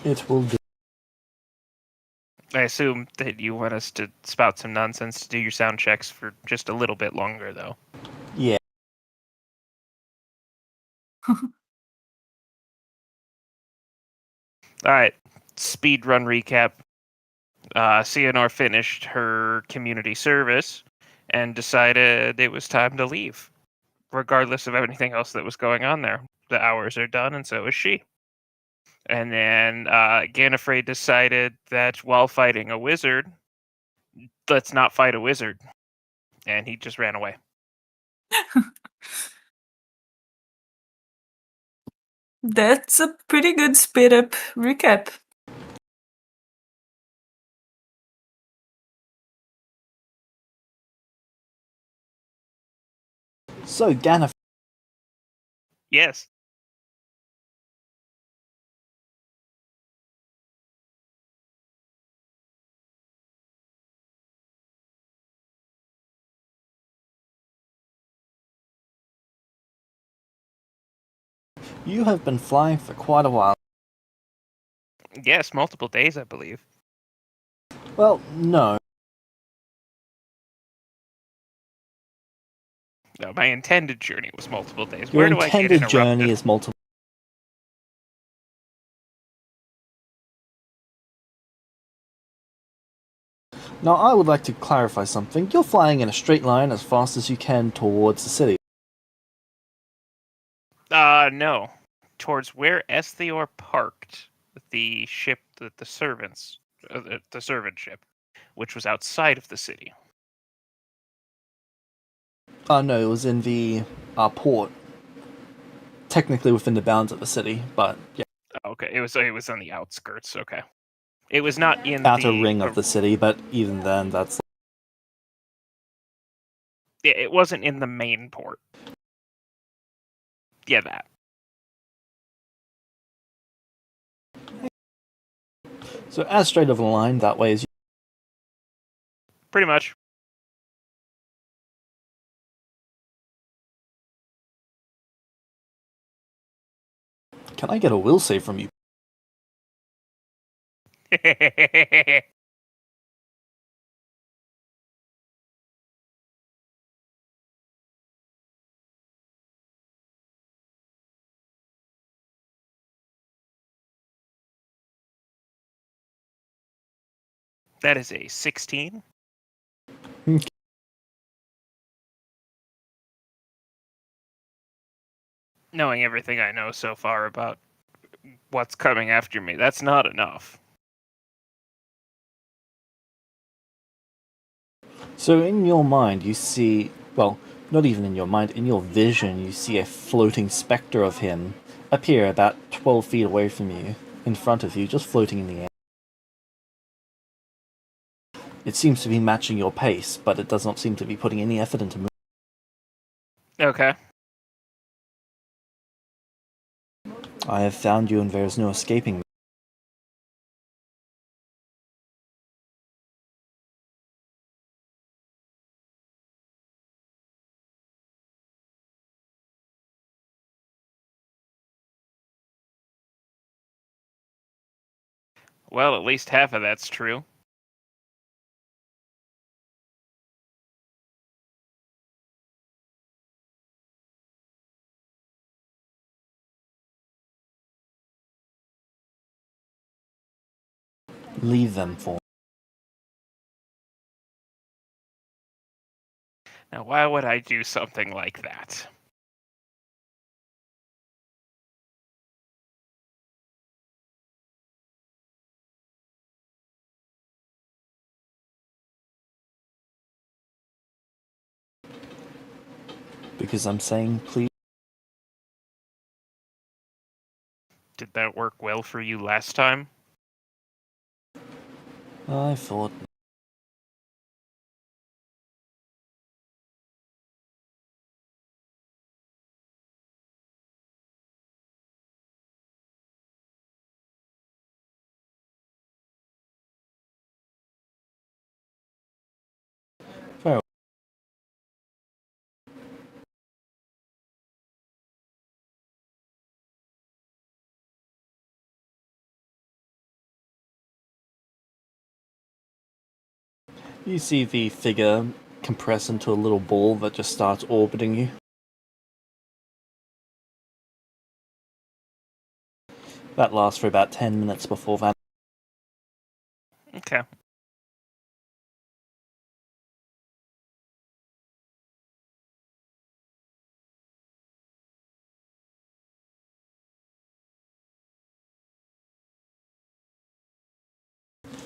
It will do. I assume that you want us to spout some nonsense to do your sound checks for just a little bit longer, though. Yeah. Alright, speed run recap. CNR finished her community service and decided it was time to leave, regardless of anything else that was going on there. The hours are done, and so is she. And then Gallifrey decided that while fighting a wizard, let's not fight a wizard. And he just ran away. That's a pretty good speed up recap. So, Ganif, Yes. you have been flying for quite a while. Yes, multiple days, I believe. Well, no. No, my intended journey was multiple days. Your Where do I get intended interrupted? journey is multiple. Now, I would like to clarify something. You're flying in a straight line as fast as you can towards the city. No. Towards where Esthior parked the ship, the servants, the servant ship, which was outside of the city. No, it was in the port. Technically within the bounds of the city, but yeah. Okay, it was on the outskirts. Okay, it was not in Outer the ring of the city, but even then, that's... It wasn't in the main port. Yeah, that. So as straight of a line that way as you... Pretty much. Can I get a will save from you? That is a 16. Okay. Knowing everything I know so far about what's coming after me, that's not enough. So in your mind, you see... Well, not even in your mind, in your vision, you see a floating spectre of him appear about 12 feet away from you, in front of you, just floating in the air. It seems to be matching your pace, but it does not seem to be putting any effort into moving. Okay. I have found you and there is no escaping me. Well, at least half of that's true. Leave them for me. Now, why would I do something like that? Because I'm saying please. Did that work well for you last time? I thought... Very You see the figure compress into a little ball that just starts orbiting you. That lasts for about 10 minutes before that. Okay.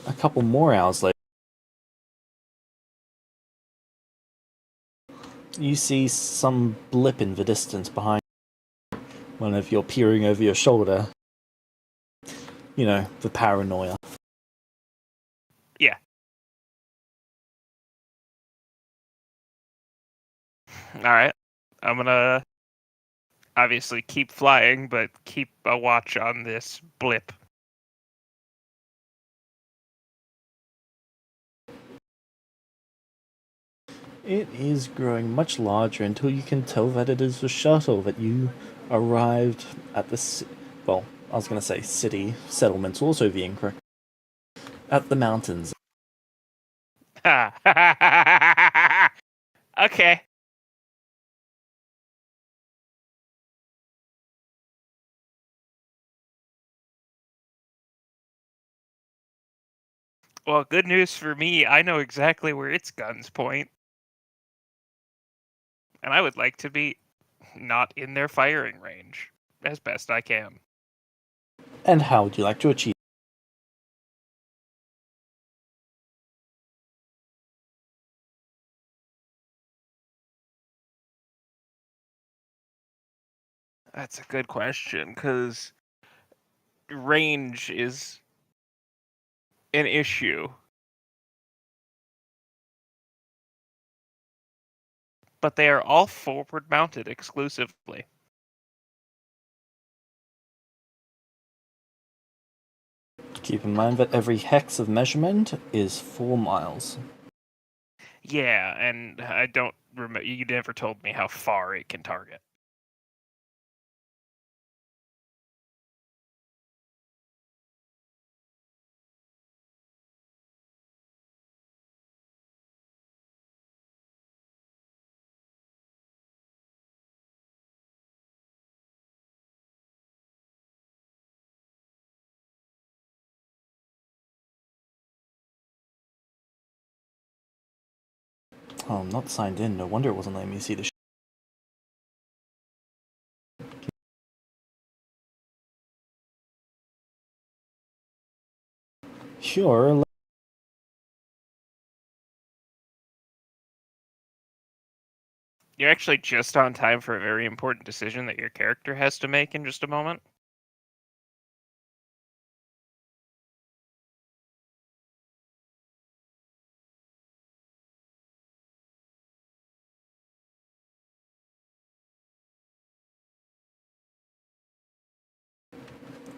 A couple more hours later, you see some blip in the distance behind you. Whenever you're peering over your shoulder. You know, the paranoia. Yeah. Alright. I'm gonna obviously keep flying, but keep a watch on this blip. It is growing much larger until you can tell that it is the shuttle that you arrived at the well, I was going to say city, settlements also the incorrect. At the mountains. Okay. Well, good news for me, I know exactly where its guns point. And I would like to be not in their firing range, as best I can. And how would you like to achieve? That's a good question, because range is an issue. But they are all forward mounted exclusively. Keep in mind that every hex of measurement is 4 miles. Yeah, and I don't remember. You never told me how far it can target. Oh, I'm not signed in. No wonder it wasn't letting me see the Sure. You're actually just on time for a very important decision that your character has to make in just a moment.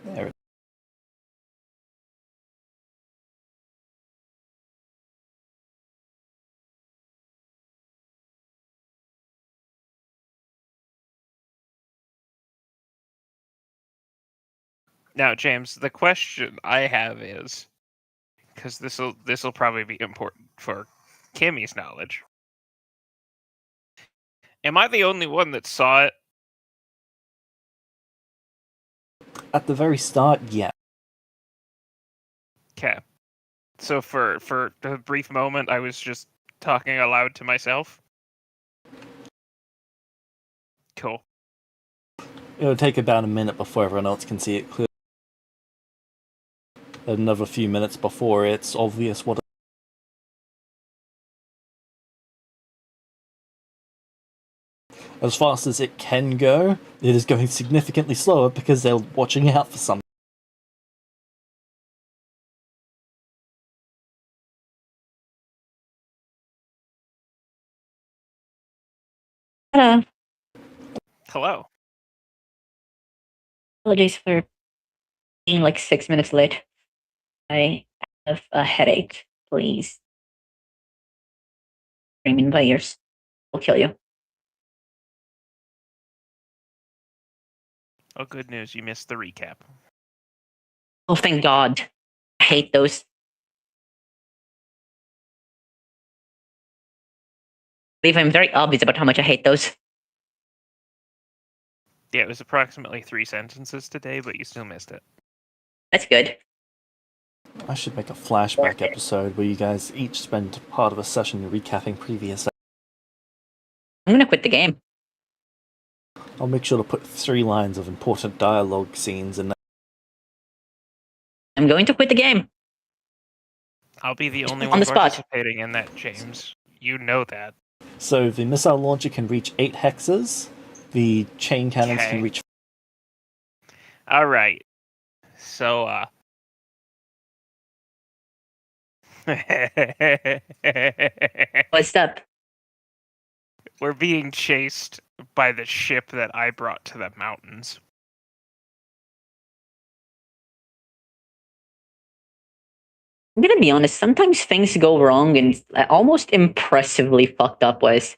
There. Now, James, the question I have is, because this'll probably be important for Kimmy's knowledge. Am I the only one that saw it? At the very start, yeah. Okay. So for a brief moment, I was just talking aloud to myself. Cool. It'll take about a minute before everyone else can see it clearly. Another few minutes before it's obvious what. As fast as it can go, it is going significantly slower because they're watching out for something. Hello. Hello. Apologies for being like 6 minutes late. I have a headache. Please. Screaming by ears. Will kill you. Oh, good news. You missed the recap. Oh, thank God. I hate those. believe I'm very obvious about how much I hate those. Yeah, it was approximately 3 sentences today, but you still missed it. That's good. I should make a flashback episode where you guys each spend part of a session recapping previous. I'm gonna quit the game. I'll make sure to put 3 lines of important dialogue scenes in there. I'm going to quit the game. I'll be the only On one the spot. participating in that, James. You know that. So the missile launcher can reach 8 hexes. The chain cannons Okay. can reach. All right. So, What's up? we're being chased by the ship that I brought to the mountains. I'm gonna be honest, sometimes things go wrong in almost impressively fucked up ways.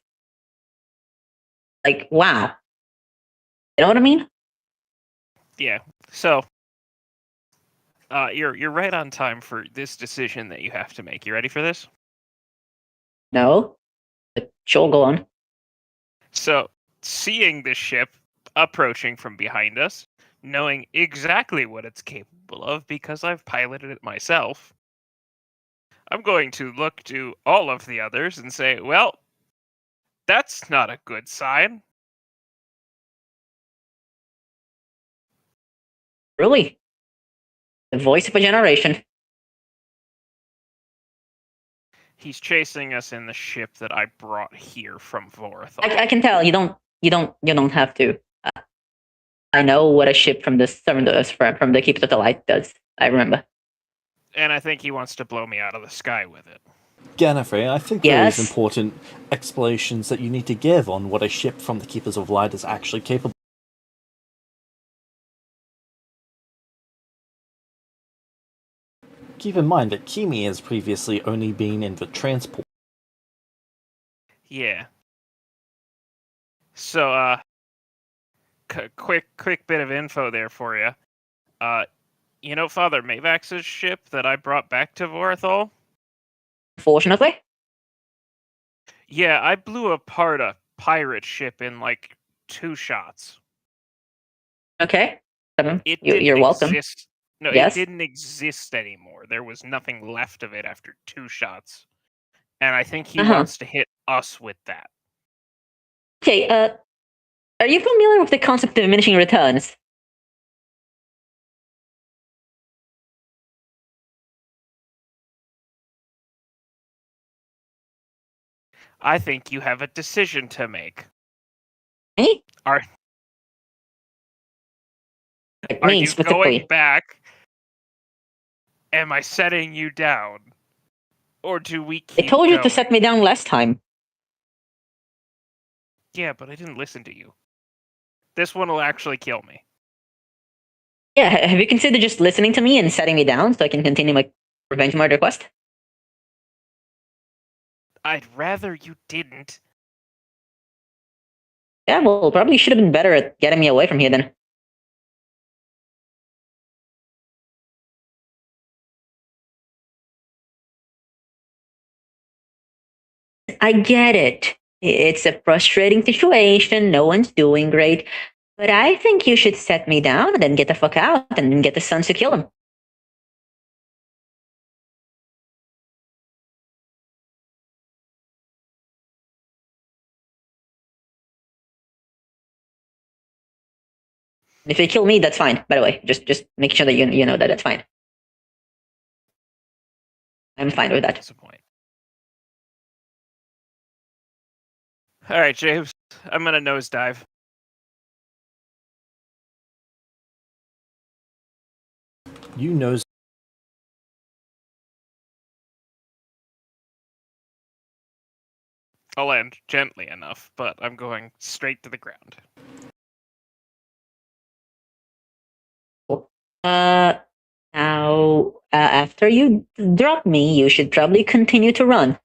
Like, wow. You know what I mean? Yeah. So, you're right on time for this decision that you have to make. You ready for this? No? But sure, go on. So, seeing the ship approaching from behind us, knowing exactly what it's capable of because I've piloted it myself, I'm going to look to all of the others and say, well, that's not a good sign. Really? The voice of a generation. He's chasing us in the ship that I brought here from Vorthol. I can tell you don't have to. I know what a ship from the Keepers of the Light does. I remember. And I think he wants to blow me out of the sky with it. Gallifrey, I think there is Yes. important explanations that you need to give on what a ship from the Keepers of Light is actually capable. Keep in mind that Kimi has previously only been in the transport. Yeah. So, quick bit of info there for you. You know Father Mavax's ship that I brought back to Vorthol? Unfortunately. Yeah, I blew apart a pirate ship in like 2 shots. Okay. It You're didn't welcome. exist. No, it Yes. didn't exist anymore. There was nothing left of it after 2 shots. And I think he wants to hit us with that. Okay, are you familiar with the concept of diminishing returns? I think you have a decision to make. Me? Are Like are me you specifically. going back? Am I setting you down? Or do we I keep told you to going? set me down last time. Yeah, but I didn't listen to you. This one will actually kill me. Yeah, have you considered just listening to me and setting me down so I can continue my revenge murder quest? I'd rather you didn't. Yeah, well, probably should have been better at getting me away from here then. I get it. It's a frustrating situation. No one's doing great. But I think you should set me down and then get the fuck out and then get the Suns to kill him. If they kill me, that's fine. By the way, just make sure that you know that that's fine. I'm fine with that. That's the point. Alright, James. I'm gonna nosedive. You know. I'll land gently enough, but I'm going straight to the ground. Now, after you drop me, you should probably continue to run.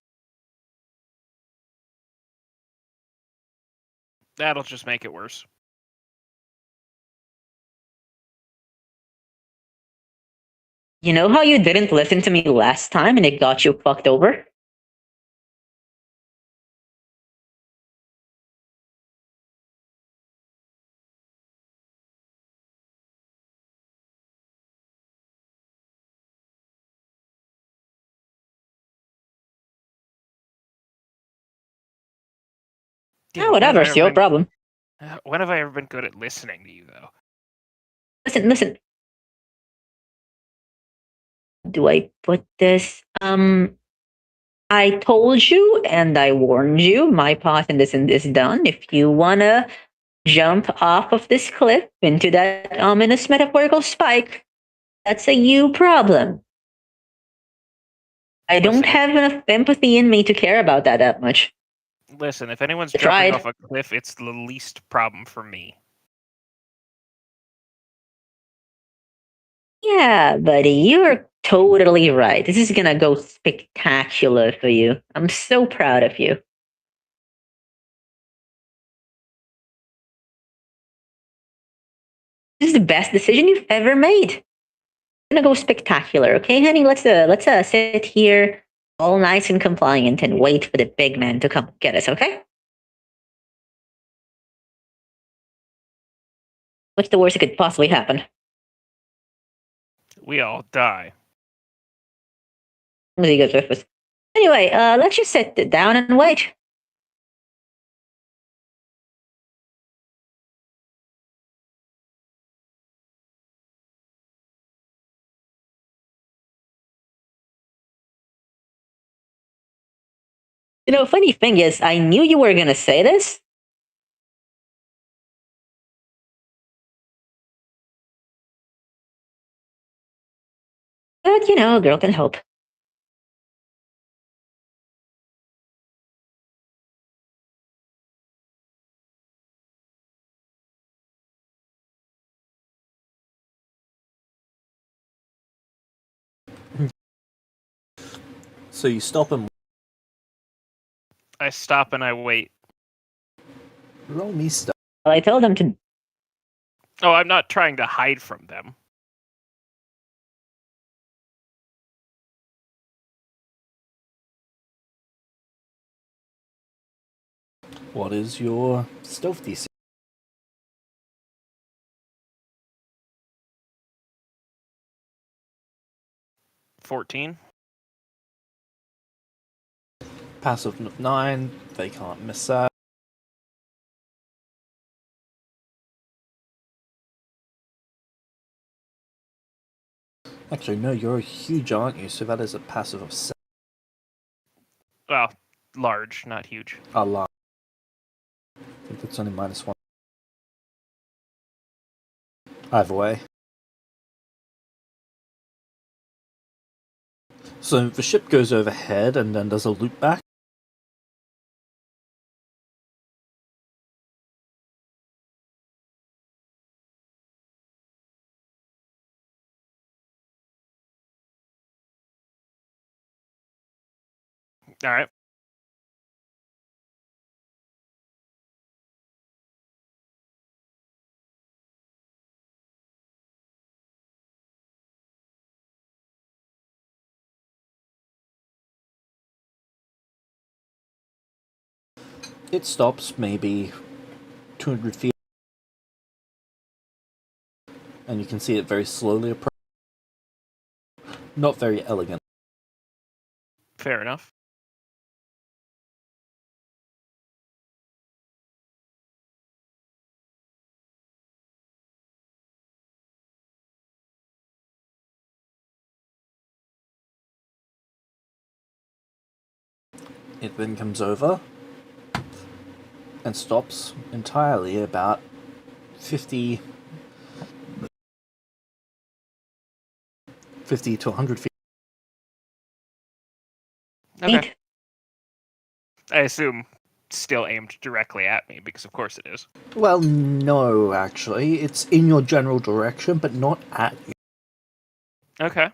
That'll just make it worse. You know how you didn't listen to me last time and it got you fucked over? Oh, whatever, it's your problem. When have I ever been good at listening to you, though? Listen. Do I put this? I told you and I warned you, my part in this is done. If you wanna jump off of this cliff into that ominous metaphorical spike, that's a you problem. I don't have enough empathy in me to care about that much. Listen, if anyone's I jumping tried. off a cliff, it's the least problem for me. Yeah, buddy, you're totally right. This is gonna go spectacular for you. I'm so proud of you. This is the best decision you've ever made. It's gonna go spectacular, okay, honey? Let's sit here all nice and compliant and wait for the big man to come get us, okay? What's the worst that could possibly happen? We all die. He goes with us. Anyway, let's just sit down and wait. You know, funny thing is, I knew you were gonna say this. But, you know, a girl can hope. So you stop and I stop and I wait. roll me stuff. Well, I told them to. Oh, I'm not trying to hide from them. What is your stealth DC? 14. Passive of 9. They can't miss that. Actually, no, you're huge, aren't you? So that is a passive of 7. Well, large, not huge. A lot. I think that's only -1. Either way. So the ship goes overhead and then does a loop back. All right. It stops maybe 200 feet. And you can see it very slowly approach. Not very elegant. Fair enough. It then comes over and stops entirely about 50 to 100 feet. Okay. I assume still aimed directly at me, because of course it is. Well, no, actually. It's in your general direction, but not at you. Okay.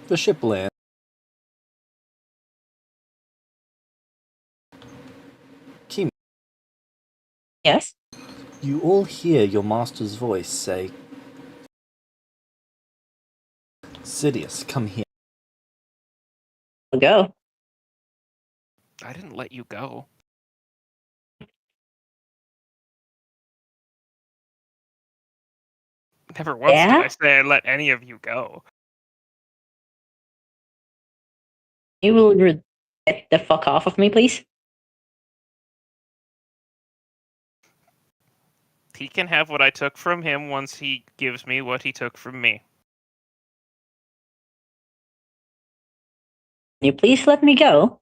The ship lands. Kimi, Yes? you all hear your master's voice say, Sidious, come here. I'll go. I didn't let you go. Never once did Yeah? I say I let any of you go. You will get the fuck off of me, please? He can have what I took from him once he gives me what he took from me. Can you please let me go?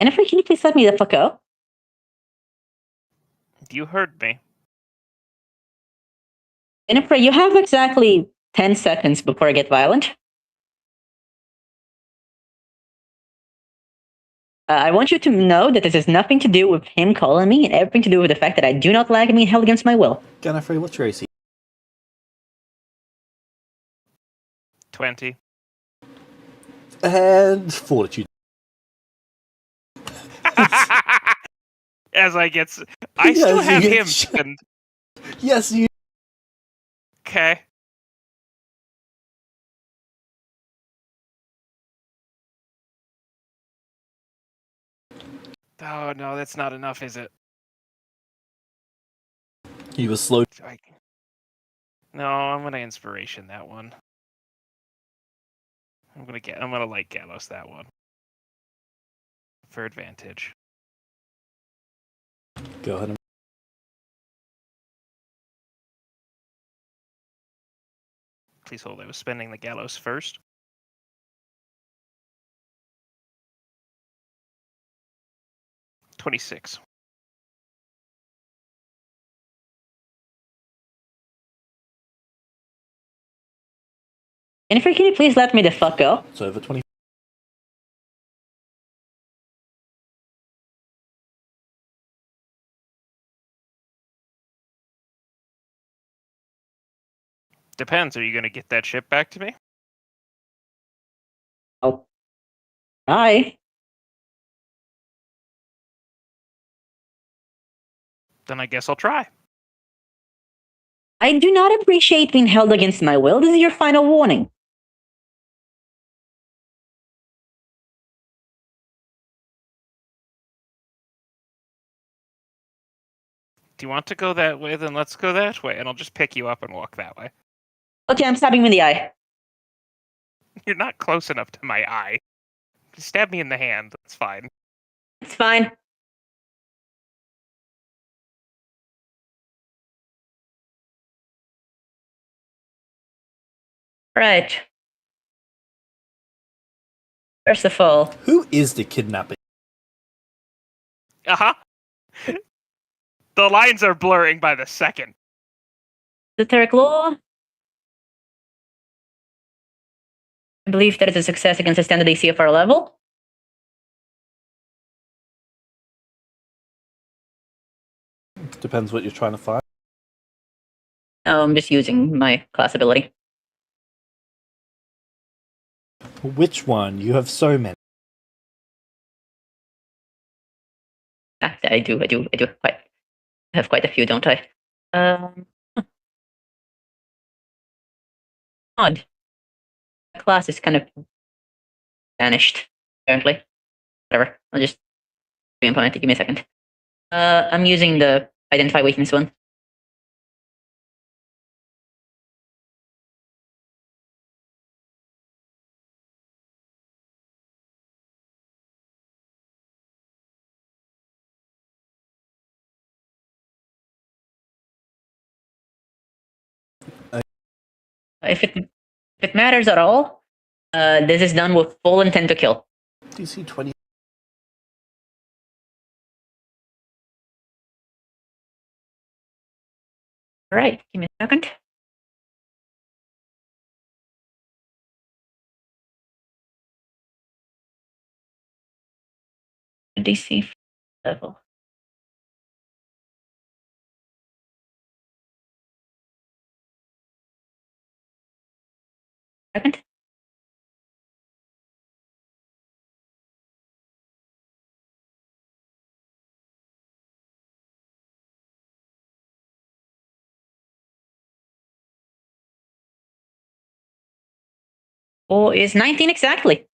Jennifer, can you please let me the fuck go? You heard me. Jennifer, you have exactly 10 seconds before I get violent. I want you to know that this has nothing to do with him calling me and everything to do with the fact that I do not like being held against my will. Gallifrey, what's your AC? 20. And fortitude. As I get... I still Yes, you have get him shot. pinned. Yes, you. Okay. Oh, no, that's not enough, is it? He was slow. No, I'm gonna inspiration that one. I'm gonna light Gallows that one. For advantage. Go ahead. Please hold, I was spending the Gallows first. $26. Jennifer, can you please let me the fuck go? It's over 20. Depends, are you gonna get that ship back to me? Oh. Hi. Then I guess I'll try. I do not appreciate being held against my will. This is your final warning. Do you want to go that way? Then let's go that way, and I'll just pick you up and walk that way. Okay, I'm stabbing him in the eye. You're not close enough to my eye. Just stab me in the hand, that's fine. It's fine. Right. First of all, Who is the kidnapper? Uh-huh. The lines are blurring by the second. esoteric law. I believe that is a success against the standard AC of our level. Depends what you're trying to find. Oh, I'm just using my class ability. Which one? You have so many. I do have quite a few, don't I? Odd. My class is kind of vanished, apparently. Whatever. I'll just re-implement it. Give me a second. I'm using the identify weakness one. If it matters at all, this is done with full intent to kill. DC 20. All right, give me a second. DC level. Second. 4 is 19 exactly.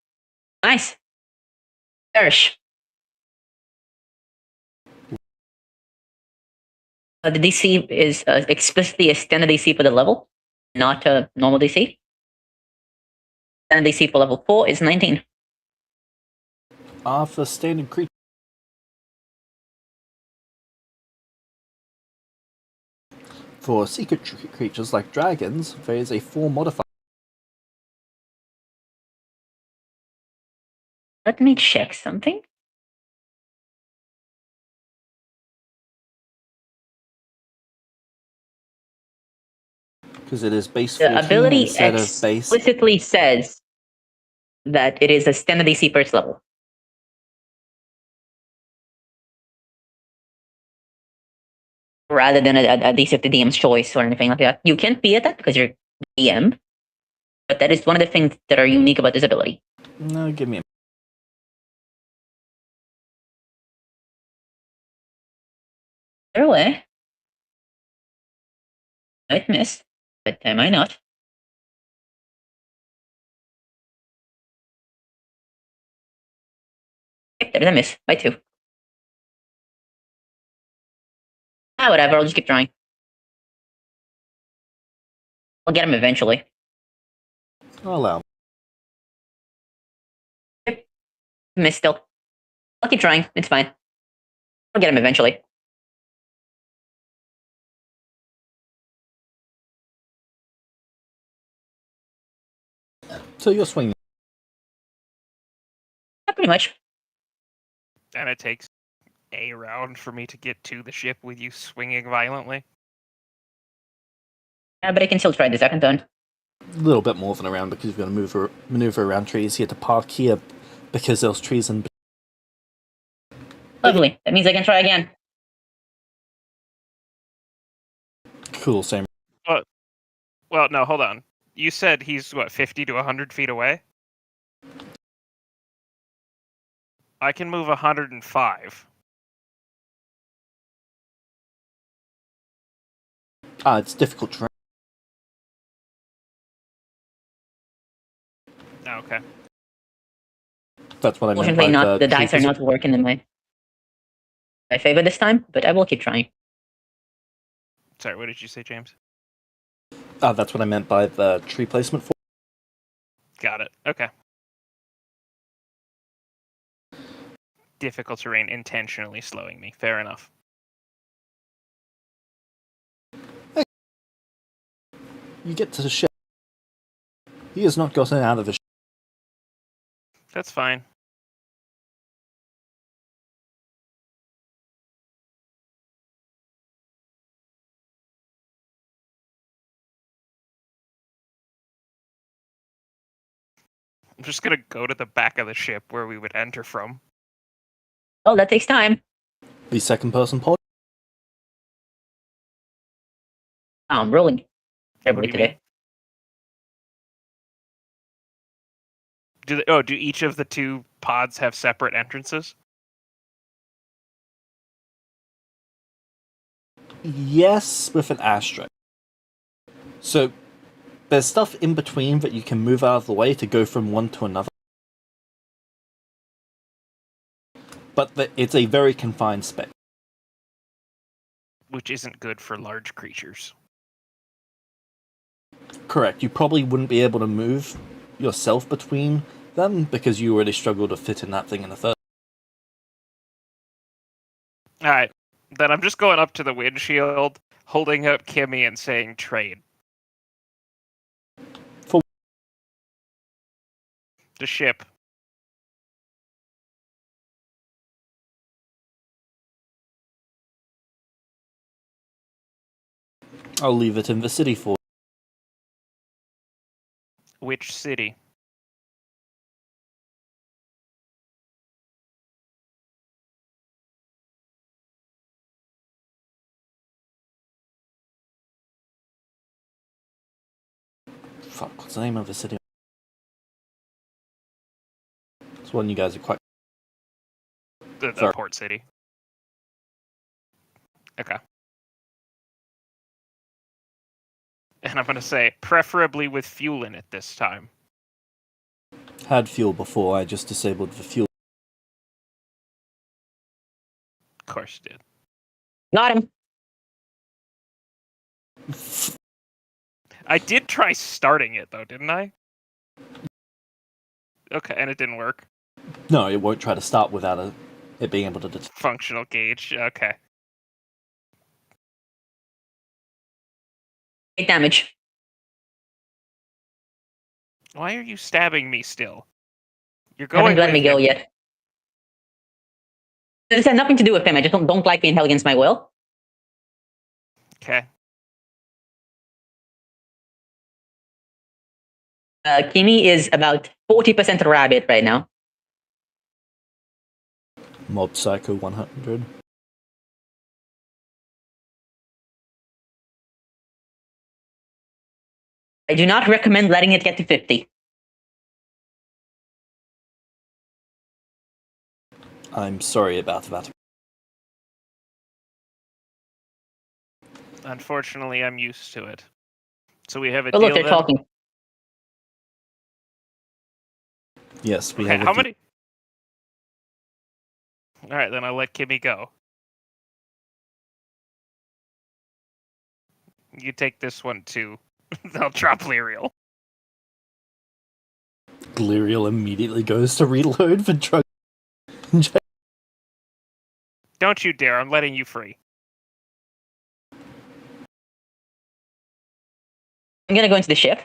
Nice. Perish. The DC is explicitly a standard DC for the level, not a normal DC. Standard DC for level 4 is 19. For standard creature. For secret creatures like dragons, there is a 4 modifier. Let me check something. Because it is base The 14 ability instead of base. explicitly says that it is a standard DC first level. Rather than a DC of the DM's choice or anything like that. You can't be at that because you're DM, but that is one of the things that are unique about this ability. No, give me a. Either way, might miss, but I might not. Okay, there's a miss by 2. Whatever, I'll just keep trying. I'll get him eventually. I'll allow. Miss still. I'll keep trying, it's fine. I'll get him eventually. So you're swinging. Yeah, pretty much. And it takes a round for me to get to the ship with you swinging violently. Yeah, but I can still try the second turn. A little bit more than around because you've got to maneuver around trees. You had to park here because there's trees in. Lovely. That means I can try again. Cool, same. Well, no, hold on. You said he's, 50 to 100 feet away? I can move 105. It's difficult terrain. Oh, okay. That's what I meant Fortunately, by not the dice are tree not working in my favor this time, but I will keep trying. Sorry, what did you say, James? That's what I meant by the tree placement for. Got it. Okay. Difficult terrain intentionally slowing me. Fair enough. You get to the ship. He has not gotten out of the ship. That's fine. I'm just gonna go to the back of the ship where we would enter from. Oh, that takes time. The second person pod. Oh, I'm rolling terribly What do you today. Do each of the two pods have separate entrances? Yes, with an asterisk. So there's stuff in between that you can move out of the way to go from one to another. But it's a very confined space. Which isn't good for large creatures. Correct. You probably wouldn't be able to move yourself between them because you already struggled to fit in that thing in the first. Alright. Then I'm just going up to the windshield, holding out Kimmy and saying trade. For the ship. I'll leave it in the city for. Which city? Fuck, what's the name of the city? It's one you guys are quite. The Sorry. port city. Okay. And I'm gonna say, preferably with fuel in it this time. Had fuel before, I just disabled the fuel. Of course you did. Got him. I did try starting it, though, didn't I? Okay, and it didn't work. No, it won't try to start without it being able to detect. Functional gauge, okay. 8 damage. Why are you stabbing me still? You're Haven't going let with me go him. yet. This has nothing to do with him. I just don't like being held against my will. Okay. Kimi is about 40% rabbit right now. Mob Psycho 100. I do not recommend letting it get to 50. I'm sorry about that. Unfortunately, I'm used to it. So we have a Oh, deal look, they're then? talking. Yes, we Okay, have a how deal. many? Alright, then I'll let Kimmy go. You take this one too. I'll drop Lyriel. Gliriel immediately goes to reload for drug. Don't you dare, I'm letting you free. I'm gonna go into the ship.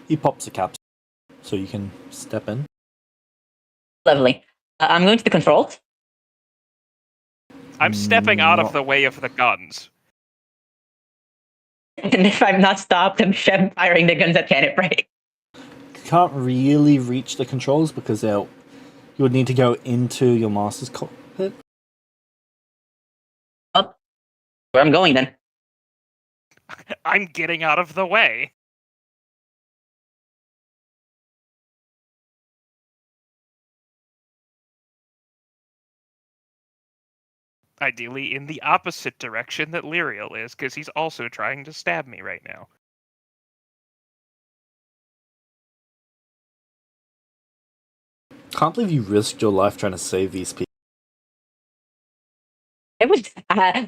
He pops a capsule, so you can step in. Lovely. I'm going to the controls. I'm stepping out of Not- the way of the guns. And if I'm not stopped, I'm firing the guns at Cannon Break. You can't really reach the controls because you would need to go into your master's cockpit. Well, where I'm going then. I'm getting out of the way. Ideally in the opposite direction that Lyriel is, because he's also trying to stab me right now. Can't believe you risked your life trying to save these people. It was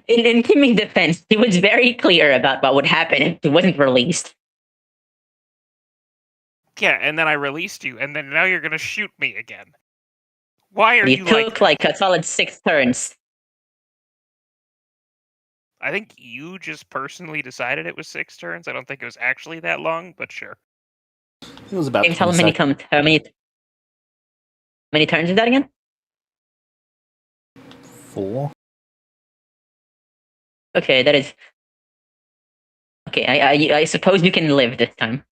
in Kimmy's defense, he was very clear about what would happen if he wasn't released. Yeah, and then I released you, and then now you're gonna shoot me again. Why are You you took like a solid 6 turns. I think you just personally decided it was 6 turns. I don't think it was actually that long, but sure. It was about James, how 20 seconds. many turns is that again? 4. Okay, that is. Okay, I suppose you can live this time.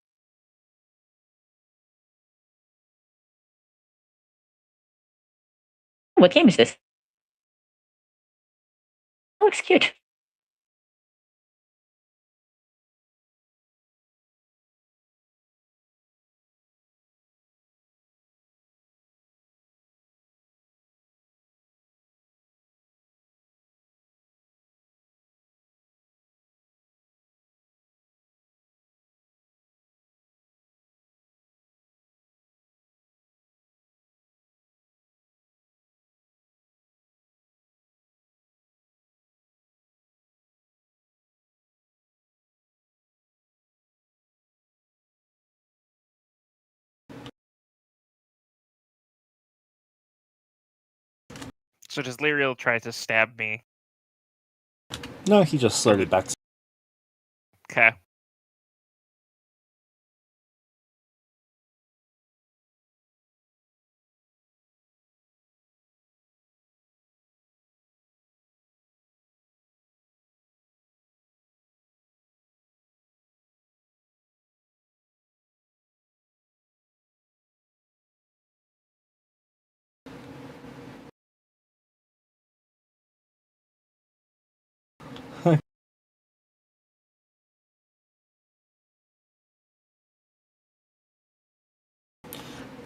What game is this? Oh, looks cute. So does Lyriel try to stab me? No, he just slowly backs. Okay.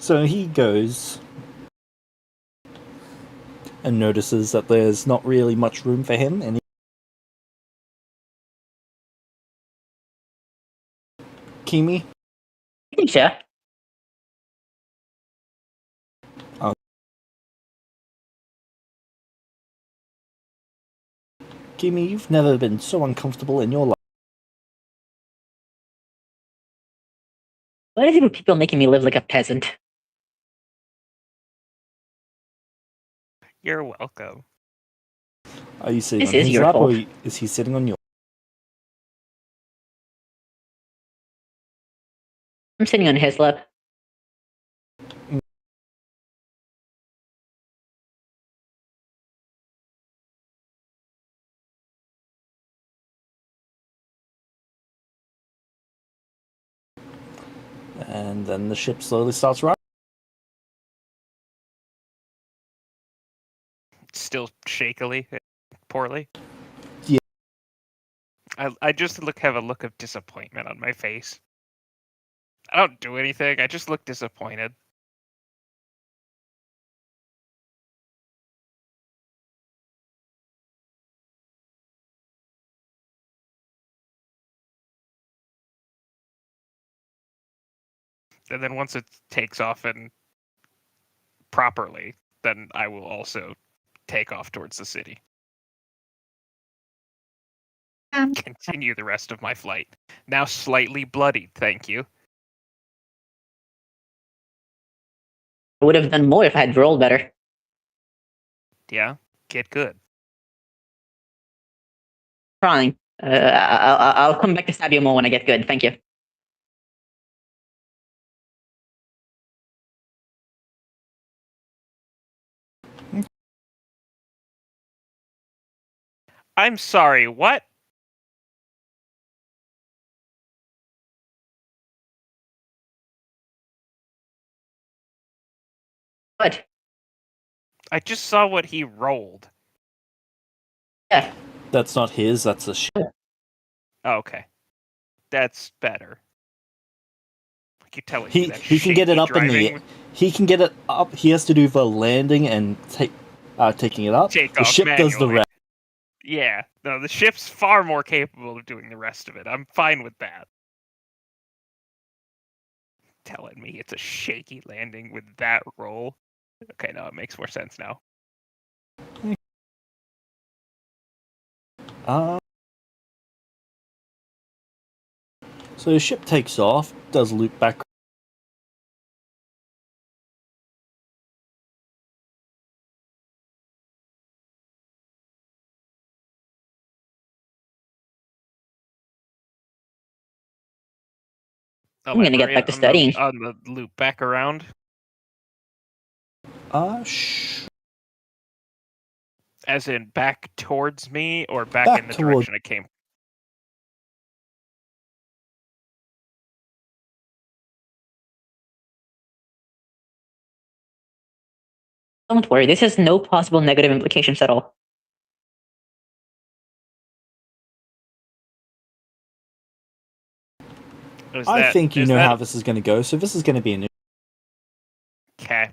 So he goes and notices that there's not really much room for him, and he Kimi? I think so. Kimi, you've never been so uncomfortable in your life. Why is it with people making me live like a peasant? You're welcome. Are you sitting This on is his your lap, or fault. is he sitting on your? I'm sitting on his lap. And then the ship slowly starts rising. Still shakily, poorly. Yeah. I just have a look of disappointment on my face. I don't do anything. I just look disappointed. And then once it takes off and properly, then I will also take off towards the city. Continue the rest of my flight. Now slightly bloodied, thank you. I would have done more if I had rolled better. Yeah, get good. Fine. I'll come back to stab you more when I get good. Thank you. I'm sorry, what? What? I just saw what he rolled. Yeah. That's not his. That's a ship. Oh, okay. That's better. I keep telling He you that he can get it shaky up in the. driving He can get it up. He has to do the landing and taking it up. take The off ship does the manually. rest. Yeah, no, the ship's far more capable of doing the rest of it. I'm fine with that. Telling me it's a shaky landing with that roll. Okay, no, it makes more sense now. So the ship takes off, does loop back. I'm gonna get back to studying. On the loop back around. As in back towards me or back in the direction it came? Don't worry, this has no possible negative implications at all. I think you know how this is going to go, so this is going to be a new. Okay.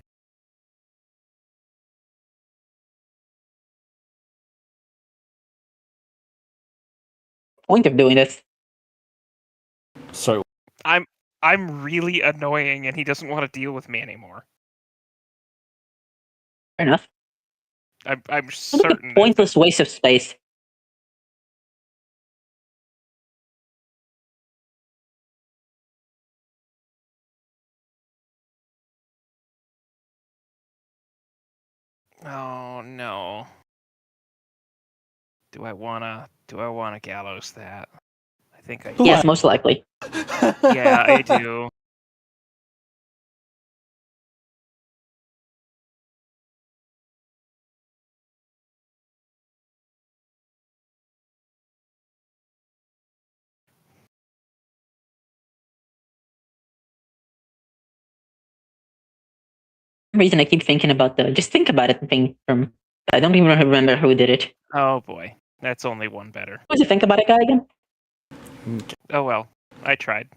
Point of doing this. So I'm really annoying, and he doesn't want to deal with me anymore. Fair enough. I'm certain. Pointless waste of space. Oh no. Do I wanna gallows that? I think I do. Yes, most likely. Yeah, I do. For some reason I keep thinking about just think about it thing from I don't even remember who did it. Oh boy, that's only one better. Who was the think about it guy again? Oh well, I tried.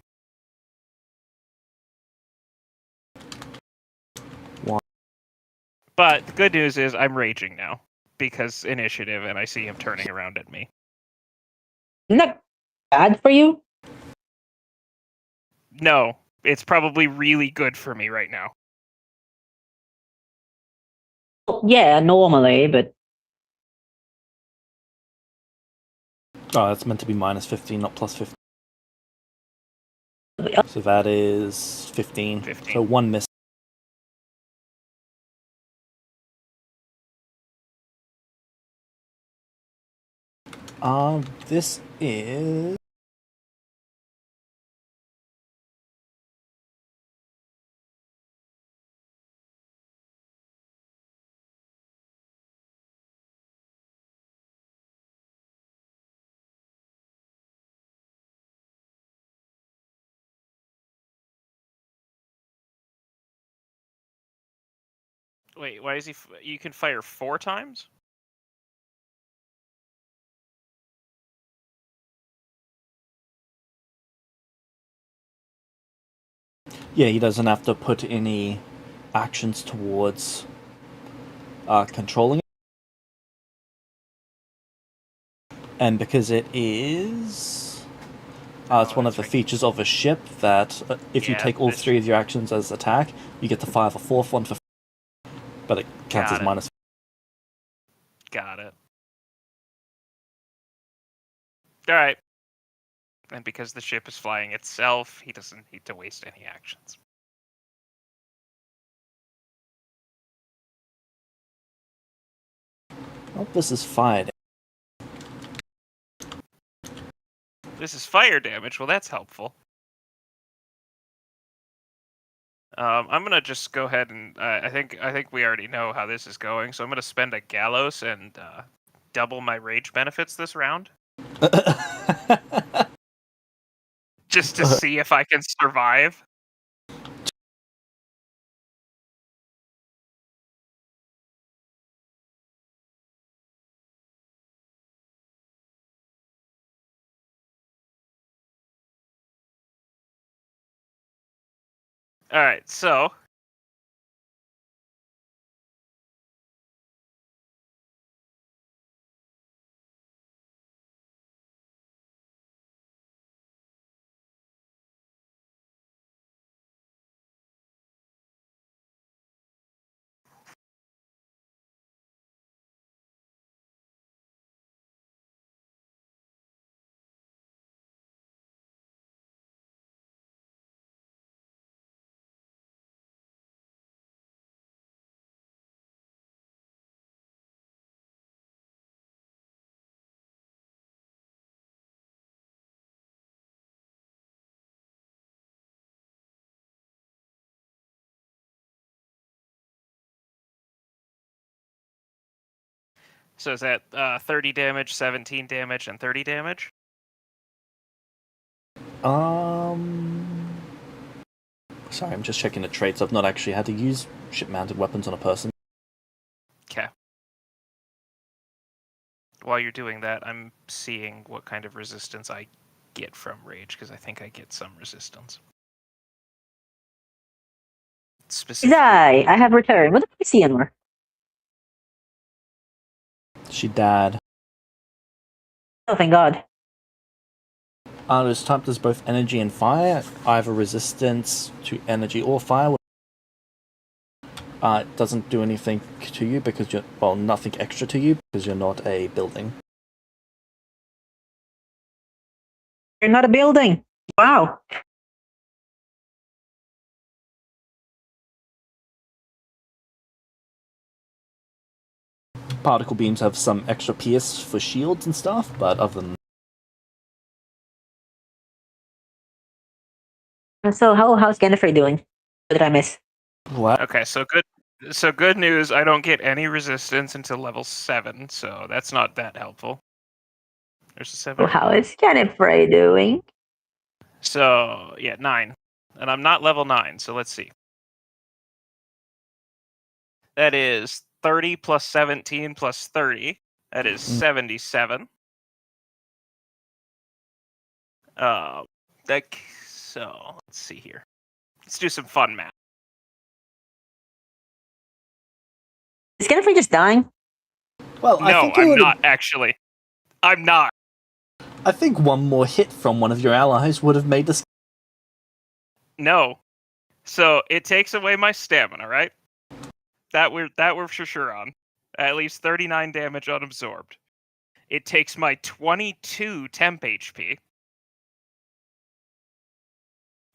But the good news is I'm raging now because initiative, and I see him turning around at me. Isn't that bad for you? No, it's probably really good for me right now. Yeah, normally, but Oh, that's meant to be minus 15, not plus 15. So that is 15. 15. So one miss. This is... Wait, why is he? You can fire 4 times? Yeah, he doesn't have to put any actions towards controlling it. And because it is... it's one of the features of a ship that if you Yeah, take all this- 3 of your actions as attack, you get to fire the 4th one for... But it counts Got as it. minus... Got it. Alright. And because the ship is flying itself, he doesn't need to waste any actions. Oh, this is fire. This is fire damage. Well, that's helpful. I'm gonna just go ahead and I think we already know how this is going. So I'm gonna spend a gallows and double my rage benefits this round, just to see if I can survive. All right, so is that 30 damage, 17 damage, and 30 damage? Sorry, I'm just checking the traits. I've not actually had to use ship-mounted weapons on a person. Okay. While you're doing that, I'm seeing what kind of resistance I get from rage, because I think I get some resistance. Specifically, I have returned. What do I see anymore? She died. Oh, thank God. This type does both energy and fire. Either resistance to energy or fire. It doesn't do anything to you because you're... Well, nothing extra to you because you're not a building. You're not a building. Wow. Particle beams have some extra pierce for shields and stuff, but other than... So how's Jennifer doing? What did I miss? What? okay, so good. So good news. I don't get any resistance until level 7, so that's not that helpful. There's a 7. So how is Jennifer doing? So yeah, 9, and I'm not level 9. So let's see. That is 30 plus 17 plus 30. That is 77. So let's see here. Let's do some fun math. Is Jennifer just dying? Well, I No, think you I'm would've- not actually. I'm not. I think one more hit from one of your allies would have made this... No. So it takes away my stamina, right? That we're for sure on. At least 39 damage unabsorbed. It takes my 22 temp HP,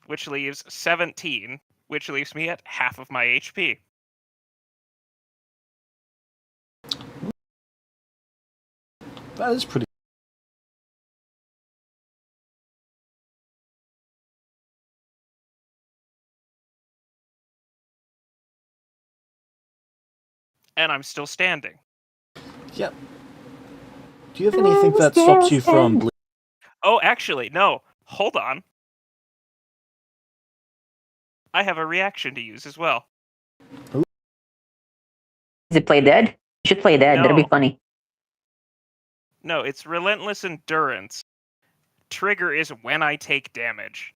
which leaves 17, which leaves me at half of my HP. That is pretty. And I'm still standing. Yep. Do you have anything that stops you from bleeding? Oh, actually, no. Hold on. I have a reaction to use as well. Is it play dead? You should play dead. That'll be No. funny. No, it's Relentless Endurance. Trigger is when I take damage.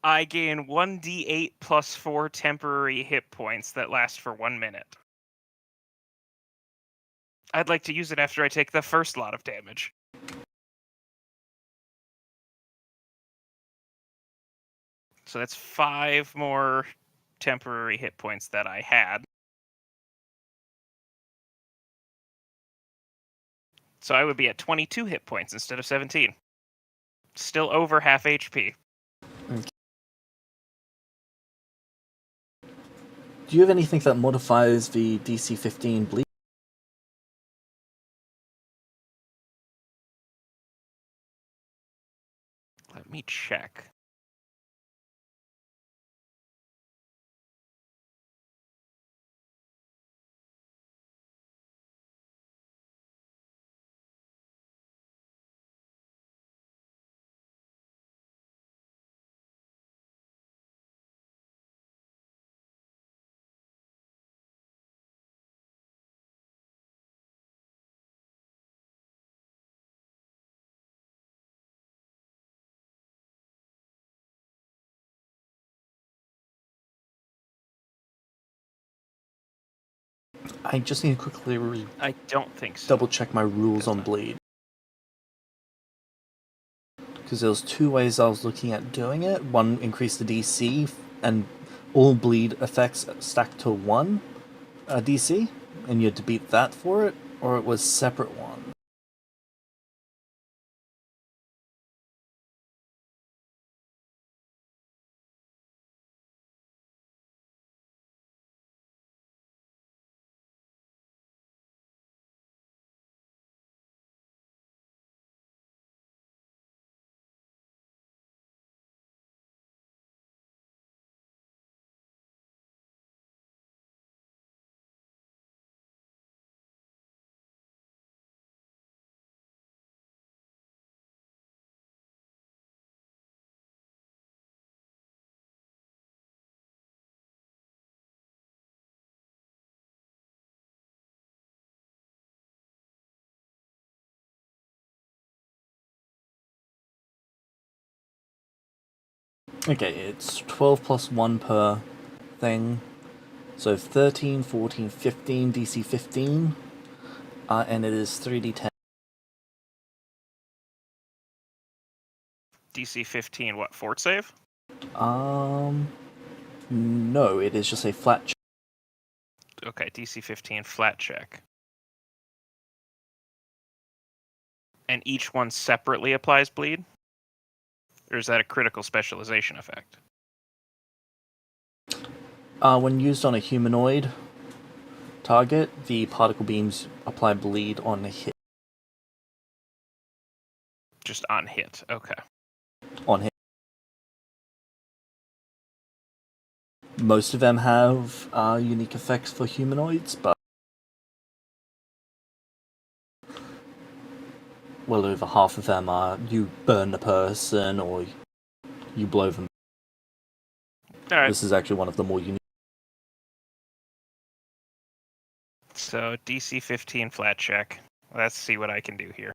I gain 1d8 plus 4 temporary hit points that last for 1 minute. I'd like to use it after I take the first lot of damage. So that's 5 more temporary hit points that I had. So I would be at 22 hit points instead of 17. Still over half HP. Okay. Do you have anything that modifies the DC 15 bleed? Let me check. I just need to quickly I don't think so. double check my rules on bleed. Because there was two ways I was looking at doing it. One, increase the DC, and all bleed effects stacked to 1 DC, and you had to beat that for it, or it was separate one. Okay, it's 12 plus 1 per thing. So 13, 14, 15, DC 15. And it is 3d10. DC 15, what, fort save? No, it is just a flat check. Okay, DC 15, flat check. And each one separately applies bleed? Or is that a critical specialization effect? When used on a humanoid target, the particle beams apply bleed on a hit. Just on hit, okay. On hit. Most of them have unique effects for humanoids, but well over half of them are you burn the person or you blow them. Alright, This is actually one of the more unique. so DC 15 flat check. Let's see what I can do here.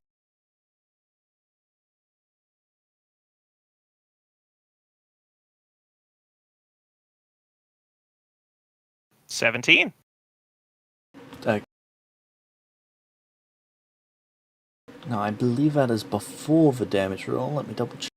$17. Now, I believe that is before the damage roll. Let me double check.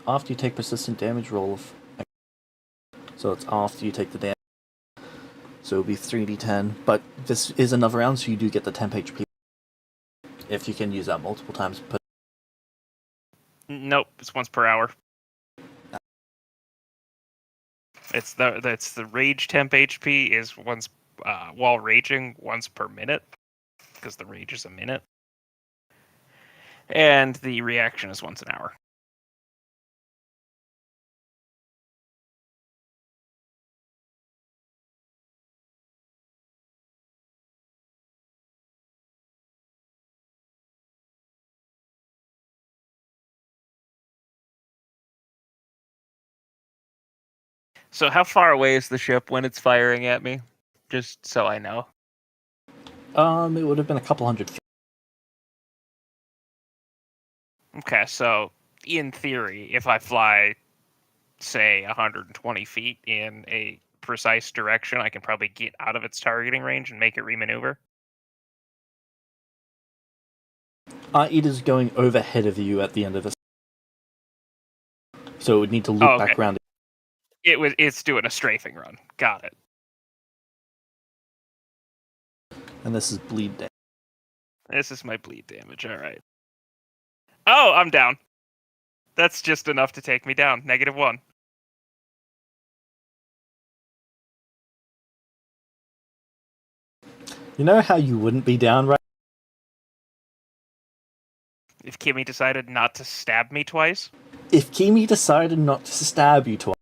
After you take persistent damage roll of... So it's after you take the damage. So it'll be 3d10. But this is another round, so you do get the temp HP. If you can use that multiple times per... Nope, it's once per hour. It's the rage temp HP is once while raging once per minute, because the rage is a minute, and the reaction is once an hour. So how far away is the ship when it's firing at me? Just so I know. It would have been a couple hundred feet. Okay, so in theory, if I fly, say, 120 feet in a precise direction, I can probably get out of its targeting range and make it remaneuver. It is going overhead of you at the end of this. So it would need to loop back around. It's doing a strafing run. Got it. And this is bleed damage. This is my bleed damage, alright. Oh, I'm down. That's just enough to take me down. -1. You know how you wouldn't be down, right? If Kimmy decided not to stab me twice? If Kimi decided not to stab you twice.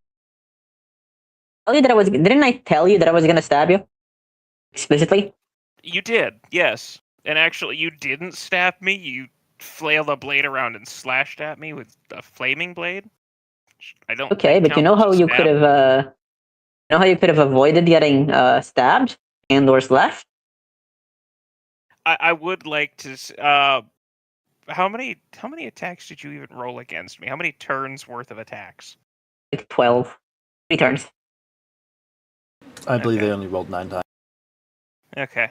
Didn't I tell you that I was gonna stab you? Explicitly? You did, yes. And actually, you didn't stab me. You flailed a blade around and slashed at me with a flaming blade. I don't. Okay, but you know how you could have, avoided getting stabbed and/or slashed? I would like to. How many attacks did you even roll against me? How many turns worth of attacks? Like 12. 3 turns. I believe Okay. they only rolled 9 times. Okay.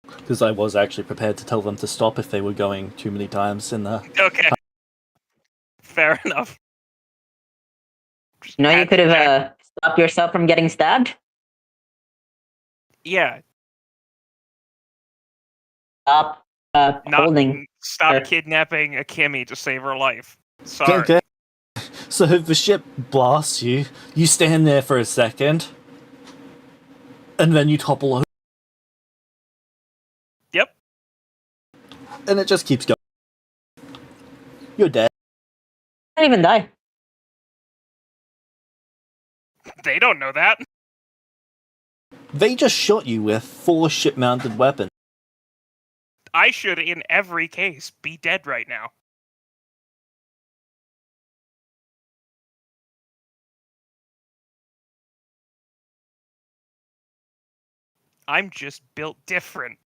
Because I was actually prepared to tell them to stop if they were going too many times in the... Okay. Fair enough. You know, you could have stopped yourself from getting stabbed. Yeah. Stop holding. Stop kidnapping a Kimmy to save her life. Sorry. Okay. So if the ship blasts you, you stand there for a second, and then you topple over. Yep. And it just keeps going. You're dead. I didn't even die. They don't know that. They just shot you with 4 ship-mounted weapons. I should, in every case, be dead right now. I'm just built different.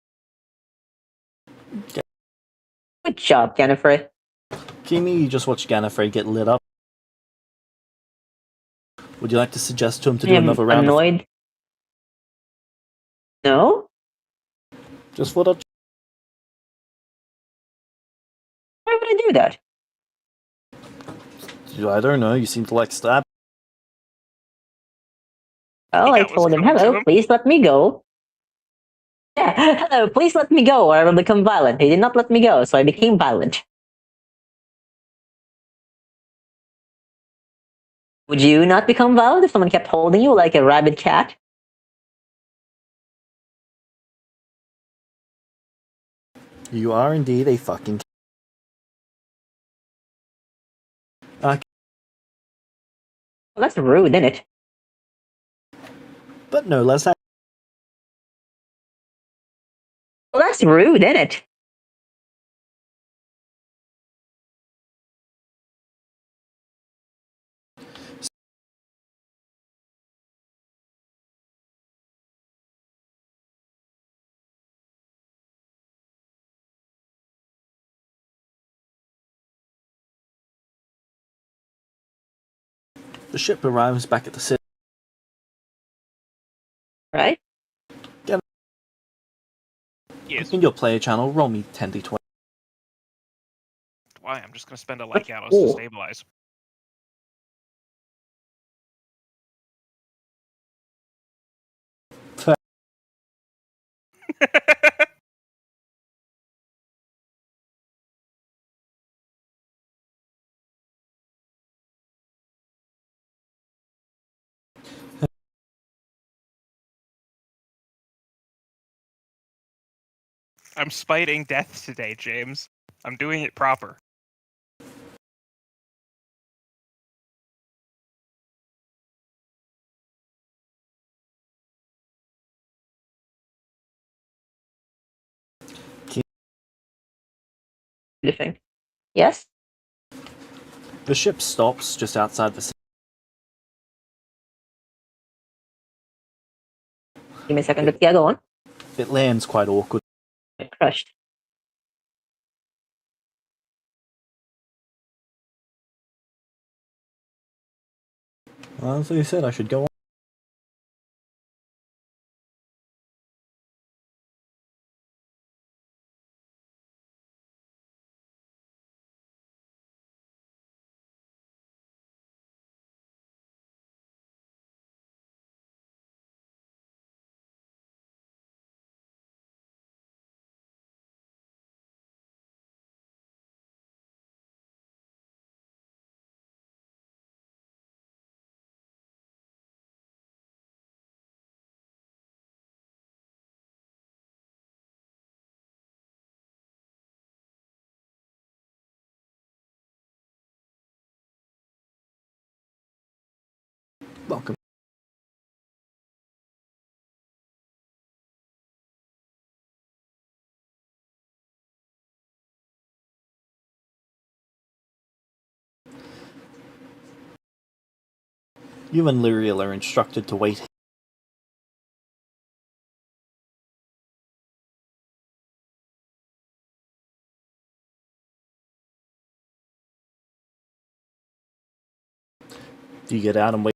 Good job, Jennifer. Kimi, you just watch Gallifrey get lit up. Would you like to suggest to him to do I am another round? annoyed. No? Just for the... Why would I do that? I don't know, you seem to like stab. Well, I told him, hello, please let me go. Yeah, hello, please let me go or I will become violent. He did not let me go, so I became violent. Would you not become violent if someone kept holding you like a rabid cat? You are indeed a fucking... Well, that's rude, isn't it? But no less... Well, that's rude, isn't it? The ship arrives back at the city. Right? Yes. In your player channel, roll me 10d20. Why? I'm just going to spend a light gallows Oh. to stabilize. I'm spiting death today, James. I'm doing it proper. The thing. Yes? The ship stops just outside the city. Give me a second. Yeah, go on. It lands quite awkward. Crushed. So you said I should go on. Welcome. You and Lyriel are instructed to wait. Do you get out and wait?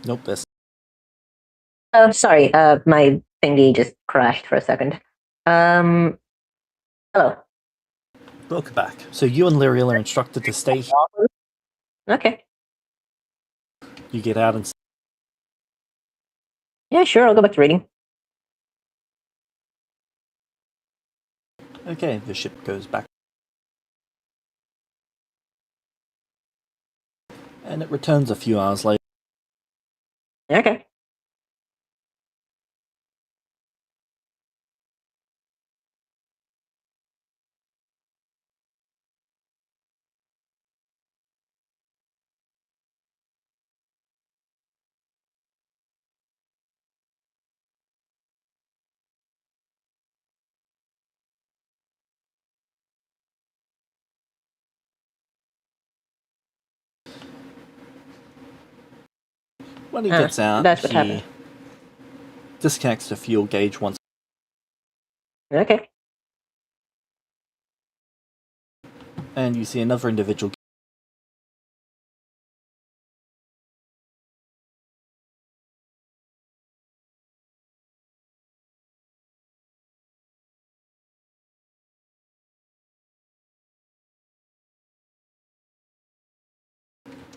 Nope, this. Sorry, my thingy just crashed for a second. Hello. Welcome back. So you and Lyriel are instructed to stay here. Okay. You get out and... Yeah, sure, I'll go back to reading. Okay, the ship goes back. And it returns a few hours later. Okay. When he gets out, that's what he happened. disconnects the fuel gauge once. Okay. And you see another individual.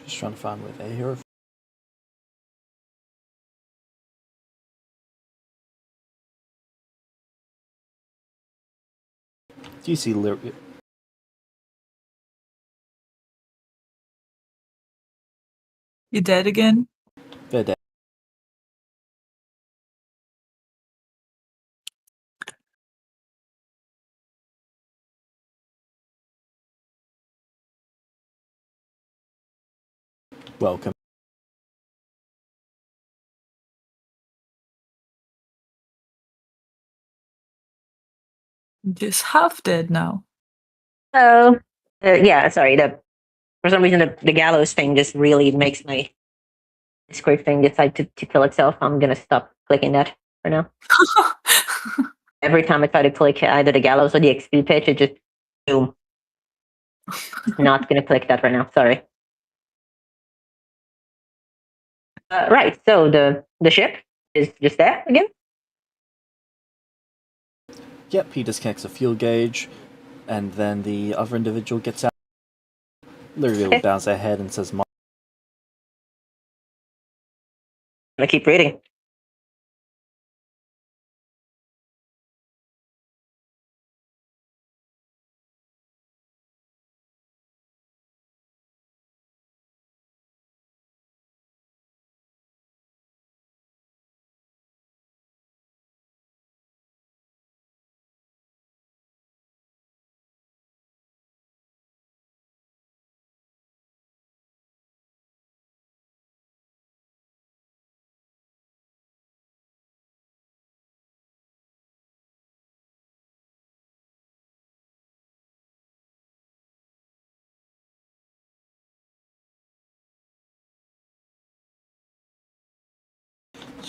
Just trying to find where they're here. Do you see Lyriel? You dead again? They're dead. Welcome. Just half dead now. So, yeah, sorry. For some reason, the gallows thing just really makes my Discord thing decide to kill itself. I'm gonna stop clicking that. for now. Every time I try to click either the gallows or the XP pitch, it just boom. Not gonna click that right now. Sorry. Right. So the ship is just there again. Yep, he disconnects the fuel gauge, and then the other individual gets out. Literally Okay. bows their head and says, I'm gonna keep reading.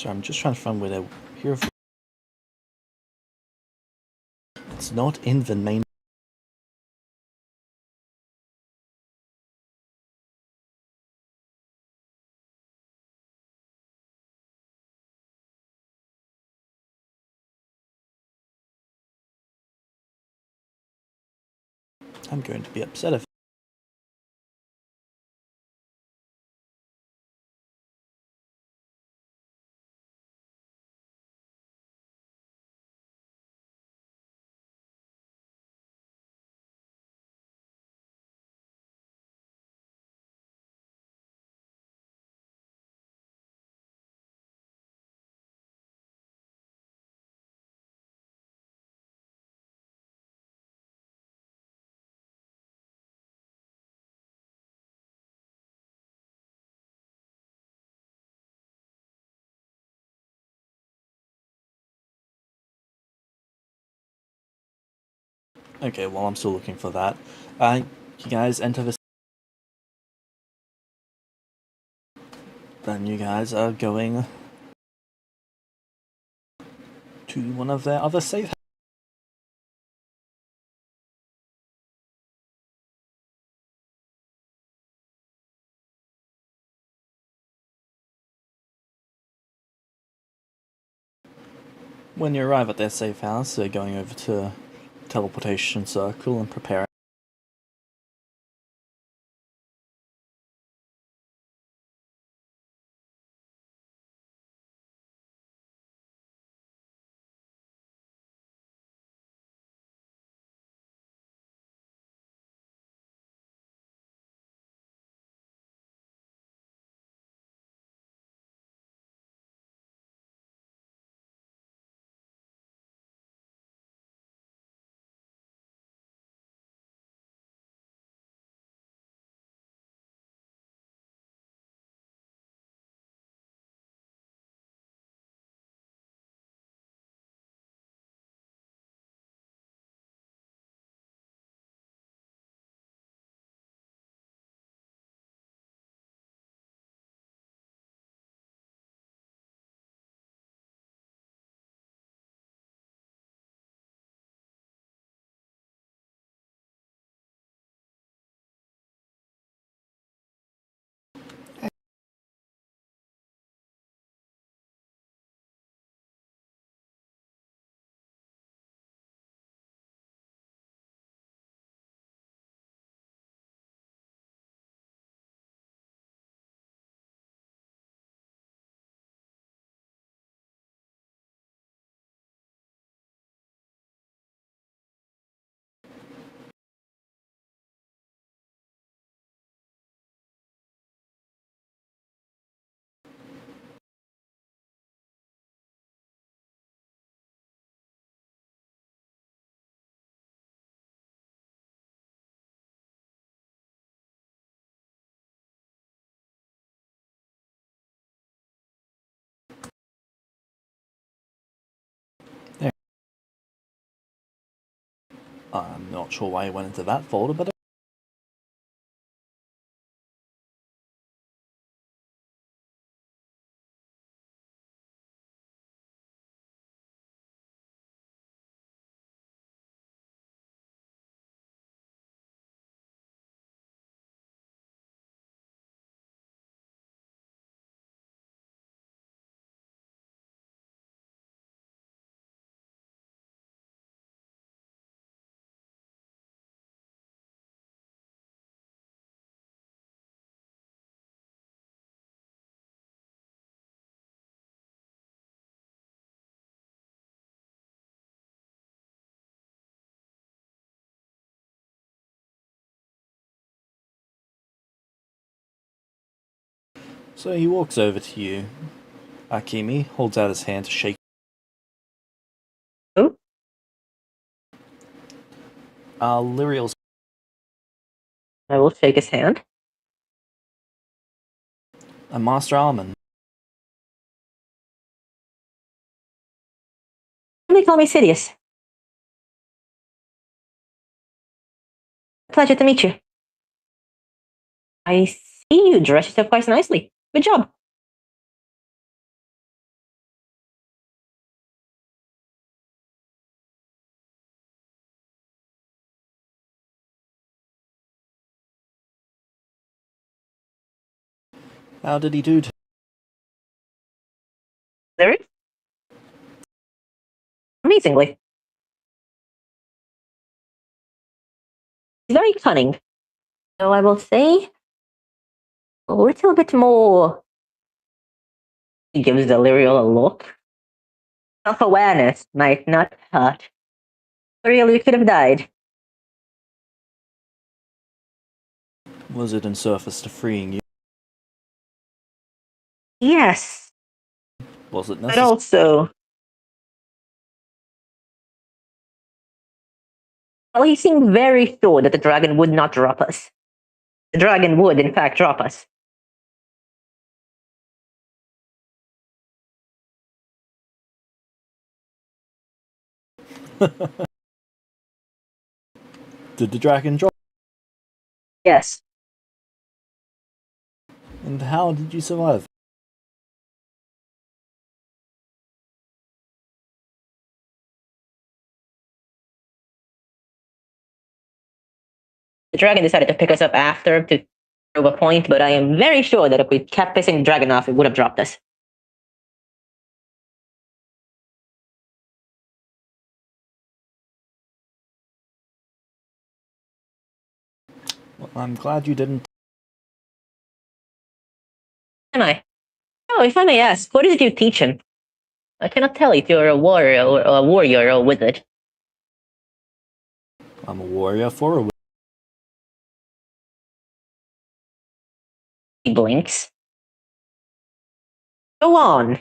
sorry, I'm just trying to find where they're here. It's not in the main. I'm going to be upset if. Okay, well, I'm still looking for that. You guys enter this. Then you guys are going to one of their other safe. When you arrive at their safe house, they're going over to teleportation circle and preparing. There. I'm not sure why I went into that folder, but So he walks over to you. Akimi holds out his hand to shake. Who? Lyriel's I will shake his hand. Master Almond. They call me Sidious. Pleasure to meet you. I see you dress yourself quite nicely. Good job. How did he do? Larry? Amazingly. He's very cunning. So I will say a little bit more. He gives Delirial a look. Self-awareness might not hurt. Delirial, you could have died. Was it in service to freeing you? Yes, Was it but necessary? also... Well, he seemed very sure that the dragon would not drop us. The dragon would, in fact, drop us. Did the dragon drop? Yes. And how did you survive? The dragon decided to pick us up after to prove a point, but I am very sure that if we kept pissing the dragon off, it would have dropped us. Well, I'm glad you didn't. Am I? Oh, if I may ask, what did you teach him? I cannot tell if you're a warrior or a wizard. I'm a warrior for a. He blinks. Go on.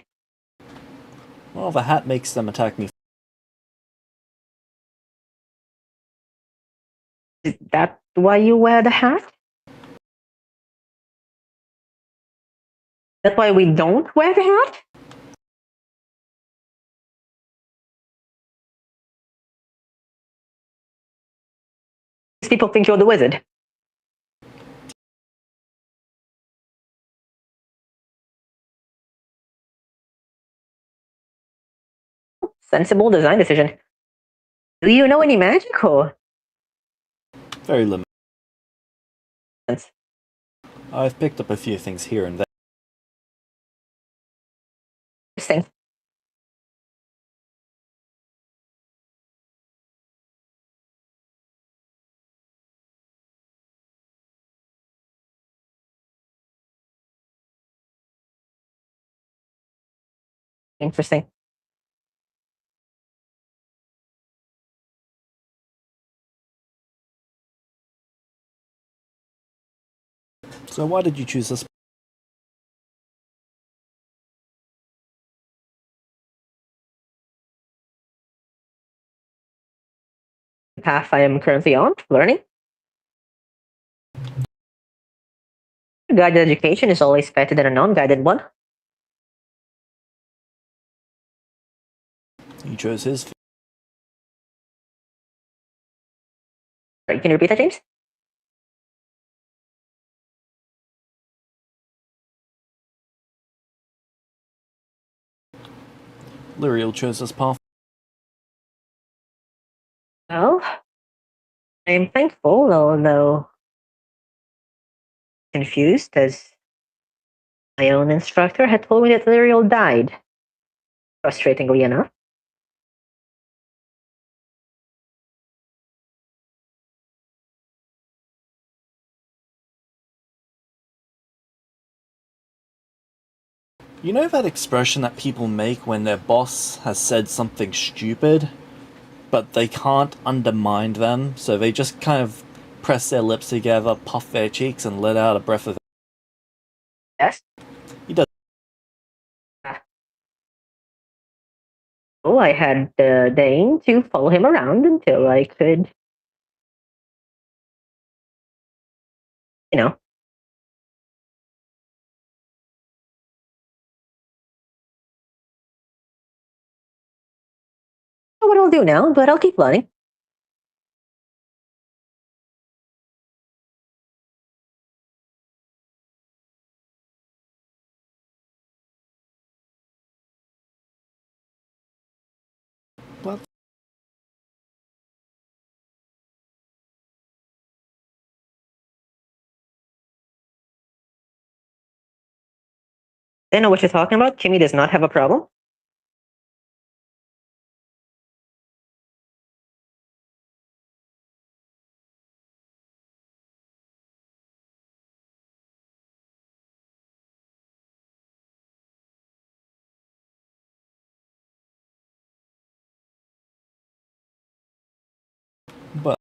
Well, the hat makes them attack me. Is that why you wear the hat? That's why we don't wear the hat? These people think you're the wizard. Sensible design decision. Do you know any magic or? Very limited. Sense. I've picked up a few things here and there. Interesting. Interesting. So why did you choose this? The path I am currently on, learning. Guided education is always better than a non-guided one. He chose his. Sorry, can you repeat that, James? Lyriel chose his path. Well, I am thankful, although confused, as my own instructor had told me that Lyriel died. Frustratingly enough. You know that expression that people make when their boss has said something stupid, but they can't undermine them, so they just kind of press their lips together, puff their cheeks, and let out a breath of. Yes? So I had the Dane to follow him around until I could, you know. I don't know what I'll do now, but I'll keep learning. Well, I know what you're talking about. Kimmy does not have a problem. but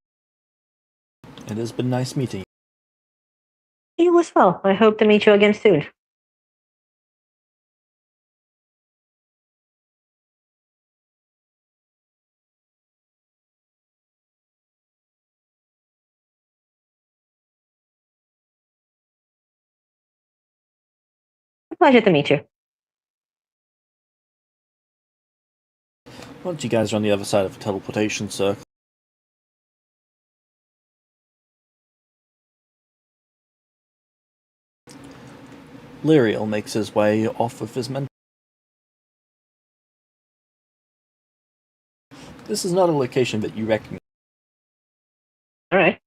it has been nice meeting you. You as well. I hope to meet you again soon. A pleasure to meet you. Once you guys are on the other side of the teleportation circle, Lyriel makes his way off with his men. This is not a location that you recognize. All right.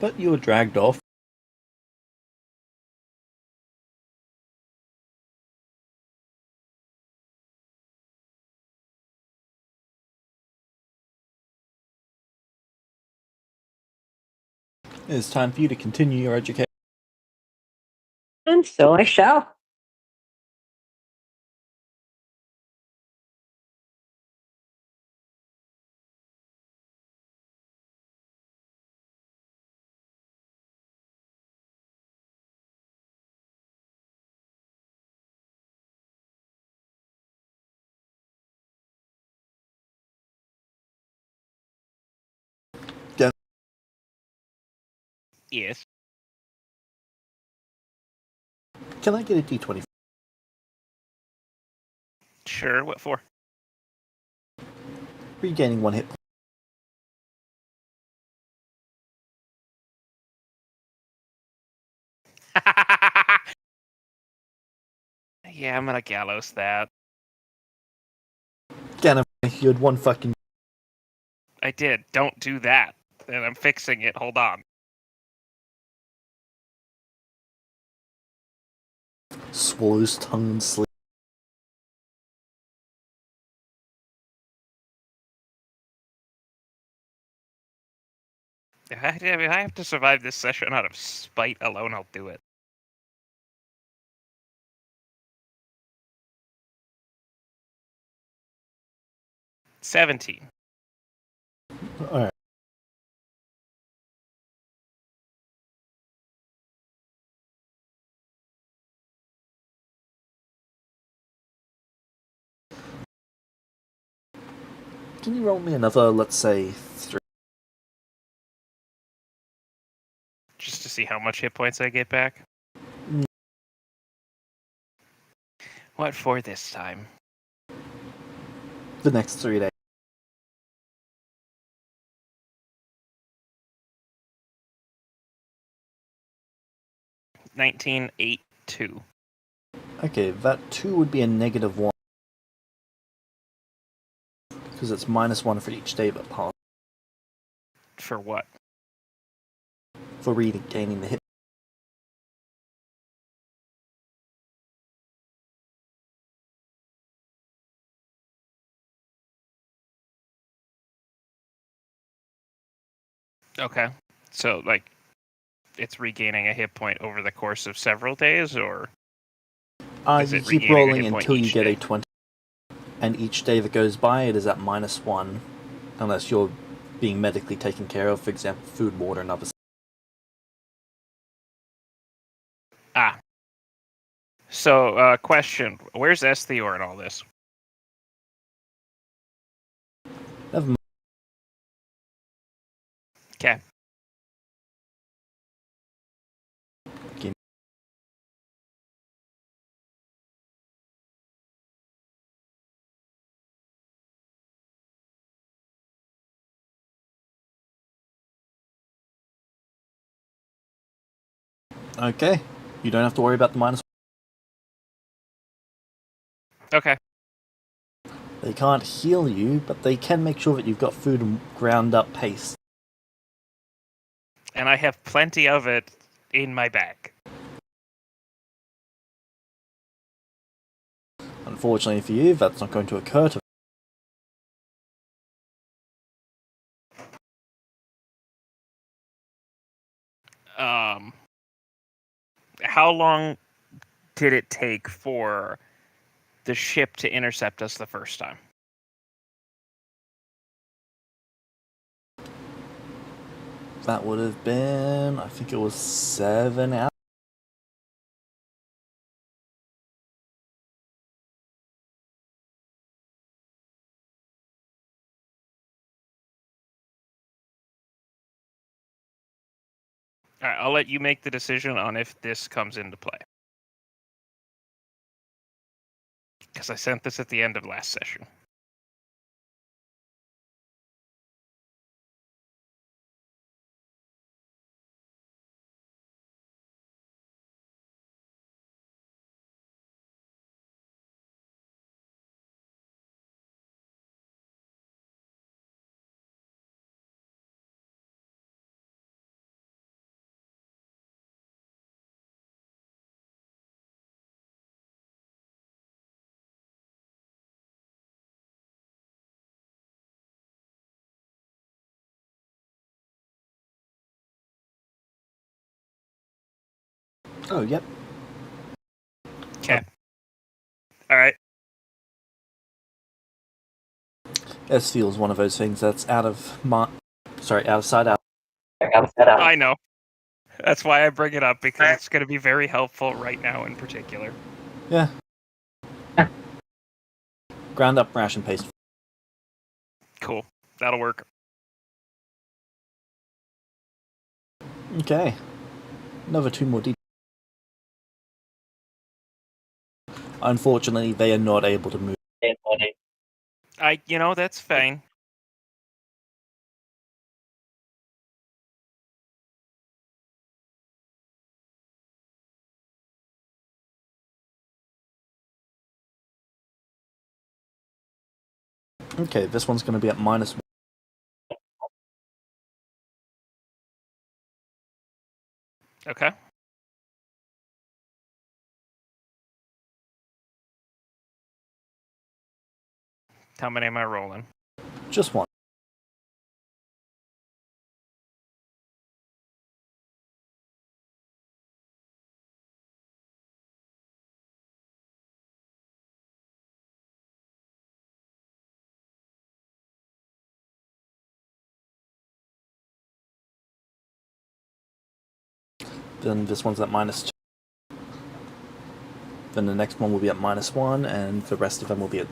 But you were dragged off. It is time for you to continue your education. And so I shall. Yes. Can I get a d20? Sure. What for? Regaining 1 hit point. Yeah, I'm gonna gallows that. Again, you had 1 fucking. I did. Don't do that. And I'm fixing it. Hold on. Swallows tongue and sleep. If I have to survive this session out of spite alone, I'll do it. $17. Alright. Can you roll me another, let's say, 3? Just to see how much hit points I get back? What for this time? The next 3 days. $19.82. Okay, that 2 would be a -1. Because it's -1 for each day that passed. For what? For regaining the hit. Okay. So, like, it's regaining a hit point over the course of several days, or is You it keep regaining a rolling hit point until you each get day? a 20. And each day that goes by, it is at -1. Unless you're being medically taken care of, for example, food, water, and other. Ah. So, question. Where's Esthior in all this? Never mind. Okay. Okay, you don't have to worry about the minus. Okay. They can't heal you, but they can make sure that you've got food and ground up paste. And I have plenty of it in my bag. Unfortunately for you, that's not going to occur to. How long did it take for the ship to intercept us the first time? That would have been, I think it was 7 hours. All right, I'll let you make the decision on if this comes into play. Because I sent this at the end of last session. Oh, yep. Okay. All right. S feels one of those things that's out of out of sight, out. I know. That's why I bring it up, because it's going to be very helpful right now in particular. Yeah. Ground up ration paste. Cool. That'll work. Okay. Another 2 more details. Unfortunately, they are not able to move. That's fine. Okay, this one's going to be at -1. Okay. How many am I rolling? Just 1. Then this one's at -2. Then the next one will be at -1, and the rest of them will be at.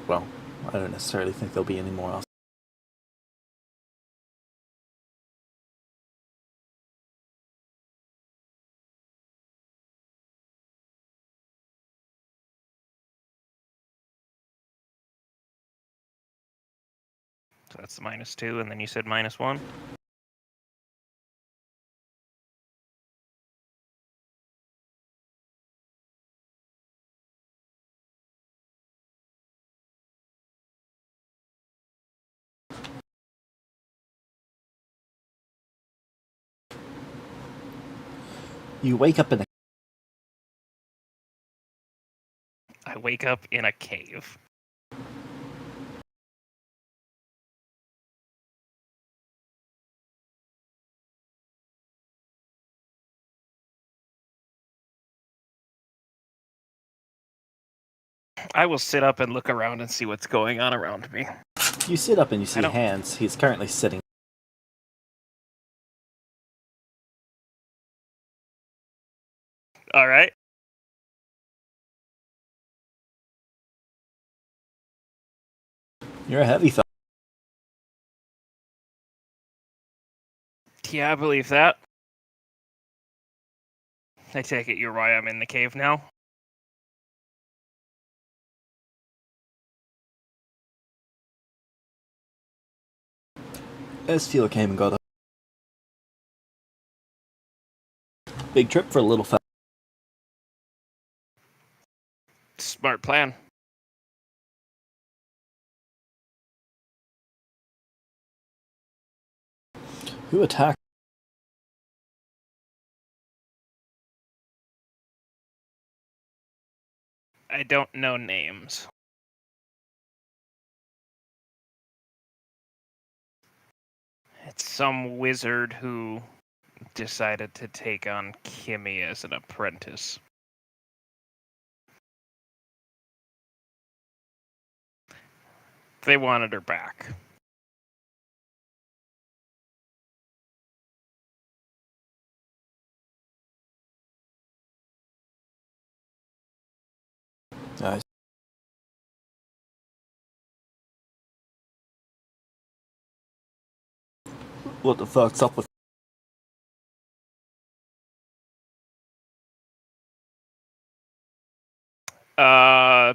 Well, I don't necessarily think there'll be any more after. So that's the -2, and then you said -1? You wake up in a. I wake up in a cave. I will sit up and look around and see what's going on around me. You sit up and you see don't- Hans. He's currently sitting. All right. You're a heavy fellow. Yeah, I believe that. I take it you're why I'm in the cave now. Estiel came and got a big trip for a little fella. Smart plan. Who attacked? I don't know names. It's some wizard who decided to take on Kimmy as an apprentice. They wanted her back. Nice. What the fuck's up with?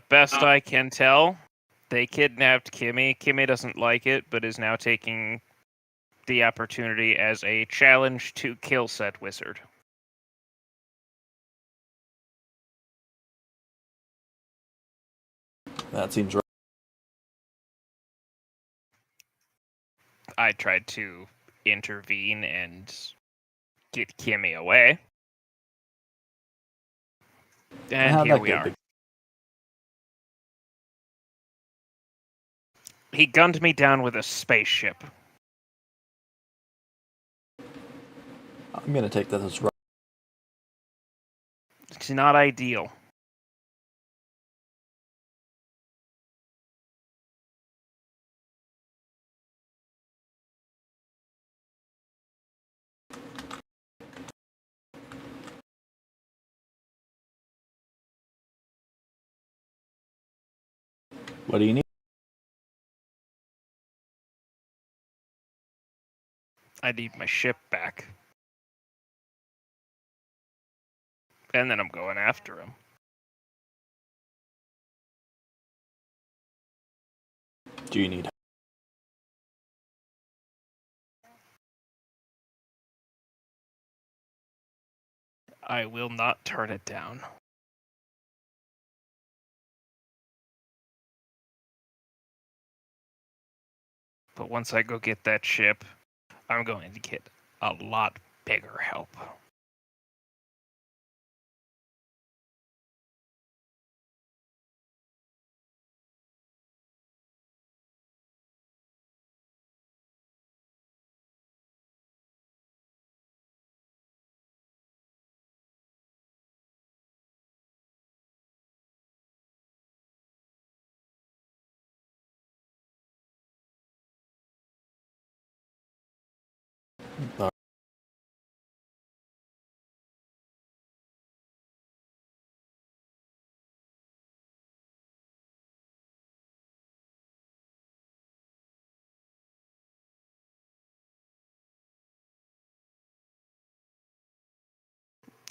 Best I can tell, they kidnapped Kimmy. Kimmy doesn't like it, but is now taking the opportunity as a challenge to kill said wizard. That seems right. I tried to intervene and get Kimmy away. And How'd here that we go, are. big- He gunned me down with a spaceship. I'm gonna take that as right. It's not ideal. What do you need? I need my ship back. And then I'm going after him. Do you need? I will not turn it down. But once I go get that ship, I'm going to get a lot bigger help.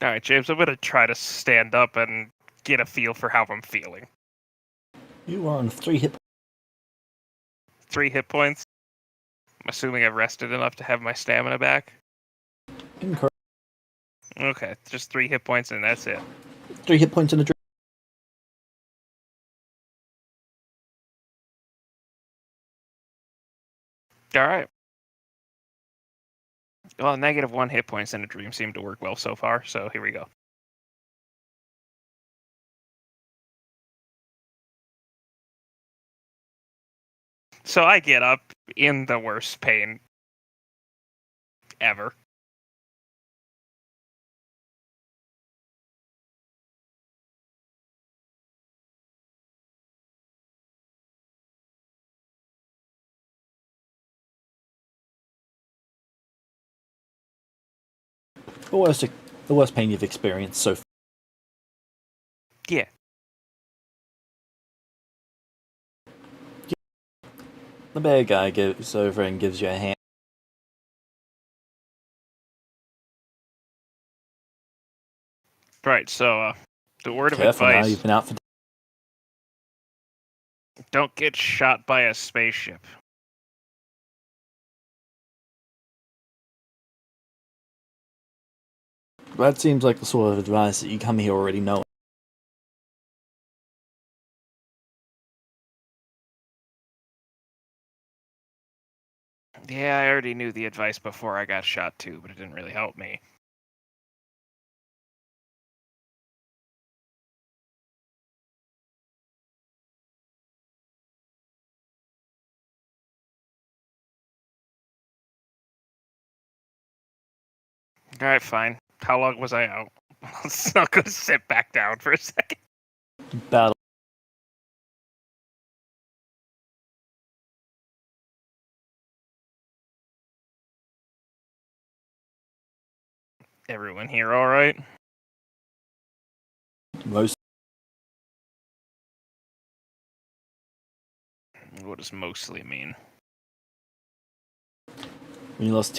All right, James, I'm going to try to stand up and get a feel for how I'm feeling. You are on 3 hit. 3 hit points. I'm assuming I've rested enough to have my stamina back. Incorrect. Okay, just 3 hit points and that's it. 3 hit points in a dream. All right. Well, negative 1 hit points in a dream seem to work well so far, so here we go. So I get up in the worst pain ever. The worst pain you've experienced so far. Yeah. The bear guy goes over and gives you a hand. Right, so, the word of Careful now, advice, you've been out for... don't get shot by a spaceship. That seems like the sort of advice that you come here already knowing. Yeah, I already knew the advice before I got shot too, but it didn't really help me. Alright, fine. How long was I out? Let's not go sit back down for a second. Battle. Everyone here alright? Most... What does mostly mean? When you lost...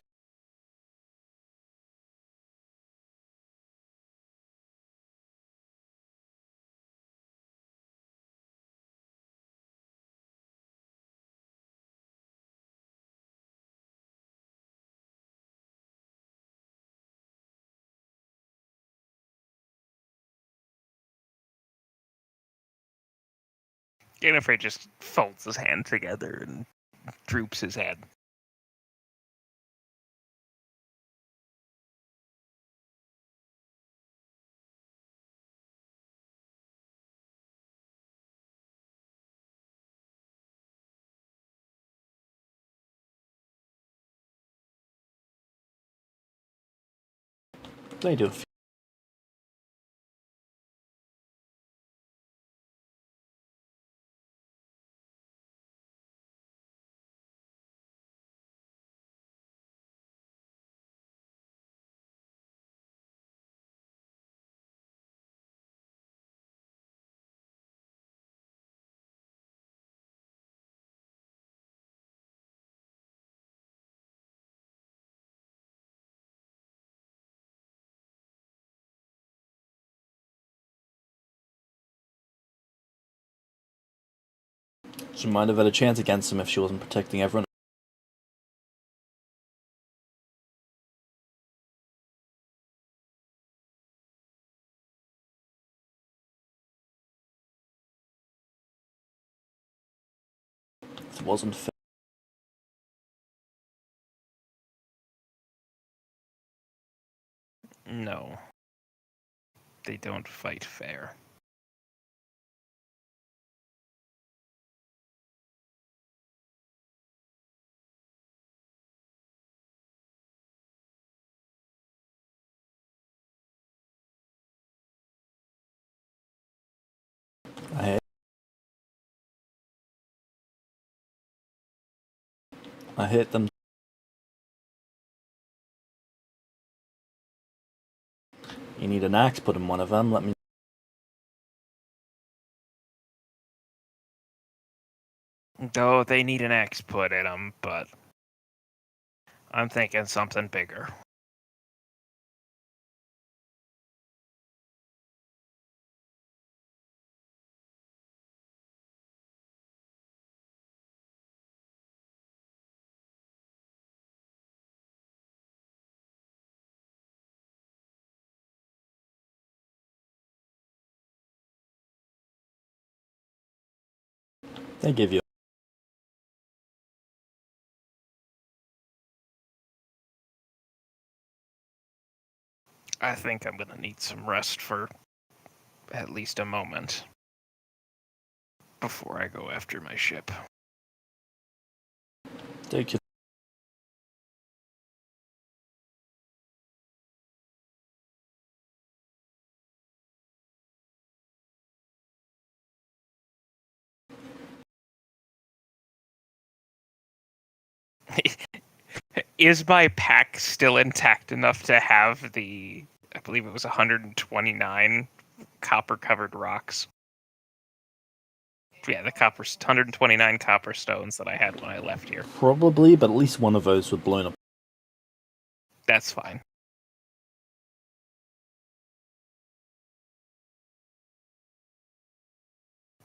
Ganifrey just folds his hand together and droops his head. They do. She might have had a chance against him if she wasn't protecting everyone. It wasn't fair. No. They don't fight fair. I hit them. You need an axe put in one of them, let me... Though they need an axe put in them, but I'm thinking something bigger. They give you... I think I'm gonna need some rest for at least a moment before I go after my ship. Take your... Is my pack still intact enough to have the, I believe it was 129 copper-covered rocks? Yeah, the 129 copper stones that I had when I left here. Probably, but at least one of those were blown up. That's fine.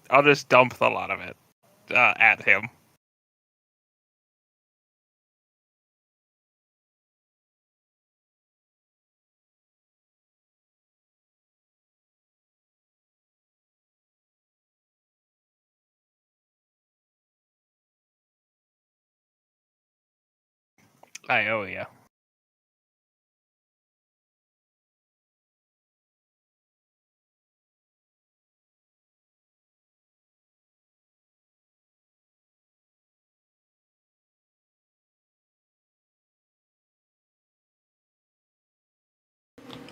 I'll just dump a lot of it at him. I owe you.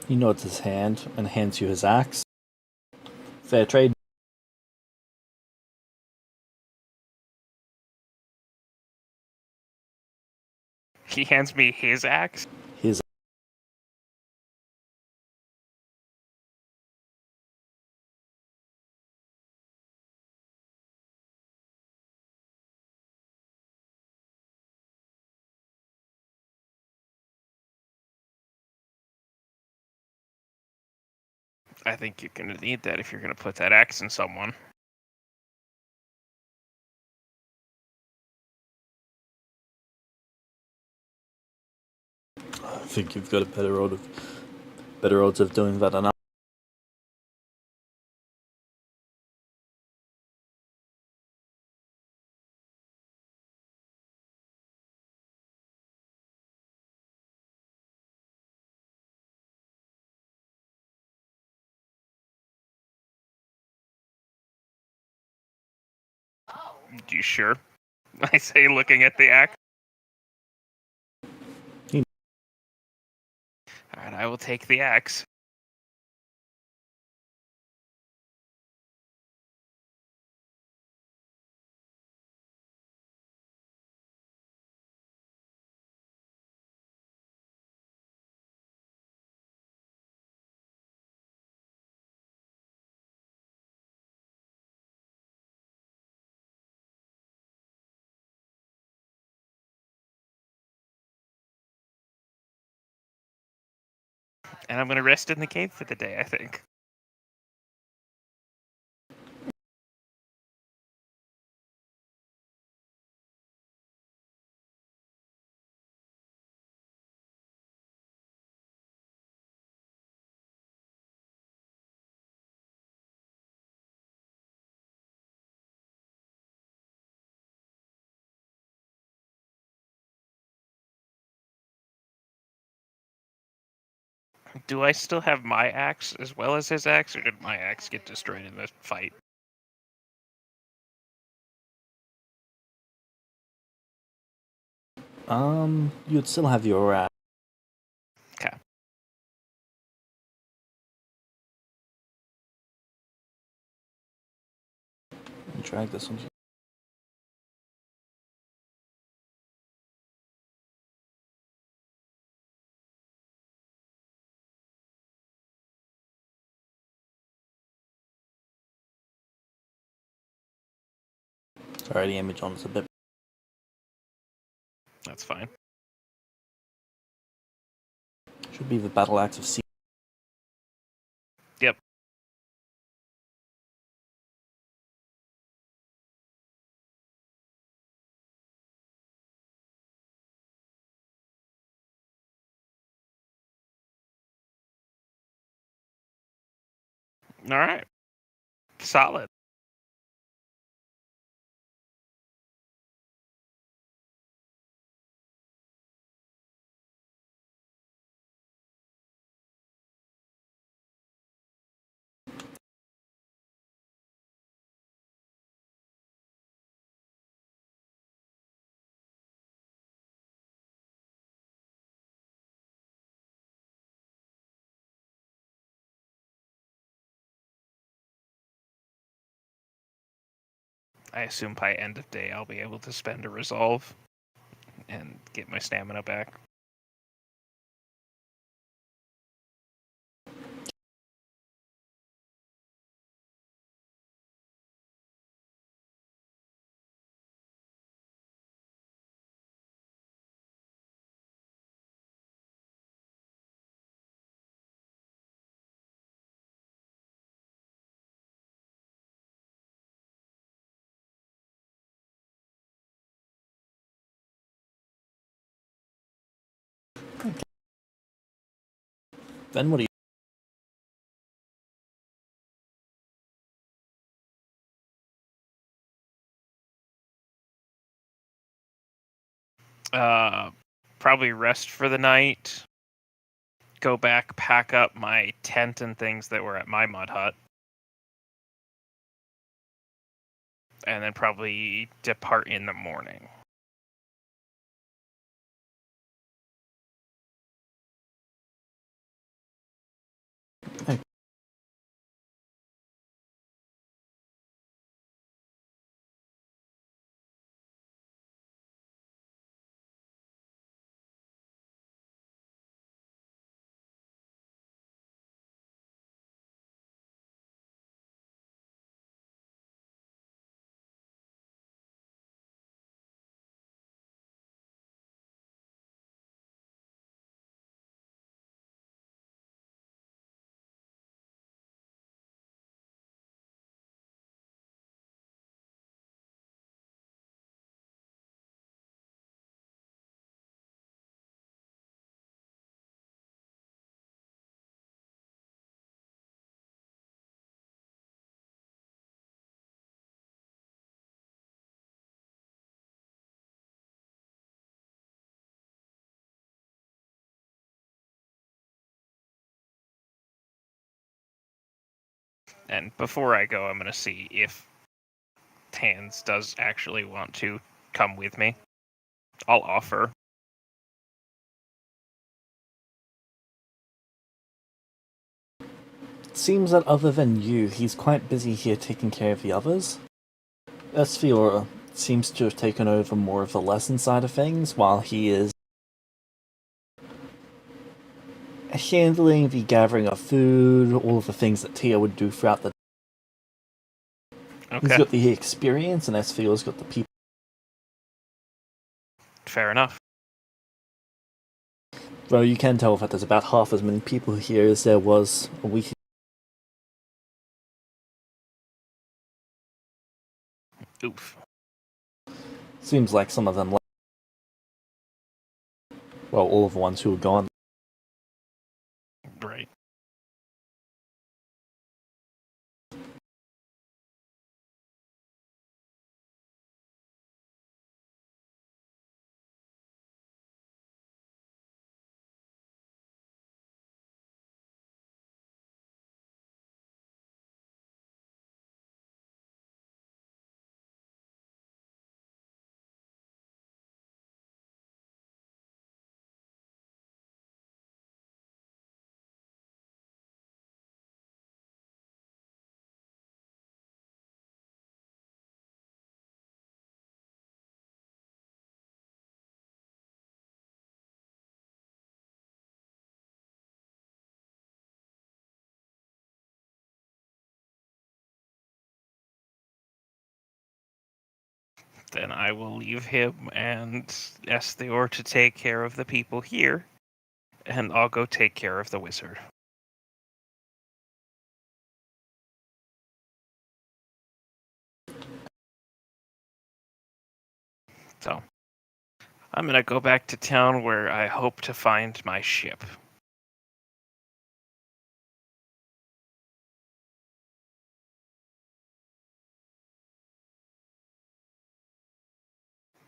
He nods his hand and hands you his axe. Fair trade. He hands me his axe. His. I think you're going to need that if you're going to put that axe in someone. I think you've got a better odds of doing that than I. You sure? I say, looking at the axe. Alright, I will take the axe. And I'm going to rest in the cave for the day, I think. Do I still have my axe as well as his axe, or did my axe get destroyed in the fight? You'd still have your axe. Okay. Drag this one. Sorry, the image on is a bit. That's fine. Should be the battle axe of sea. Yep. Alright. Solid. I assume by end of day I'll be able to spend a resolve and get my stamina back. Then what do you... Probably rest for the night. Go back, pack up my tent and things that were at my mud hut. And then probably depart in the morning. And before I go, I'm going to see if Tans does actually want to come with me. I'll offer. It seems that other than you, he's quite busy here taking care of the others. Esfiora seems to have taken over more of the lesson side of things, while he is handling the gathering of food, all of the things that Tia would do throughout the... Okay. He's got the experience, and Esfiora's got the people. Fair enough. Though you can tell that there's about half as many people here as there was a week ago. Oof. Seems like some of them left. Well, all of the ones who were gone. Right. Then I will leave him and Esther to take care of the people here, and I'll go take care of the wizard. So, I'm gonna go back to town where I hope to find my ship.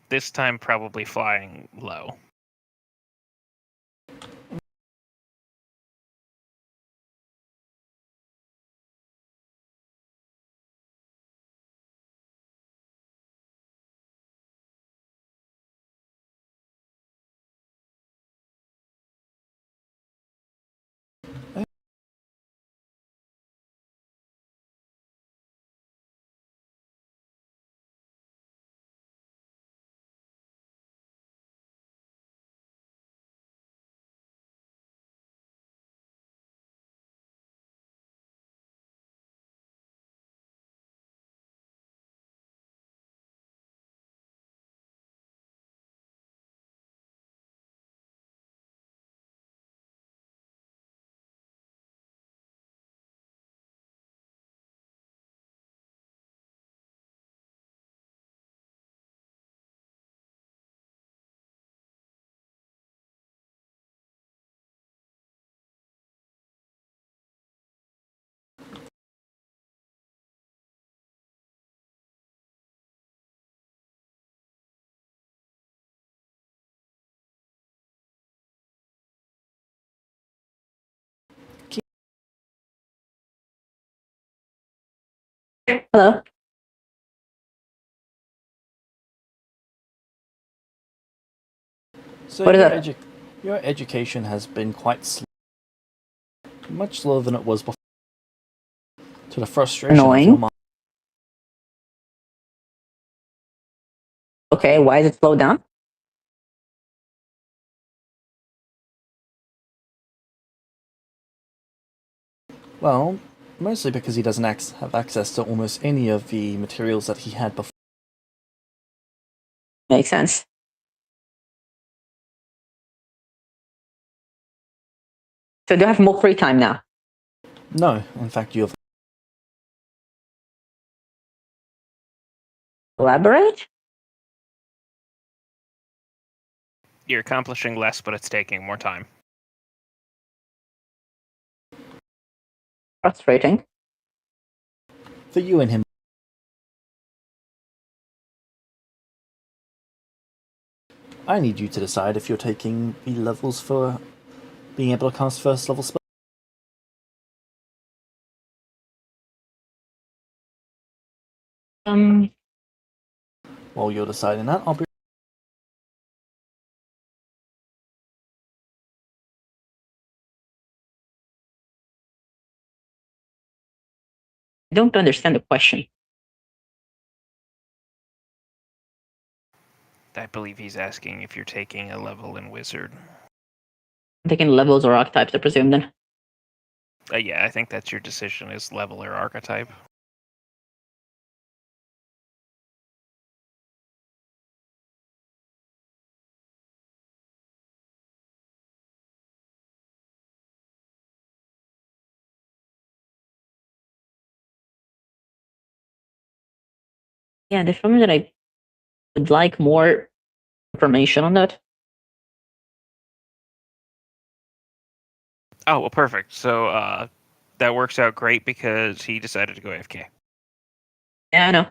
This time probably flying low. Hello. So What is that? your education has been quite much slower than it was before, to the frustration of your Annoying. mind. Okay, why is it slowed down? Well, mostly because he doesn't have access to almost any of the materials that he had before. Makes sense. So do you have more free time now? No, in fact, you have. Elaborate? You're accomplishing less, but it's taking more time. Frustrating. For you and him, I need you to decide if you're taking the levels for being able to cast first level spells. While you're deciding that, I'll be. I don't understand the question. I believe he's asking if you're taking a level in Wizard. I'm taking levels or archetypes, I presume, then. Yeah, I think that's your decision, is level or archetype. Yeah, the film that I would like more information on that. Oh, well, perfect. So that works out great because he decided to go AFK. Yeah, I know.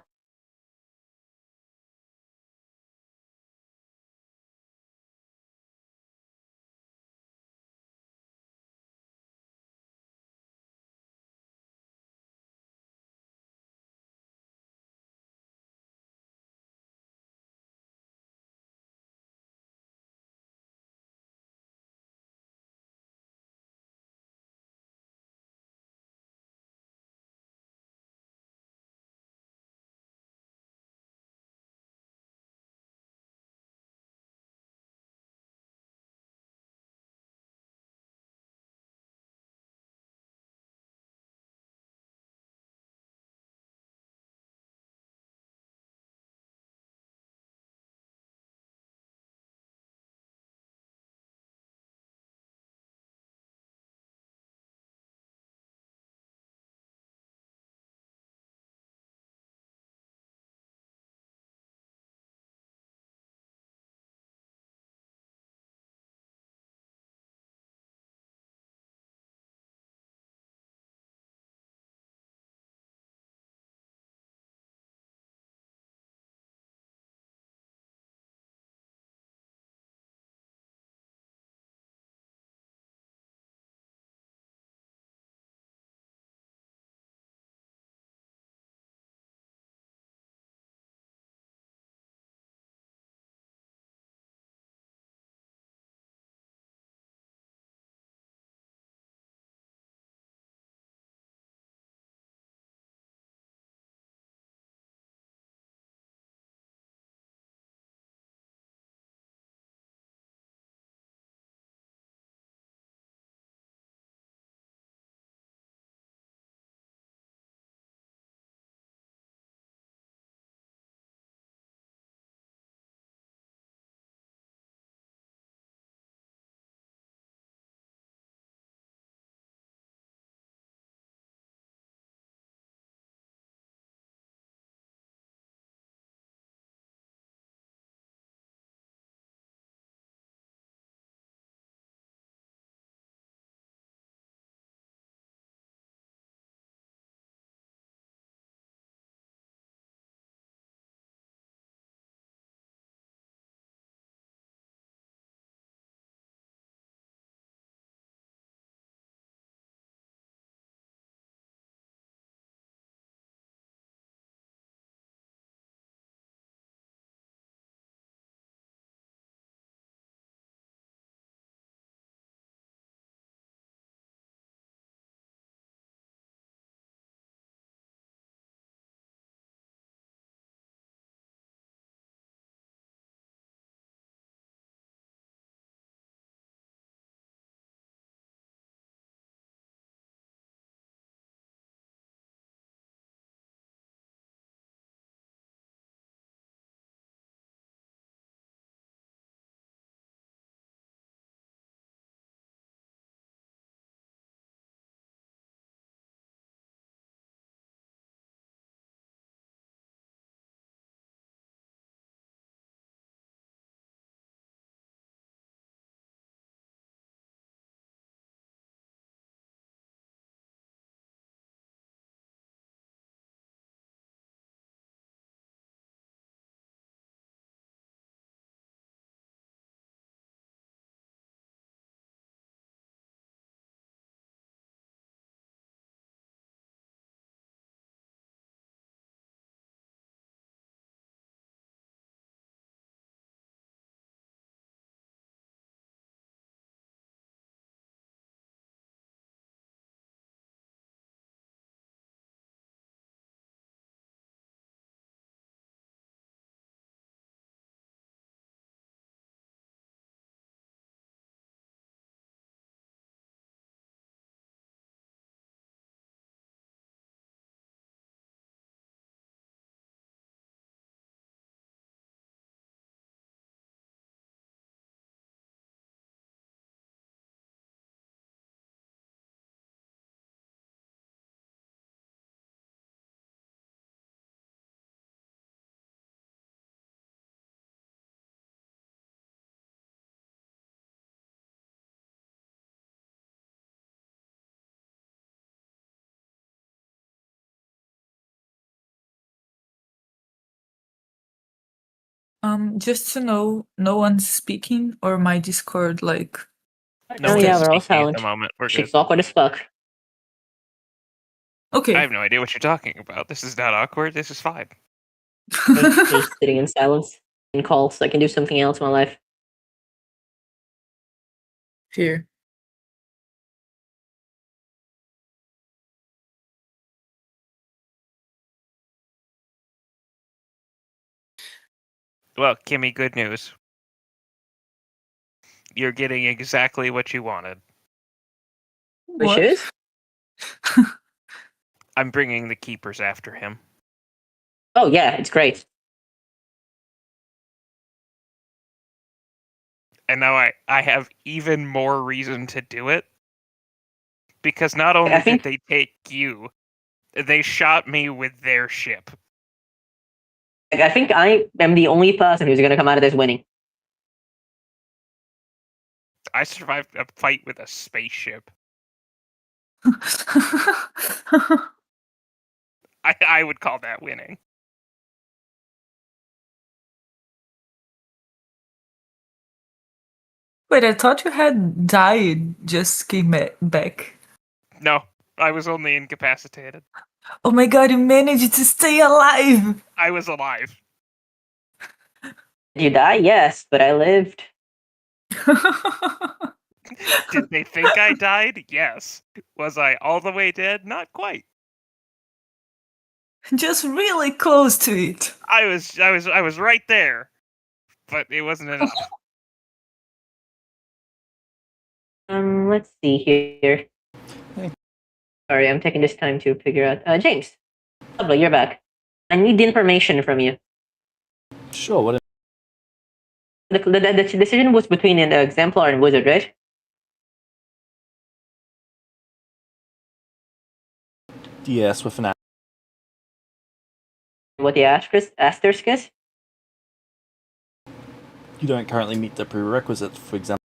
Just to know, no one's speaking, or my Discord like. No Oh yeah, one's we're all speaking at silent. the moment. We're good. Shit's awkward as fuck. Okay. I have no idea what you're talking about. This is not awkward. This is fine. Just sitting in silence and calls so I can do something else in my life. Here. Well, Kimmy, good news. You're getting exactly what you wanted. What? Wishes? I'm bringing the keepers after him. Oh yeah, it's great. And now I have even more reason to do it. Because not only I think- did they take you, they shot me with their ship. I think I am the only person who's gonna come out of this winning. I survived a fight with a spaceship. I would call that winning. Wait, I thought you had died. Just came back. No, I was only incapacitated. Oh my god, you managed to stay alive! I was alive. Did you die? Yes, but I lived. Did they think I died? Yes. Was I all the way dead? Not quite. Just really close to it. I was right there. But it wasn't enough. Let's see here. Hey. Sorry, I'm taking this time to figure out. James, lovely, you're back. I need the information from you. Sure, what? The decision was between an exemplar and wizard, right? Yes, with an What the asterisk is? you don't currently meet the prerequisite, for example.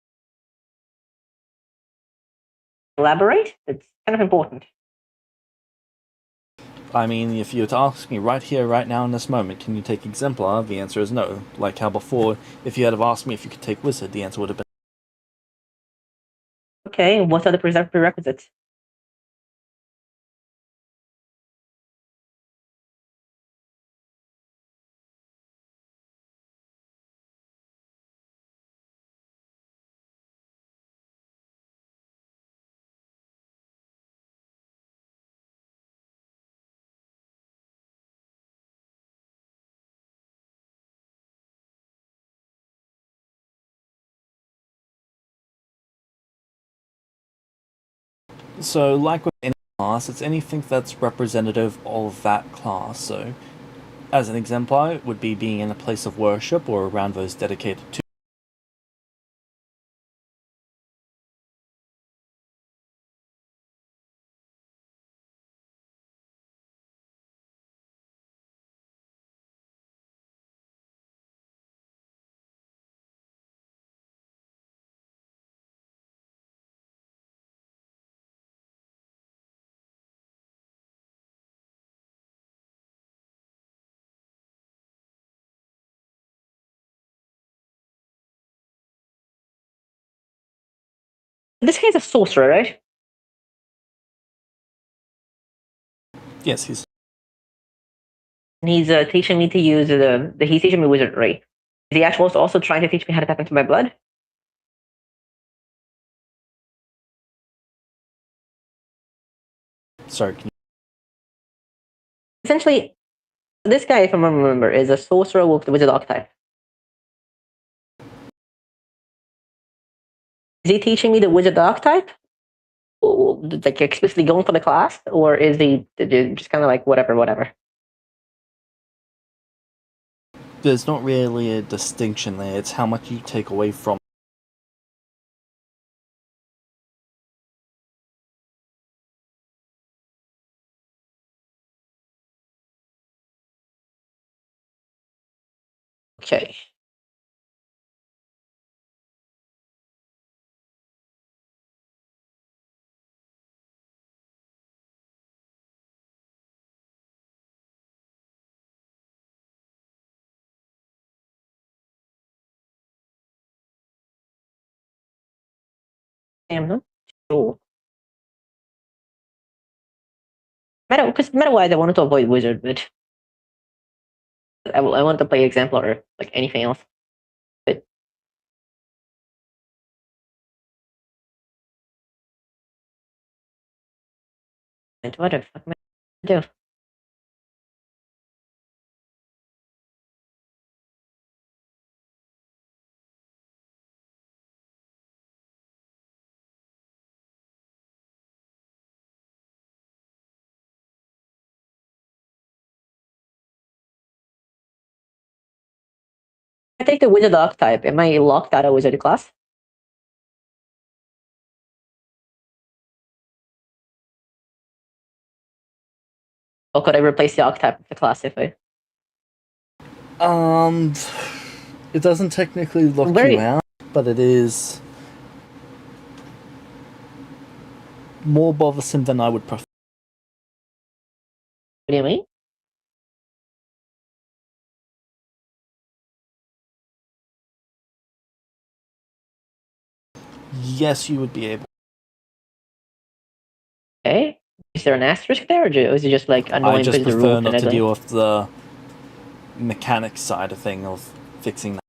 Elaborate? It's kind of important. I mean, if you were to ask me right here, right now, in this moment, can you take Exemplar? The answer is no. Like how before, if you had have asked me if you could take Wizard, the answer would have been. Okay, what are the prerequisites? So, like with any class, it's anything that's representative of that class. So, as an exemplar, it would be being in a place of worship or around those dedicated to. This guy's a sorcerer, right? Yes, he's. And he's teaching me to use he's teaching me wizardry. Is he actually also trying to teach me how to tap into my blood? Sorry, can Essentially, this guy, if I remember, is a sorcerer with the wizard archetype. Is he teaching me the wizard archetype? Like explicitly going for the class? Or is he just kind of like whatever? there's not really a distinction there. It's how much you take away from. Okay. I'm not sure. Because no matter what, I wanted to avoid wizard, but I want to play exemplar or like anything else. But and what the fuck am I gonna do? I take the wizard archetype. Am I locked out of wizard class? Or could I replace the archetype with the class if I? It doesn't technically lock Very- you out, but it is more bothersome than I would prefer. What do you mean? Yes, you would be able. Okay. Is there an asterisk there, or is it just like annoying I just because the prefer rules not and to everything? deal with the mechanics side of thing of fixing that.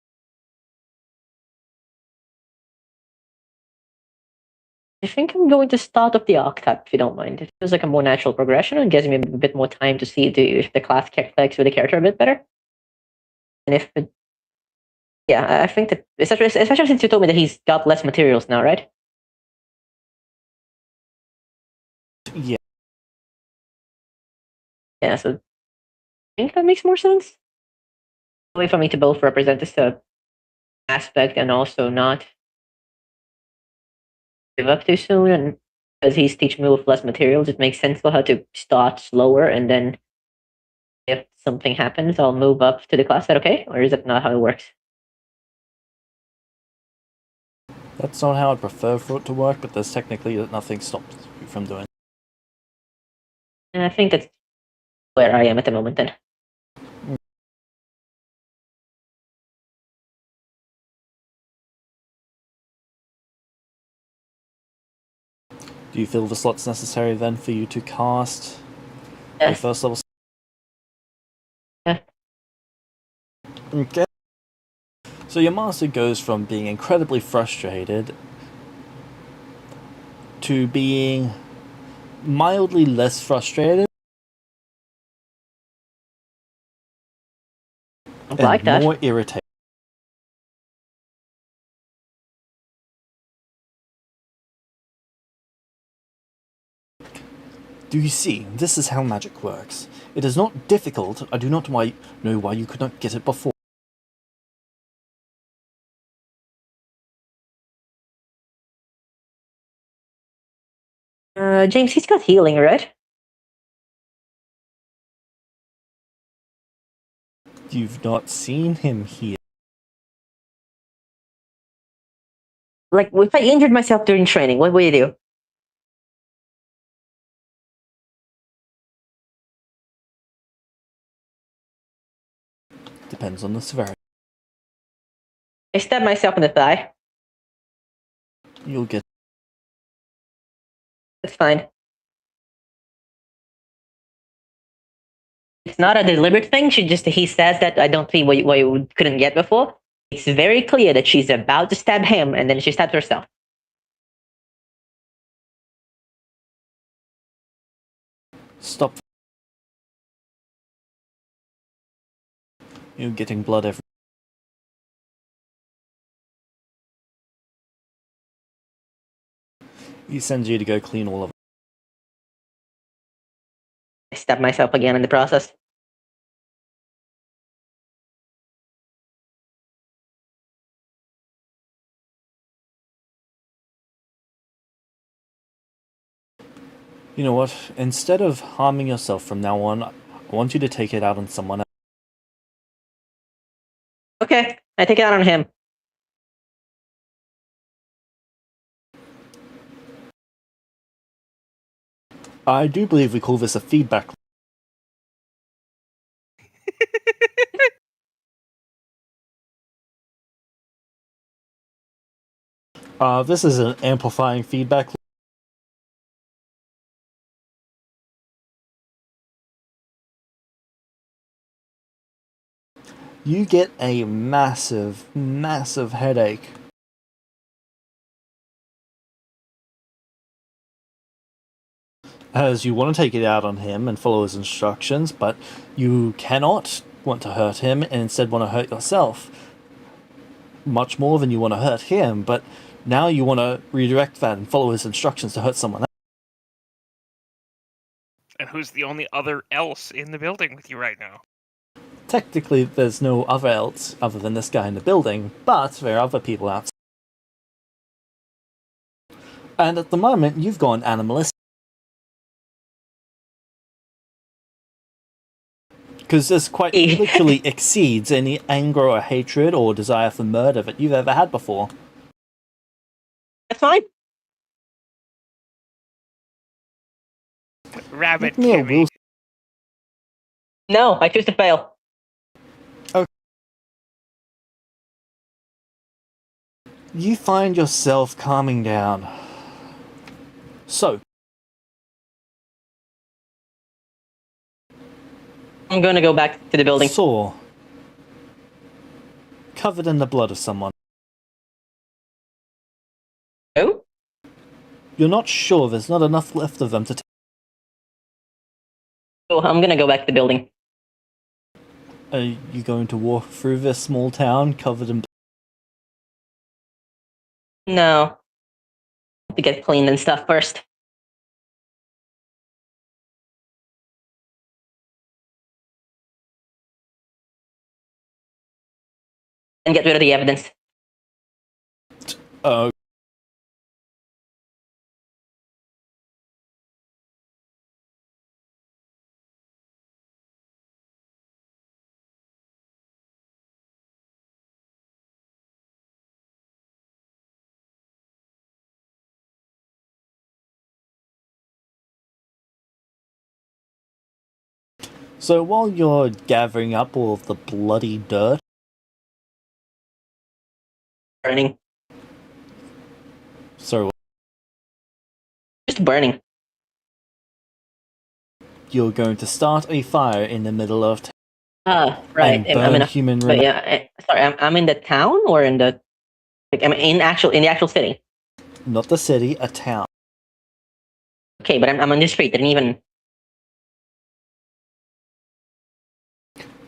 I think I'm going to start off the archetype if you don't mind. It feels like a more natural progression and gives me a bit more time to see if the class connects with the character a bit better. And if it, yeah, I think that especially since you told me that he's got less materials now, right? Yeah, Yeah, so I think that makes more sense. A way for me to both represent this aspect and also not give up too soon. And because he's teaching me with less materials, it makes sense for her to start slower and then if something happens, I'll move up to the class. Is that okay? Or is that not how it works? that's not how I'd prefer for it to work, but there's technically nothing stops you from doing. And I think that's where I am at the moment then. Do you feel the slot's necessary then for you to cast a Yes. first level? Yeah. Okay. So your master goes from being incredibly frustrated to being mildly less frustrated Don't and like that. more irritated. Do you see? This is how magic works. It is not difficult. I do not know why you could not get it before. James, he's got healing, right? You've not seen him here. Like, if I injured myself during training, what would you do? Depends on the severity. I stab myself in the thigh. You'll get. That's fine. It's not a deliberate thing. He says that I don't see what you couldn't get before. It's very clear that she's about to stab him, and then she stabs herself. Stop. You're getting blood every. He sends you to go clean all of it. I stab myself again in the process. You know what? Instead of harming yourself from now on, I want you to take it out on someone else. Okay, I take it out on him. I do believe we call this a feedback. This is an amplifying feedback. You get a massive, massive headache. As you want to take it out on him and follow his instructions, but you cannot want to hurt him and instead want to hurt yourself. Much more than you want to hurt him, but now you want to redirect that and follow his instructions to hurt someone else. And who's the only other else in the building with you right now? Technically, there's no other else other than this guy in the building, but there are other people outside. And at the moment, you've gone animalistic. Because this quite literally exceeds any anger or hatred or desire for murder that you've ever had before. That's fine. Rabbit Make me a Kimmy. will- No, I choose to fail. You find yourself calming down. So, I'm going to go back to the building. saw covered in the blood of someone. Oh? You're not sure, there's not enough left of them to Oh, I'm going to go back to the building. Are you going to walk through this small town covered in blood? No. To get cleaned and stuff first. And get rid of the evidence. Oh. So while you're gathering up all of the bloody dirt, Burning. so Just burning. you're going to start a fire in the middle of town Right. and I'm burn in a, human but remains. yeah, sorry, I'm in the town or in the... Like, I'm in the actual city. Not the city, a town. Okay, but I'm on the street. I didn't even...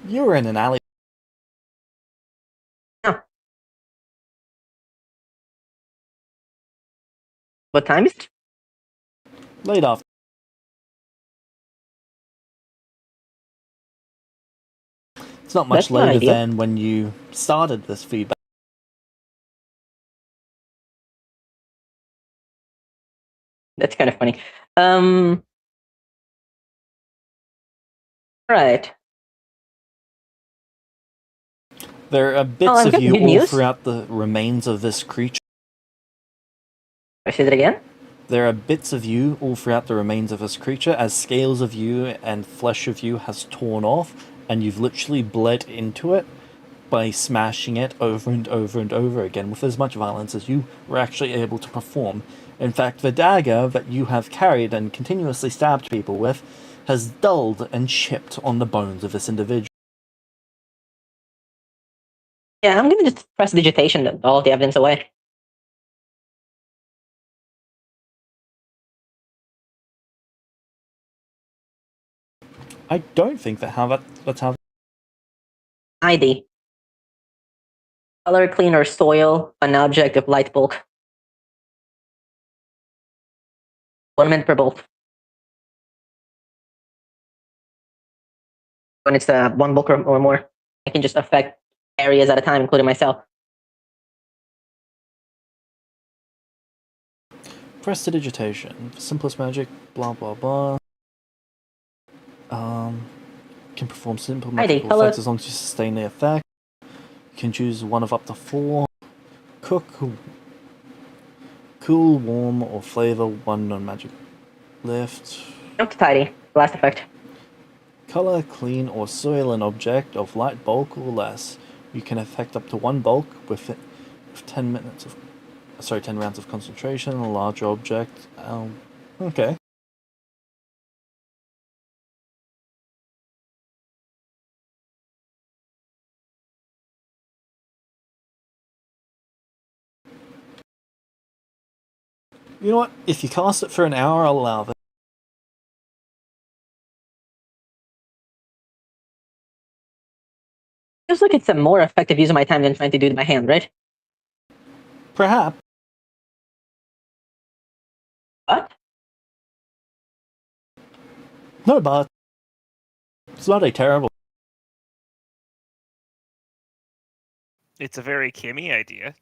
You're in an alley. What time is it? Late off. It's not much That's not later ideal. than when you started this feedback. That's kind of funny. Right. There are bits I've of got you good all news. throughout the remains of this creature. I say that again? There are bits of you all throughout the remains of this creature as scales of you and flesh of you has torn off, and you've literally bled into it by smashing it over and over and over again with as much violence as you were actually able to perform. In fact, the dagger that you have carried and continuously stabbed people with has dulled and chipped on the bones of this individual. Yeah, I'm gonna just press digitation all of the evidence away. I don't think that's how. ID. Color, clean, or soil an object of light bulk. 1 minute per bulk. When it's one bulk or more, I can just affect areas at a time, including myself. Prestidigitation. Simplest magic, blah blah blah. Can perform simple magical hello. effects as long as you sustain the effect. You can choose one of up to 4. Cook, cool, warm, or flavor, 1 non-magic lift. Jump to tidy. Last effect. Color, clean, or soil an object of light bulk or less. You can affect up to 1 bulk with 10 minutes of Sorry, 10 rounds of concentration, a large object. Okay. You know what? If you cast it for an hour, I'll allow that. Feels like it's a more effective use of my time than trying to do it with my hand, right? Perhaps. What? No, but it's not a terrible. It's a very Kimmy idea.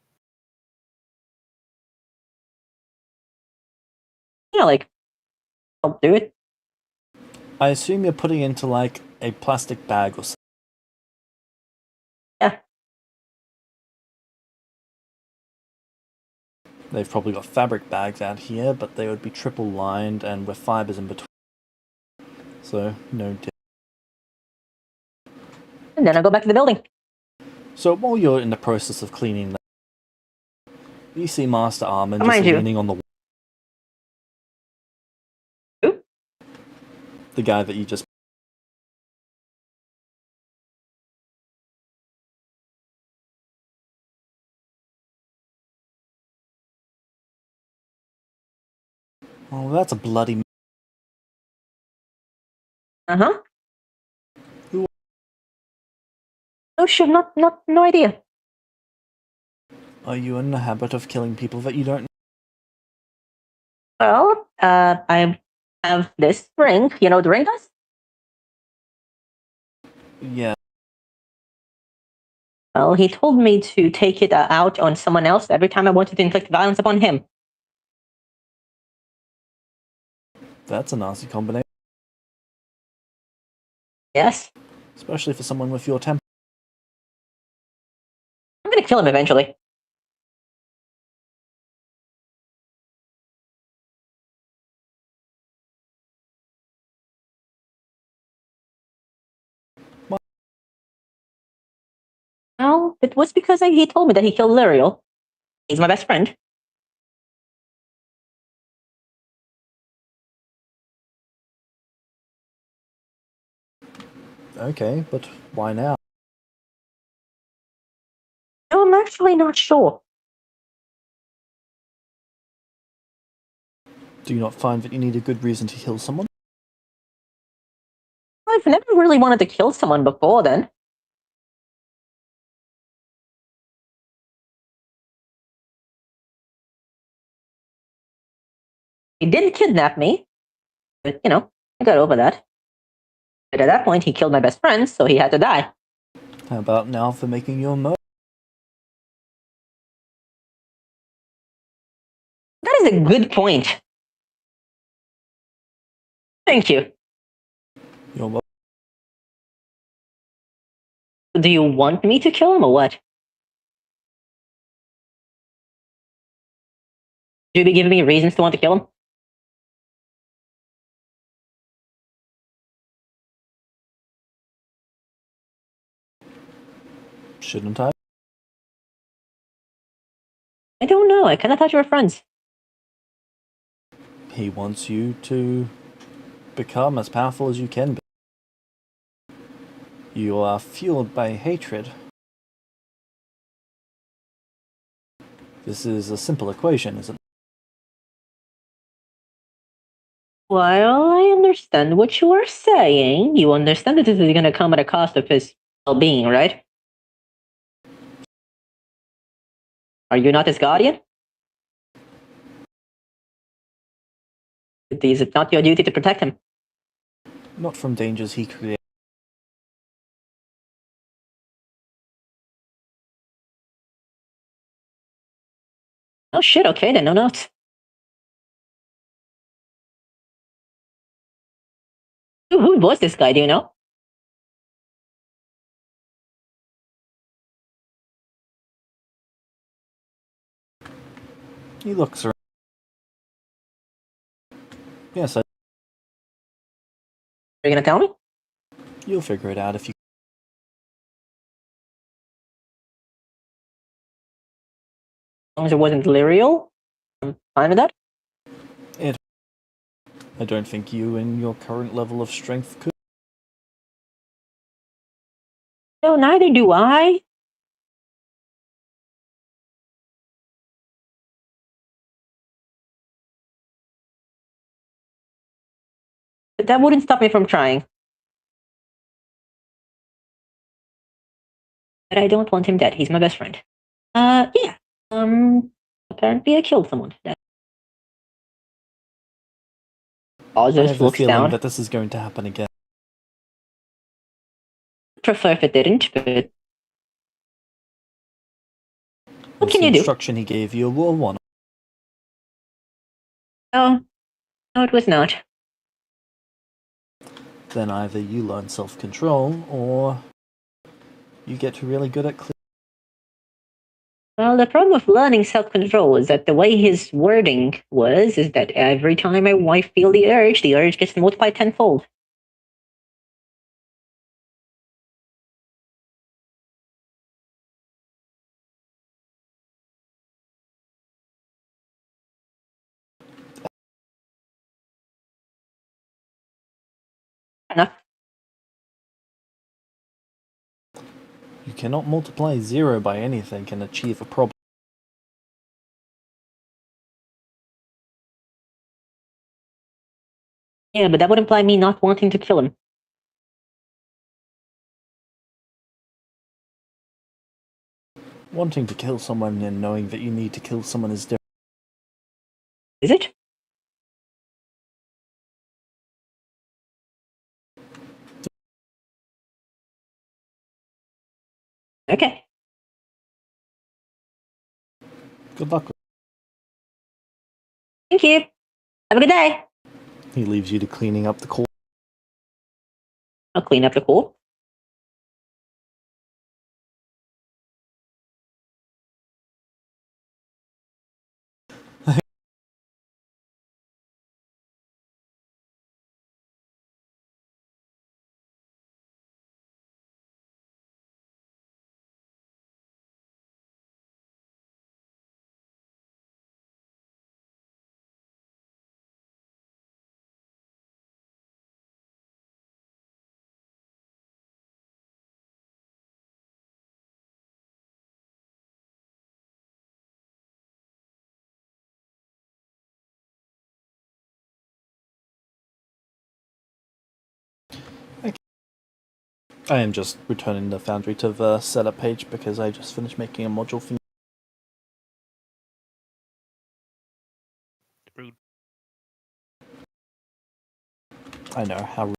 Yeah, like, I'll do it. I assume you're putting it into like a plastic bag or something. Yeah. They've probably got fabric bags out here, but they would be triple lined and with fibers in between. So, no. And then I'll go back to the building. So, while you're in the process of cleaning that, you see Master Armin just Mind you. leaning on the. Who? The guy that you just. Oh, that's a bloody. Uh-huh. Who? Oh, sure, no idea. Are you in the habit of killing people that you don't know? Well, I have this ring. You know what the ring does? Yeah, Well, he told me to take it out on someone else every time I wanted to inflict violence upon him. that's a nasty combination. Yes. Especially for someone with your temper. I'm gonna kill him eventually. What? Well, it was because he told me that he killed Liriel. He's my best friend. Okay, but why now? No, I'm actually not sure. Do you not find that you need a good reason to kill someone? I've never really wanted to kill someone before then. He did kidnap me, but, you know, I got over that. But at that point, he killed my best friend, so he had to die. How about now for making your mo? That is a good point. Thank you. Your mo? Do you want me to kill him or what? Should you be giving me reasons to want to kill him? Shouldn't I? I don't know. I kind of thought you were friends. He wants you to become as powerful as you can be. You are fueled by hatred. This is a simple equation, isn't it? While I understand what you are saying, you understand that this is going to come at a cost of his well-being, right? Are you not his guardian? Is it not your duty to protect him? Not from dangers he created. Oh shit, okay then, no notes. Who was this guy, do you know? He looks around. Yes, Are you gonna tell me? you'll figure it out if you. long as it wasn't Lyrial, I'm fine with that. I don't think you, in your current level of strength, could. No, neither do I. But that wouldn't stop me from trying. But I don't want him dead. He's my best friend. Yeah. Apparently I killed someone. I Ozus have a looks feeling down. that this is going to happen again. Prefer if it didn't, but what Was can the you do? instruction he gave you a war one? No, no, it was not. Then either you learn self-control, or you get really good at Well, the problem with learning self-control is that the way his wording was is that every time I feel the urge gets multiplied tenfold. Enough. You cannot multiply 0 by anything and achieve a problem. Yeah, but that would imply me not wanting to kill him. Wanting to kill someone and knowing that you need to kill someone is different. Is it? Okay. Good luck. Thank you. Have a good day. He leaves you to cleaning up the core. I'll clean up the pool. I am just returning the Foundry to the setup page because I just finished making a module for you. Rude. I know, how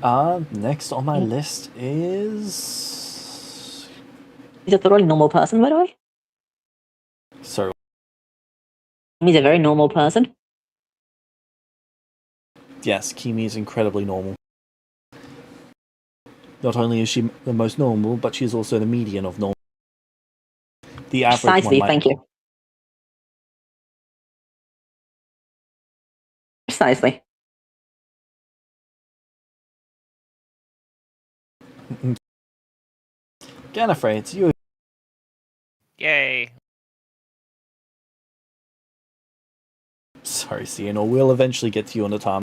rude. Next on my list is... He's a thoroughly normal person, by the way. So, He's a very normal person. yes, Kimi is incredibly normal. Not only is she the most normal, but she is also the median of normal. The average one Precisely, might... thank you. Precisely. Gallifrey, it's you. Yay. Sorry, Cianor, we'll eventually get to you on the time.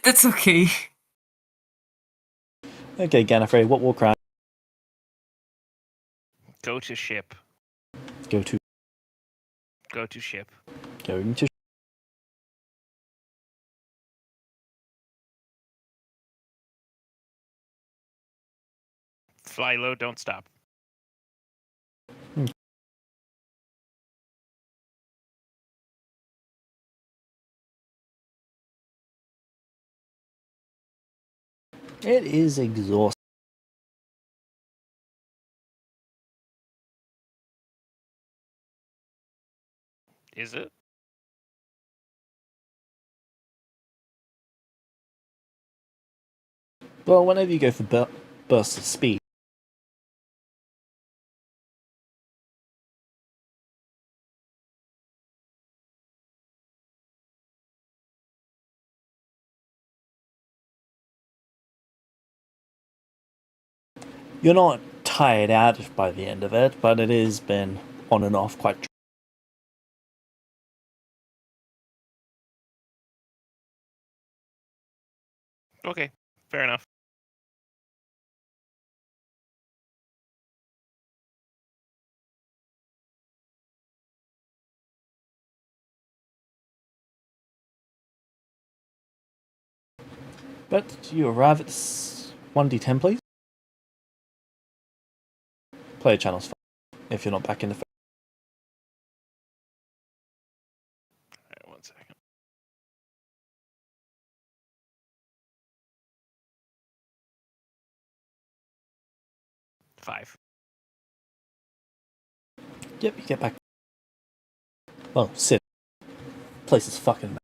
That's okay. Okay, Gallifrey, what war crime? Go to ship. Go to... Go to ship. Going to... Fly low, don't stop. It is exhausting. Is it? Well, whenever you go for bursts of speed, You're not tired out by the end of it, but it has been on and off quite. Okay, fair enough. But you arrive at 1d10, please. Player channel's fine if you're not back in the. Alright, 1 second. Five. Yep, you get back. Well, sit. Place is fucking.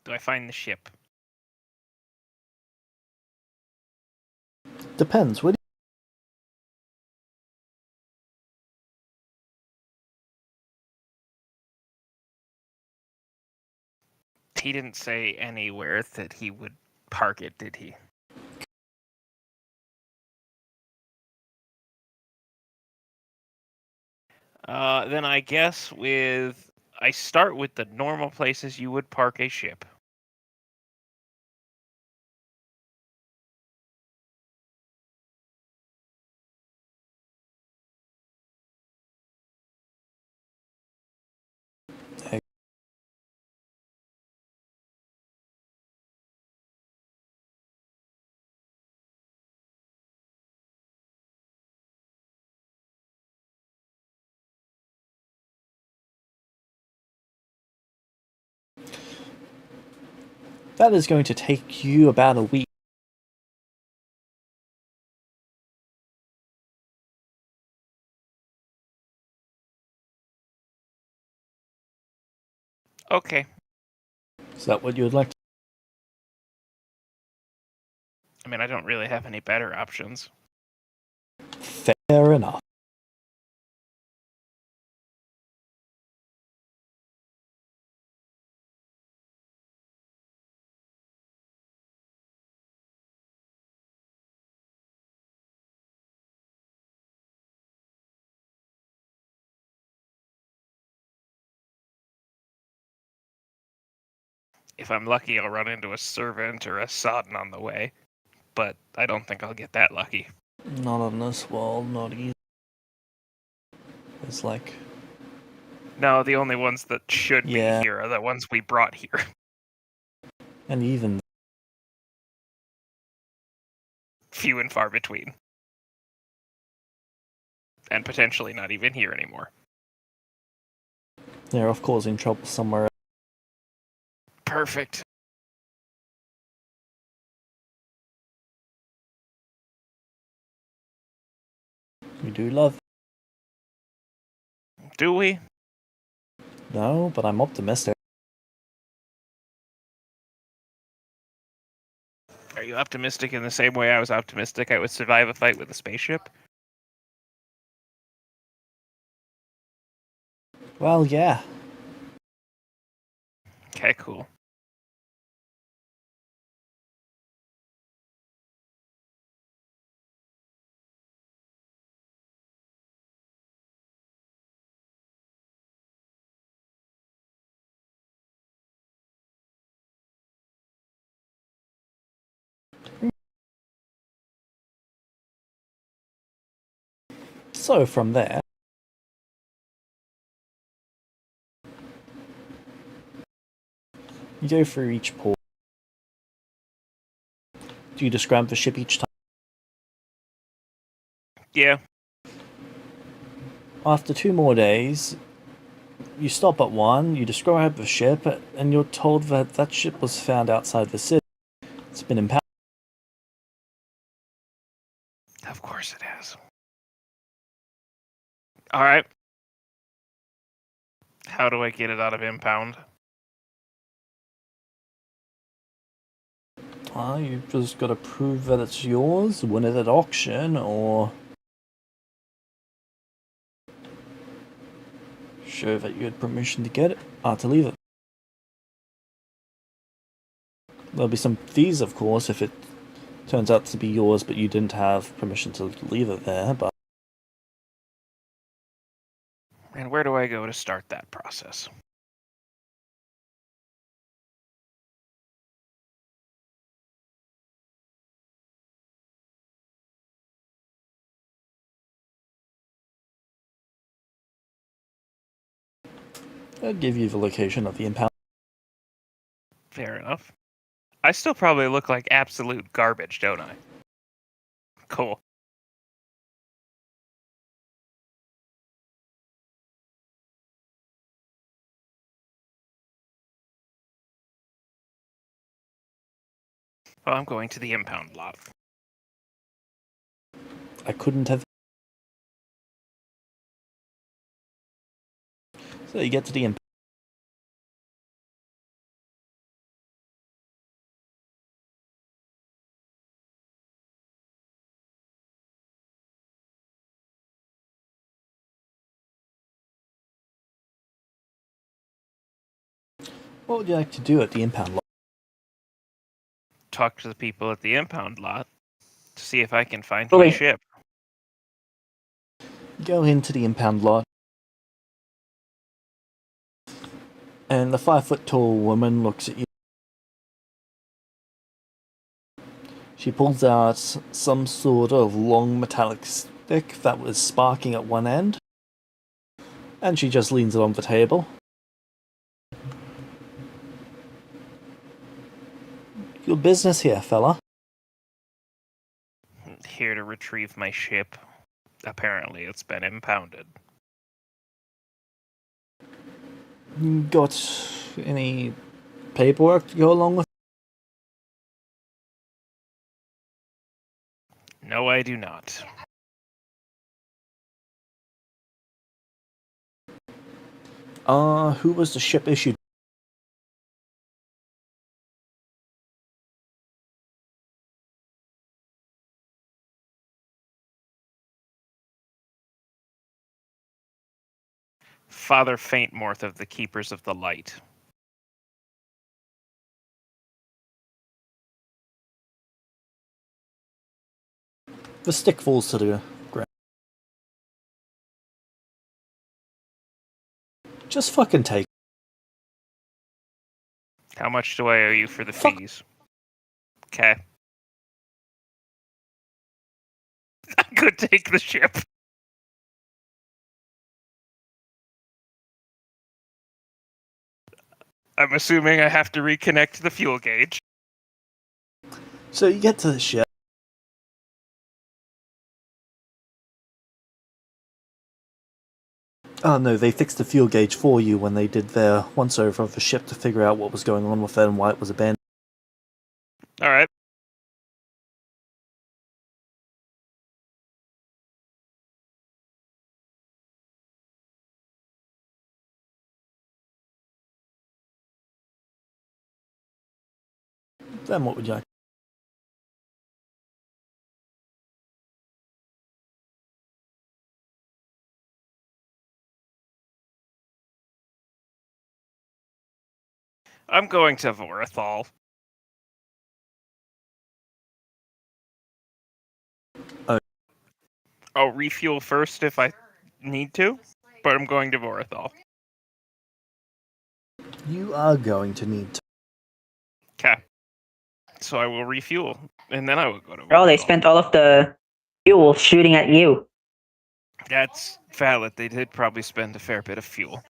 Do I find the ship? Depends. What? He didn't say anywhere that he would park it, did he? Then I guess I start with the normal places you would park a ship. That is going to take you about a week. Okay. Is that what you would like? I mean, I don't really have any better options. Fair enough. If I'm lucky, I'll run into a servant or a sodden on the way. But I don't think I'll get that lucky. Not in this world, not easy. It's like. No, the only ones that should Yeah. be here are the ones we brought here. And even. Few and far between. And potentially not even here anymore. They're off causing trouble somewhere else. Perfect. We do love. Do we? No, but I'm optimistic. Are you optimistic in the same way I was optimistic I would survive a fight with a spaceship? Well, yeah. Okay, cool. So from there. You go through each port. Do you describe the ship each time? Yeah. After 2 more days, you stop at one, you describe the ship, and you're told that that ship was found outside the city. It's been impounded. Of course it has. Alright. How do I get it out of impound? You've just got to prove that it's yours, win it at auction, or show that you had permission to get it, to leave it. There'll be some fees, of course, if it turns out to be yours, but you didn't have permission to leave it there, but... And where do I go to start that process? I'll give you the location of the impound. Fair enough. I still probably look like absolute garbage, don't I? Cool. Well, I'm going to the impound lot. I couldn't have... So you get to the impound. What would you like to do at the impound lot? Talk to the people at the impound lot to see if I can find my Okay. ship. Go into the impound lot, and the 5-foot-tall woman looks at you. She pulls out some sort of long metallic stick that was sparking at one end, and she just leans it on the table. Your business here, fella. Here to retrieve my ship. Apparently, it's been impounded. Got any paperwork to go along with? No, I do not. Who was the ship issued? Father Faintmorth of the Keepers of the Light. The stick falls to the ground. Just fucking take. How much do I owe you for the Fuck. fees? Okay. I could take the ship. I'm assuming I have to reconnect the fuel gauge. So you get to the ship. Oh no, they fixed the fuel gauge for you when they did their once-over of the ship to figure out what was going on with it and why it was abandoned. Alright. Then what would you like? I'm going to Vorethal. Oh. I'll refuel first if I need to, but I'm going to Vorethal. You are going to need to. Okay. So I will refuel, and then I will go to Vorethal. Oh, they spent all of the fuel shooting at you. That's valid. They did probably spend a fair bit of fuel.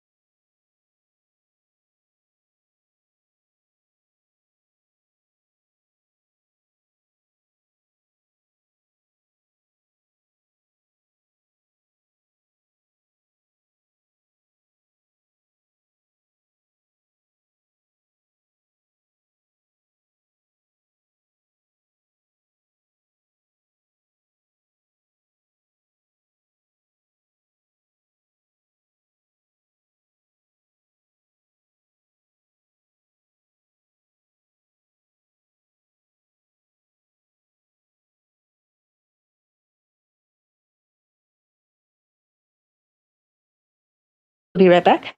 Be right back.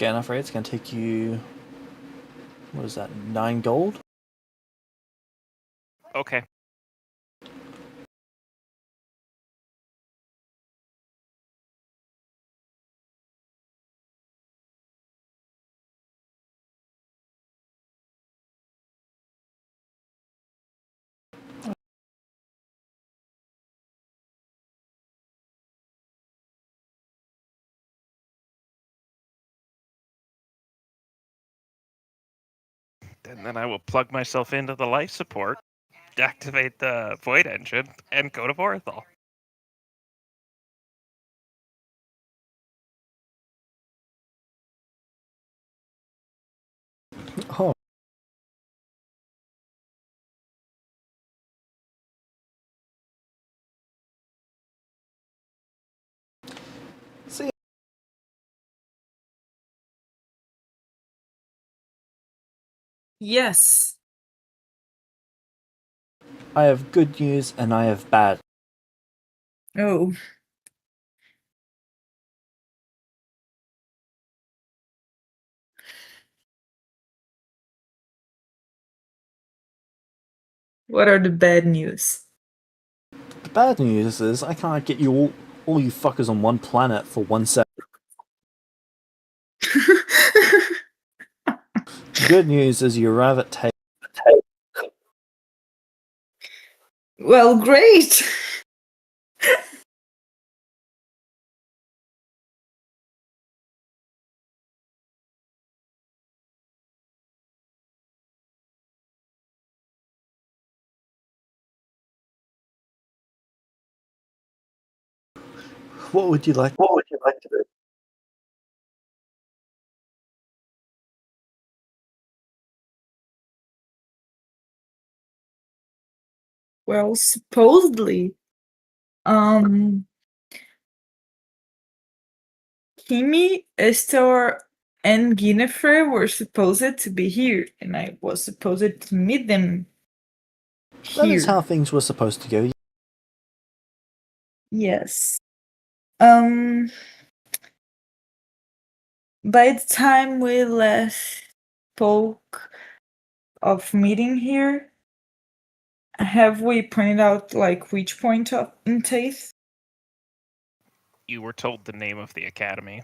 Again, I'm afraid it's going to take you. What is that? 9 gold? Okay. And then I will plug myself into the life support, activate the void engine, and go to Vorthal. Oh. See, Yes. I have good news and I have bad. Oh. What are the bad news? The bad news is I can't get you all you fuckers on one planet for 1 second. Good news is you arrive at Tay. Well, great. What would you like? What would you like to do? Well, supposedly, Kimi, Estor, and Guinevere were supposed to be here, and I was supposed to meet them That is here. how things were supposed to go. Yes. By the time we last spoke of meeting here, have we pointed out like which point of in Taith? You were told the name of the academy.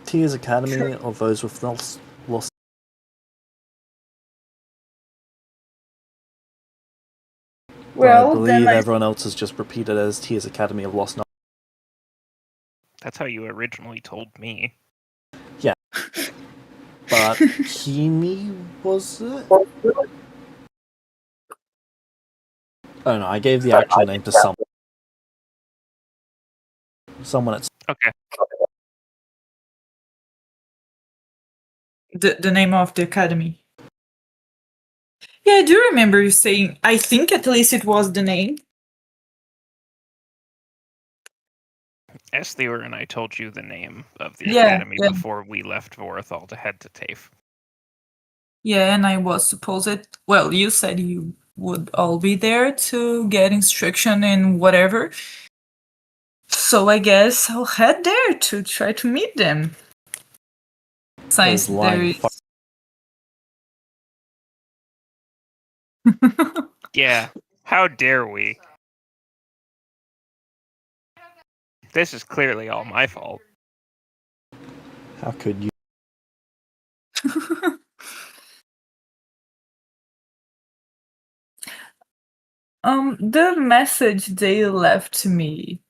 Tia's Academy of those with lost. But I Well, then believe everyone else has just repeated as Tia's Academy of Lost Knowledge. That's how you originally told me. But Kimi was it? Oh no, I gave the actual name to someone at. Okay. the name of the academy. Yeah, I do remember you saying. I think at least it was the name. Esther and I told you the name of the Yeah, academy yeah. before we left Vorthal to head to TAFE. Yeah, and I was supposed. Well, you said you would all be there to get instruction and whatever. So I guess I'll head there to try to meet them. Since Those there lying is. Yeah, how dare we? This is clearly all my fault. How could you? The message they left to me,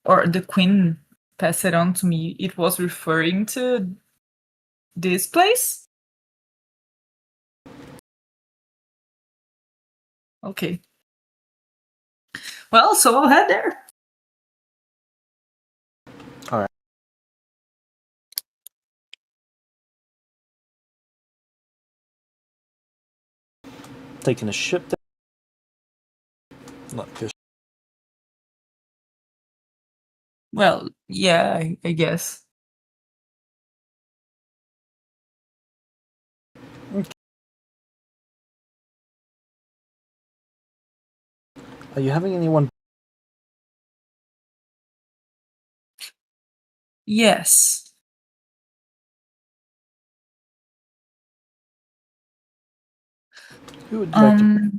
or the queen passed it on to me, it was referring to this place? Okay. Well, so I'll head there. Alright. Taking a ship there? Not fish. Well, yeah, I guess. Are you having anyone? Yes. Who would you like to?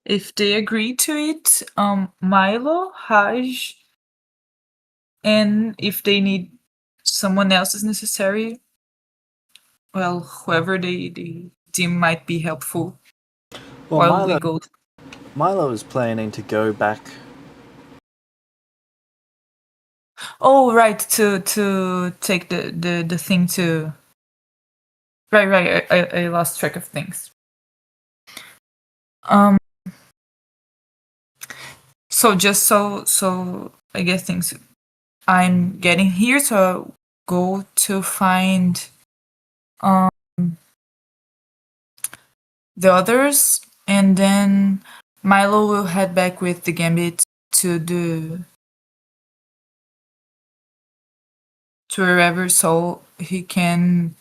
If they agree to it, Milo, Haj, and if they need someone else is necessary, well, whoever they deem might be helpful Well, while we go. Milo is planning to go back. Oh, right, to take the thing to. Right. I lost track of things. So just so I guess things. I'm getting here, so go to find the others, and then Milo will head back with the Gambit to wherever, so he can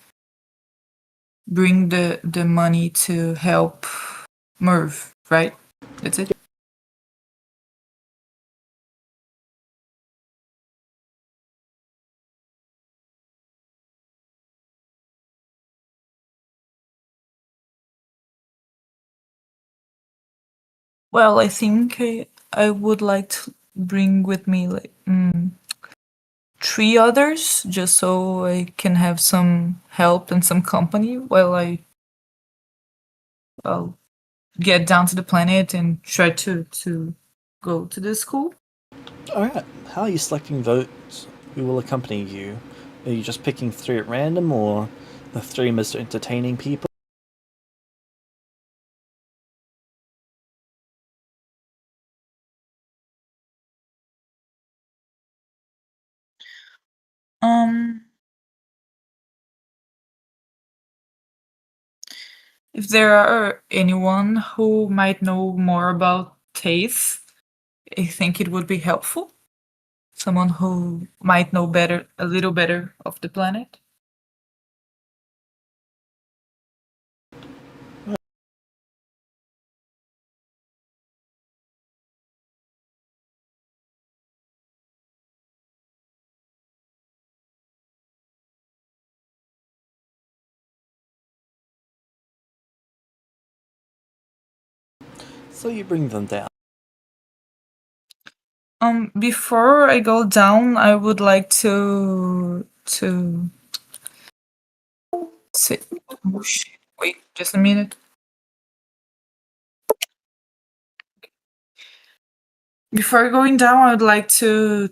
bring the money to help Merv, right? That's it. Well, I think I would like to bring with me like 3 others, just so I can have some help and some company while I'll get down to the planet and try to go to the school. Alright, how are you selecting those who will accompany you? Are you just picking 3 at random, or the 3 most entertaining people? Um, if there are anyone who might know more about Taith, I think it would be helpful. Someone who might know better, a little better of the planet. So you bring them down. Before I go down, I would like to say, oh shit, wait, just a minute. Before going down, I would like to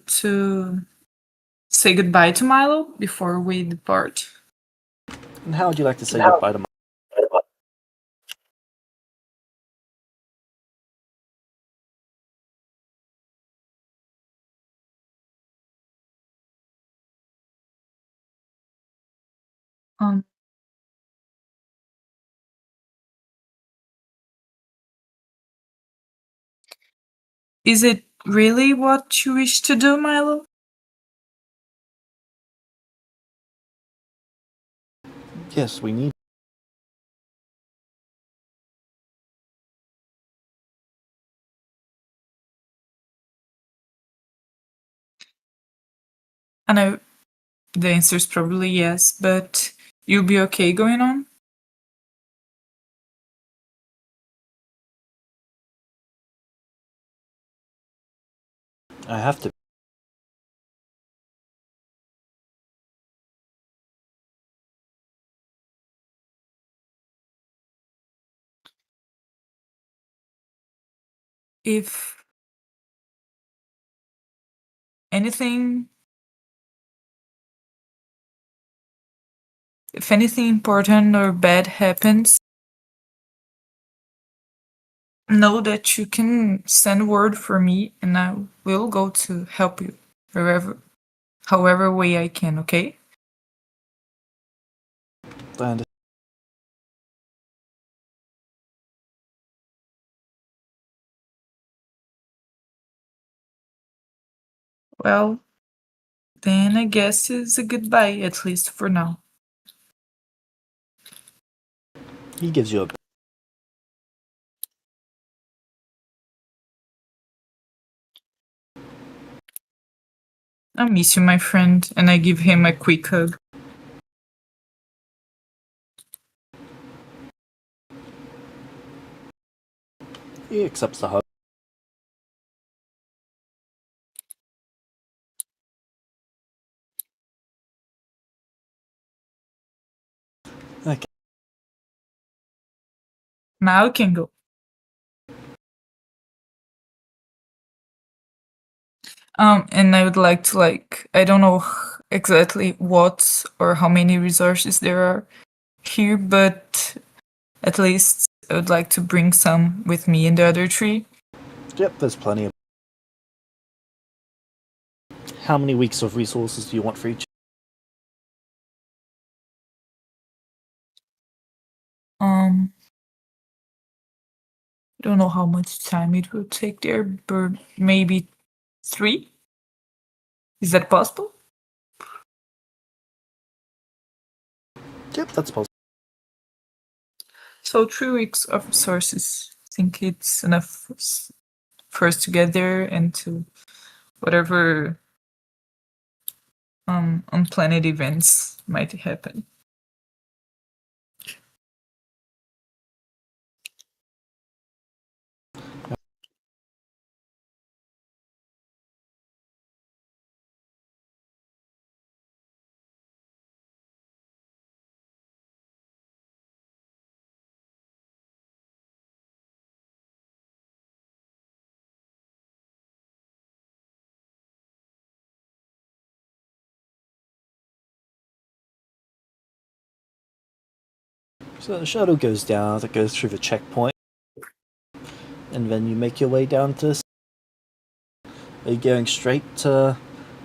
say goodbye to Milo before we depart. And how would you like to say goodbye to Milo? Um, is it really what you wish to do, Milo? Yes, we need. I know the answer is probably yes, but you'll be okay going on? I have to. If anything if anything important or bad happens, know that you can send word for me and I will go to help you however way I can, okay? And Well, then I guess it's a goodbye, at least for now. he gives you a. I miss you, my friend, and I give him a quick hug. He accepts the hug. Okay. Now we can go. And I would like to I don't know exactly what or how many resources there are here, but at least I would like to bring some with me in the other tree. Yep, there's plenty of. How many weeks of resources do you want for each? I don't know how much time it will take there, but maybe 3? Is that possible? Yep, that's possible. So 3 weeks of resources. I think it's enough for us to get there and to whatever unplanned events might happen. So the shuttle goes down, it goes through the checkpoint, and then you make your way down to. Are you going straight to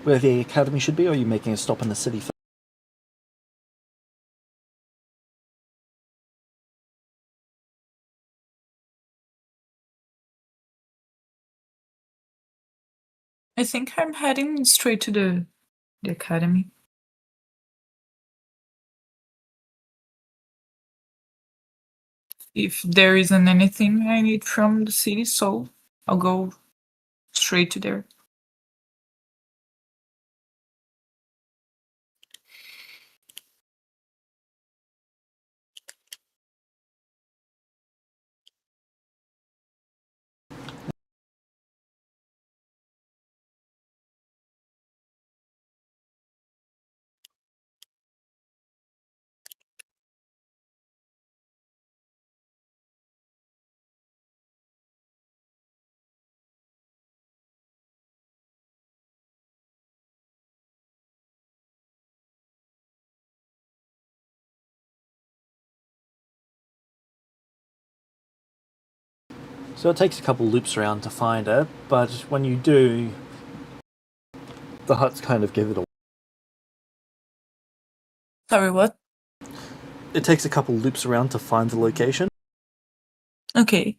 where the academy should be, or are you making a stop in the city first? I think I'm heading straight to the academy. If there isn't anything I need from the city, so I'll go straight to there. So it takes a couple loops around to find it, but when you do, the huts kind of give it away. Sorry, what? It takes a couple loops around to find the location, Okay.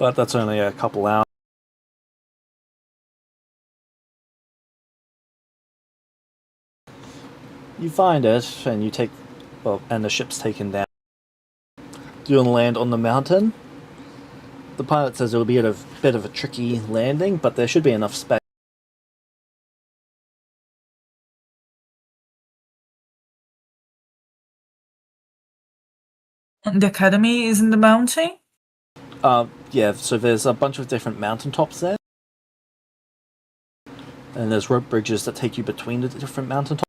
but that's only a couple hours. You find it, and you take, and the ship's taken down. Do you want to land on the mountain? The pilot says it'll be a bit of a tricky landing, but there should be enough space. The academy is in the mountain? Yeah, so there's a bunch of different mountaintops there. And there's rope bridges that take you between the different mountaintops.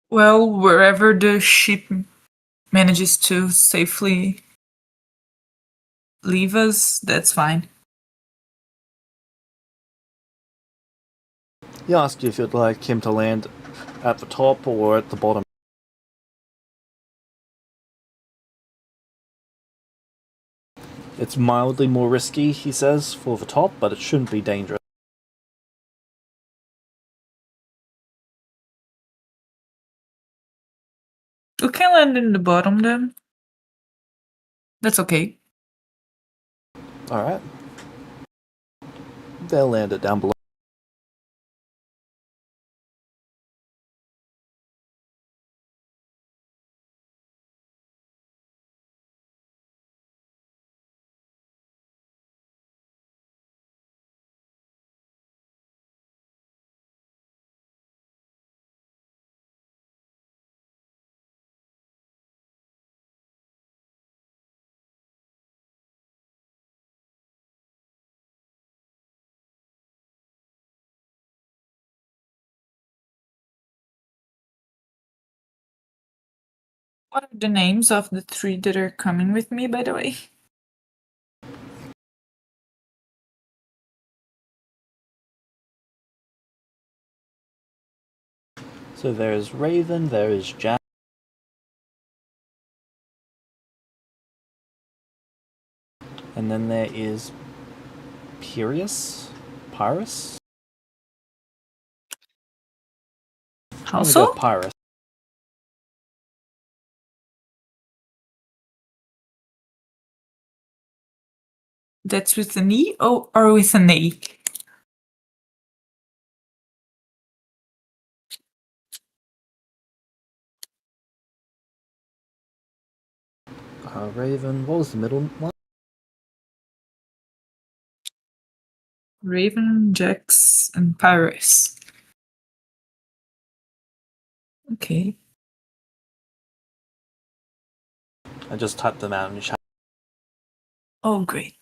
Well, wherever the ship manages to safely leave us, that's fine. He asked you if you'd like him to land at the top or at the bottom. It's mildly more risky, he says, for the top, but it shouldn't be dangerous. We can land in the bottom then. That's okay. Alright. They'll land it down below. What are the names of the 3 that are coming with me, by the way? So there's Raven, there is Jack. And then there is Pyrrhus? Pyrrhus? I'm gonna go Also? with Pyrrhus. That's with an E or with an A? Raven, what was the middle one? Raven, Jax, and Pyrus. Okay. I just typed them out in chat. Oh, great.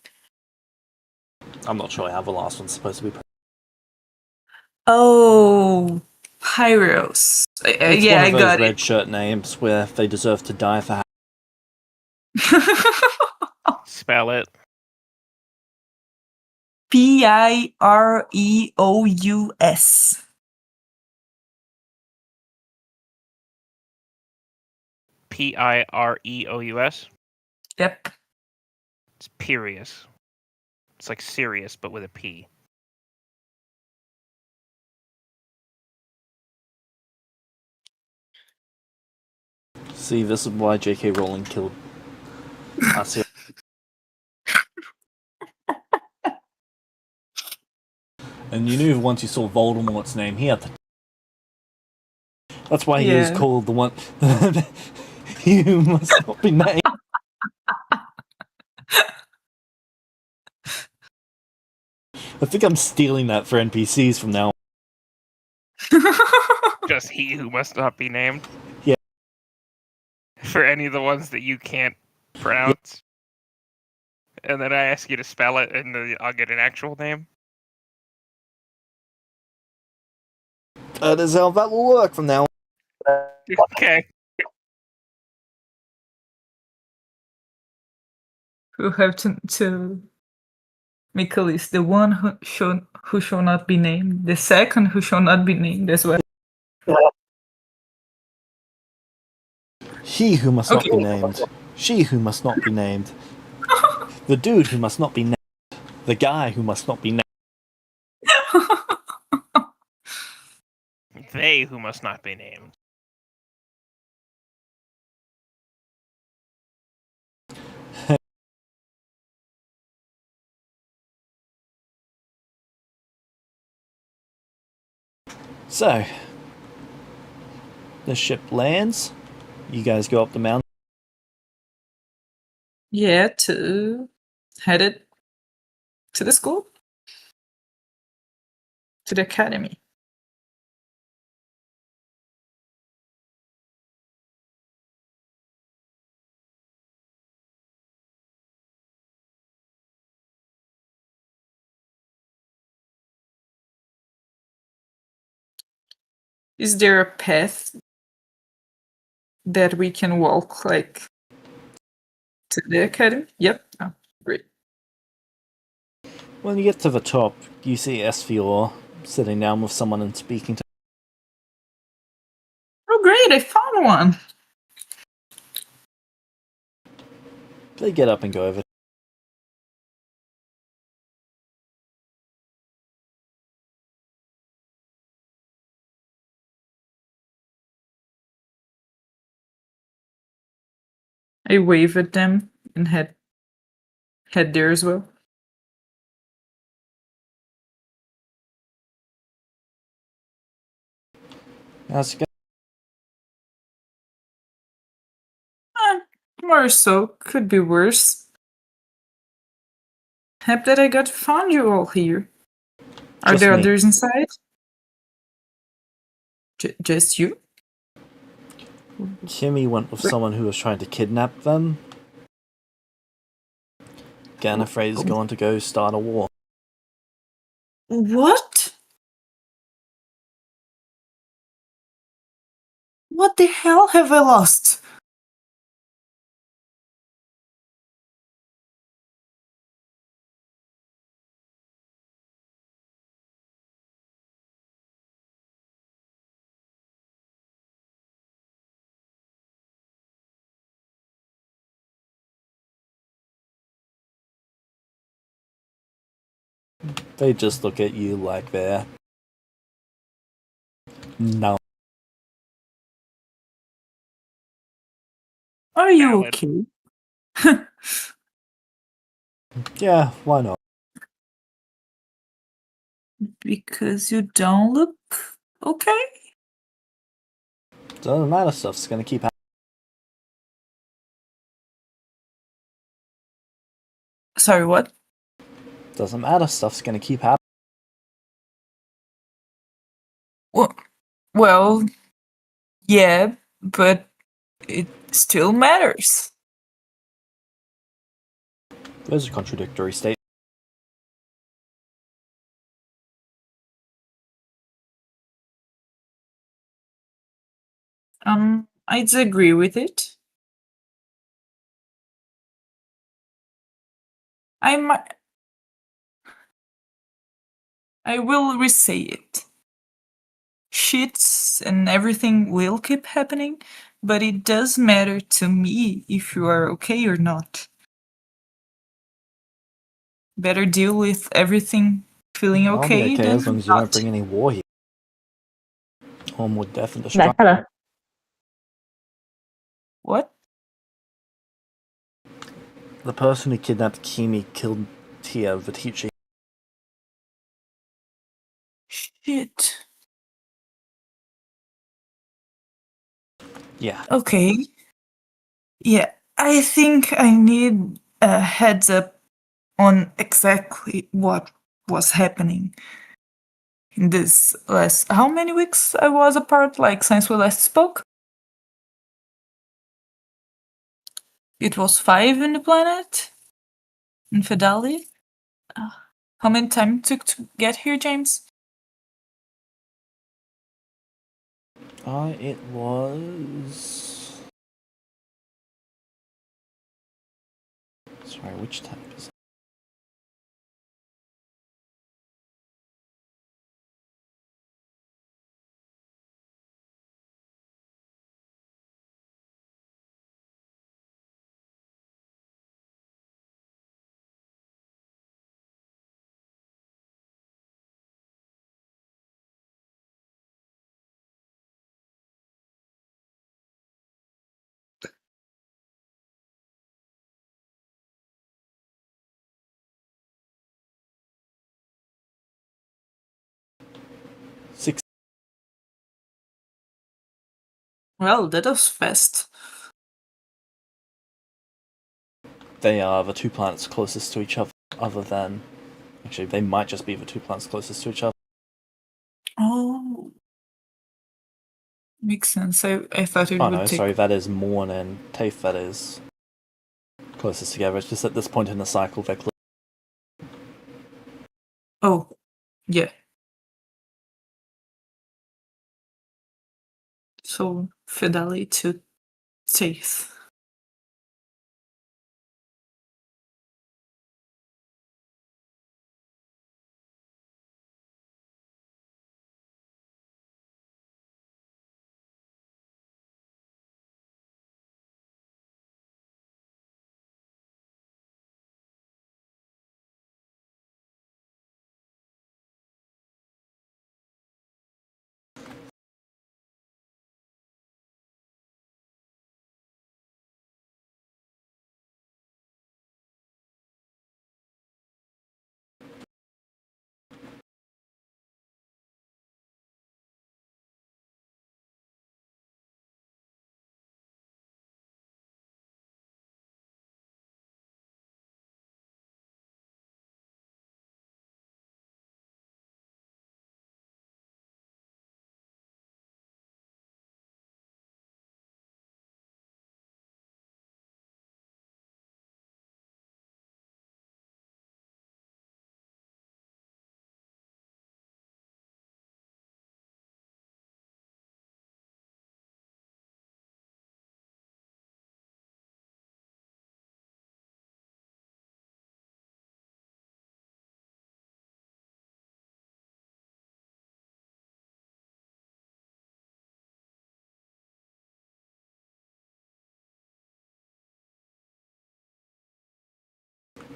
I'm not sure how the last one's supposed to be. Oh, Pyros. It's Yeah, one I of those got red shirt names where they deserve to die for. it. Spell it. Pireous. Pireous. Yep. It's Pyrrhus. It's like Sirius, but with a P. See, this is why J.K. Rowling killed us. And you knew once you saw Voldemort's name, he had to. That's why he was Yeah. called the one. He who must not be named. I think I'm stealing that for NPCs from now on. Just he who must not be named. Yeah. For any of the ones that you can't pronounce. And then I ask you to spell it, and I'll get an actual name. That is how that will work from now on. Okay. We'll have to make a list. The one who shall not be named. The second who shall not be named as well. He who must not be Okay. named. She who must not be named. The dude who must not be named. The guy who must not be named. They who must not be named. So, the ship lands. You guys go up the mountain. Yeah, to headed to the school. To the academy. Is there a path that we can walk, like, to the academy? Yep. Oh, great. When you get to the top, you see Esfior sitting down with someone and speaking to. Oh, great! I found one. They get up and go over. I wave at them and head there as well. How's it go? More so, could be worse. Happy that I got to find you all here. Are Just there me. others inside? Just you? Kimmy went with someone who was trying to kidnap them. Gallifrey's going to go start a war. What? What the hell have I lost? They just look at you like they're no. Are you Valid. okay? Yeah, why not? Because you don't look okay? Doesn't matter, stuff's gonna keep happening. Sorry, what? Doesn't matter, stuff's gonna keep happening. Well, yeah, but it still matters. Those are contradictory statements. I disagree with it. I will re-say it. Shits and everything will keep happening, but it does matter to me if you are okay or not. Better deal with everything feeling I'll be okay okay than as long as you not. don't bring any war here. Or more death and But destruction. hello. What? The person who kidnapped Kimi killed Tia Vitici. Shit. Yeah. Okay. Yeah, I think I need a heads up on exactly what was happening in this last how many weeks I was apart, like since we last spoke? It was 5 in the planet? In Fidali? How many time it took to get here, James? It was. Sorry, which type is it? Six. Well, that was fast. They are the two planets closest to each other than. Actually, they might just be the two planets closest to each other. Oh, makes sense. I thought it Oh would no, take. sorry, that is Morn and Tafe that is closest together. It's just at this point in the cycle they're close. Oh, yeah. So, Fidali to Taith.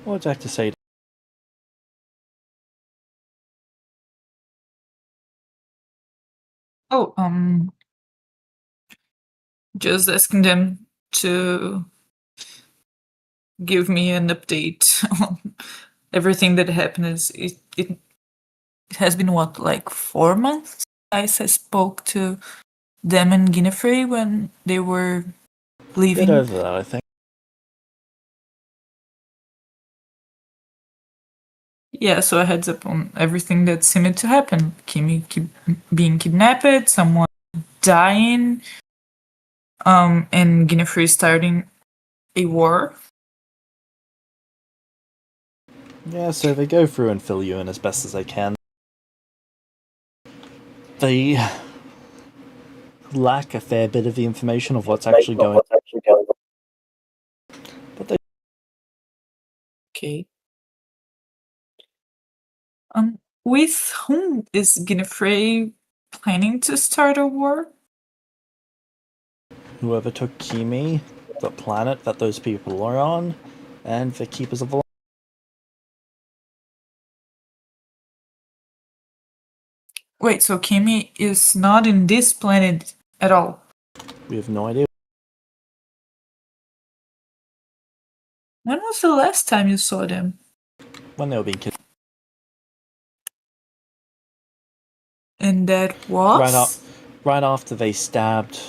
What would you like to say? Oh, just asking them to give me an update on everything that happened. It has been what, like 4 months? I spoke to them and Guinevere when they were Bit leaving. over that, I think. Yeah, so a heads up on everything that seemed to happen. Kimi being kidnapped, someone dying, and Guinevere starting a war. Yeah, so they go through and fill you in as best as they can. They lack a fair bit of the information of what's actually going on. But they Okay. With whom is Guinevere planning to start a war? whoever took Kimi, the planet that those people are on, and the Keepers of the Light. Wait, so Kimi is not in this planet at all? We have no idea When was the last time you saw them? when they were being kidnapped. And that was? Right after they stabbed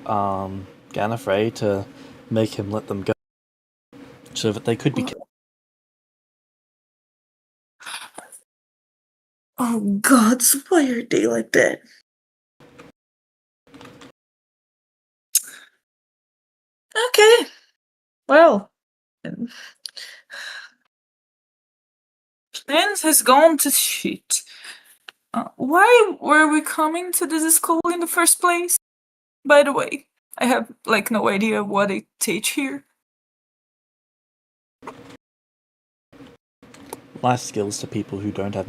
Gallifrey to make him let them go, so that they could be killed. Oh God, why are they like that? Okay, well, plans has gone to shit. Why were we coming to this school in the first place? By the way, I have like no idea what they teach here. Life skills to people who don't have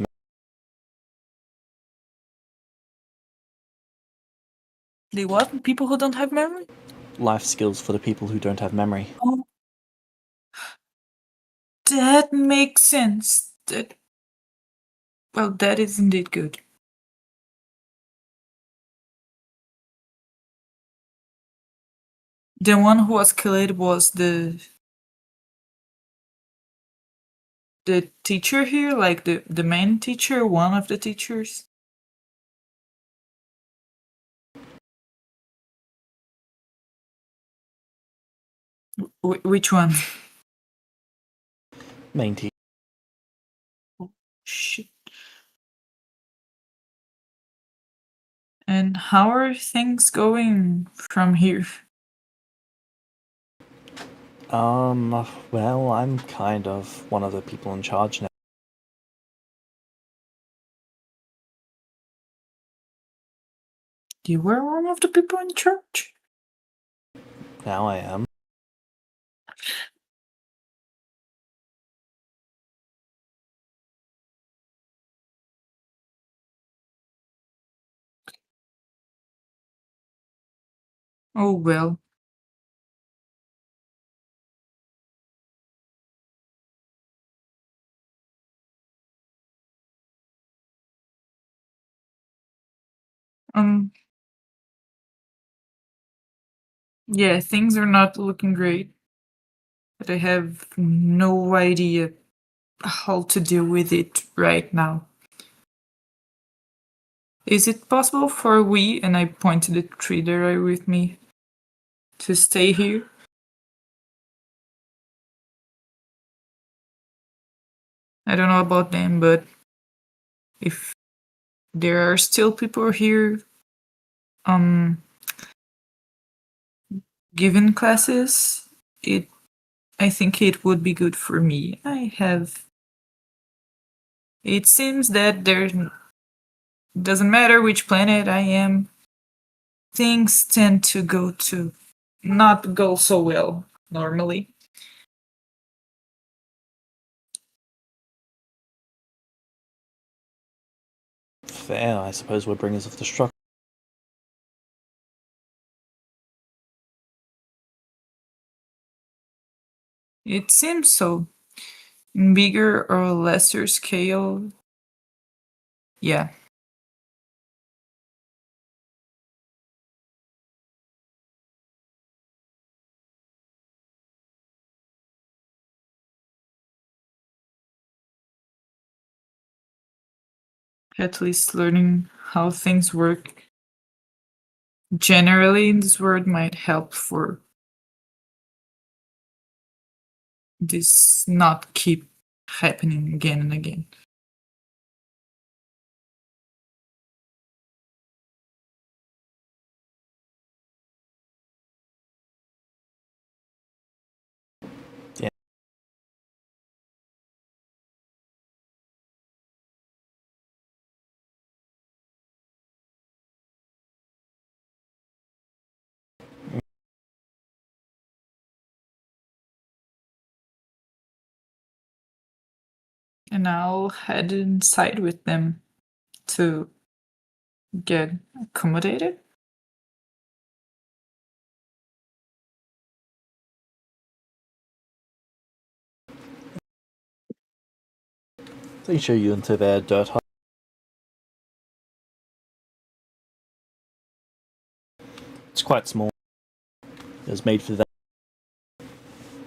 They what? People who don't have memory? life skills for the people who don't have memory. Oh, that makes sense. That is indeed good. The one who was killed was the teacher here, like the main teacher, one of the teachers. Which one? Main team. Shit. And how are things going from here? Well, I'm kind of one of the people in charge now. You were one of the people in charge? Now I am. Oh well. Yeah, things are not looking great, but I have no idea how to deal with it right now. Is it possible for we, and I point to the tree that are with me, to stay here? I don't know about them, but if there are still people here, given classes, I think it would be good for me. It seems that there doesn't matter which planet I am, things tend to not go so well normally. Fair, I suppose we're bringers of destruction. It seems so. In bigger or lesser scale, yeah. at least learning how things work generally in this world might help for this not keep happening again and again. Yeah. And I'll head inside with them to get accommodated. They show you into their dirt hut. It's quite small. It was made for them.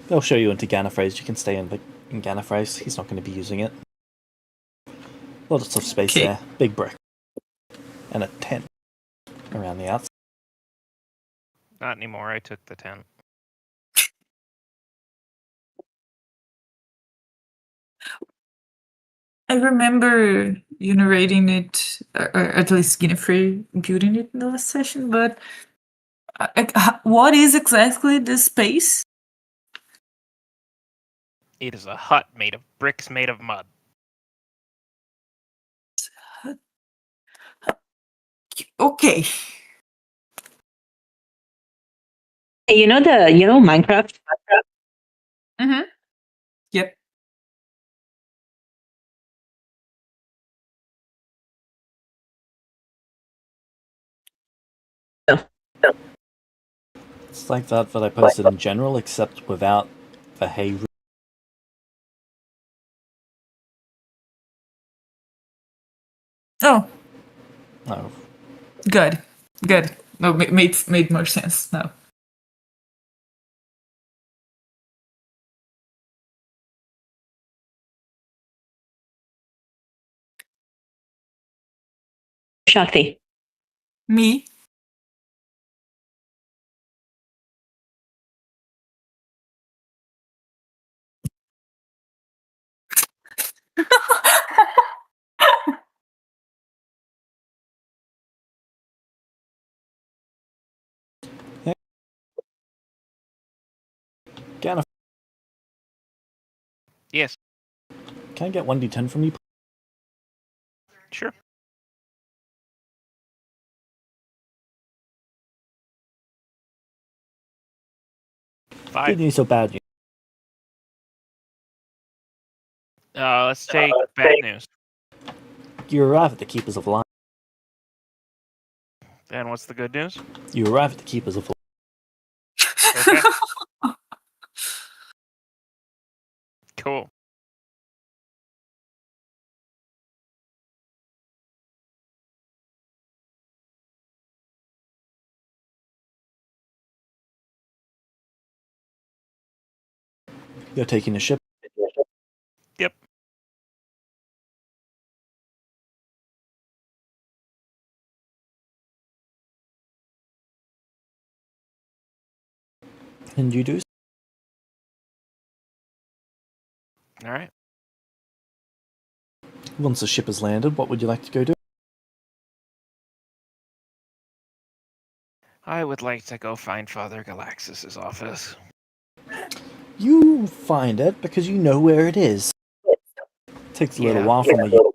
They'll show you into Gallifrey's. You can stay in Gallifrey's. He's not going to be using it. Lots of space Okay. there. Big brick. And a tent around the outside. Not anymore. I took the tent. I remember you narrating it, or at least Guinevere building it in the last session, but what is exactly this space? It is a hut made of bricks made of mud. Okay. Hey, you know Minecraft? Mm-hmm. Yep. It's like that I posted in general, except without the hay roof. Oh, No. good. Good. No, made more sense now. Shakti. Me? Ganif, Yes, can I get 1d10 from you? sure. 5. Good news or bad news? Let's take bad news. You arrive at the Keepers of Light. And what's the good news? You arrive at the Keepers of Light. Okay. Cool. You're taking a ship. Yep. And you do. All right. Once the ship has landed, what would you like to go do? I would like to go find Father Galaxis' office. You find it because you know where it is. Takes a little Yeah. while from where you.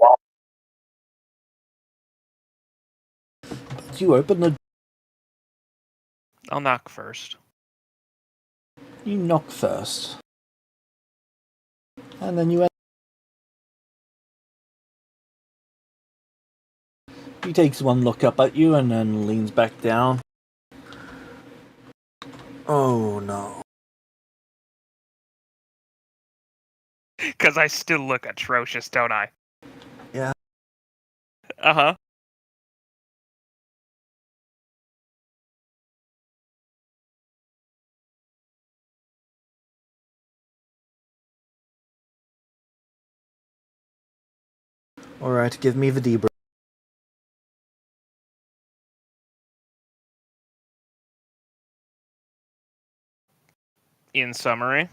But you open the. I'll knock first. You knock first. And then you. He takes one look up at you and then leans back down. Oh no. Because I still look atrocious, don't I? Yeah. Uh-huh. Alright, give me the debrief. In summary,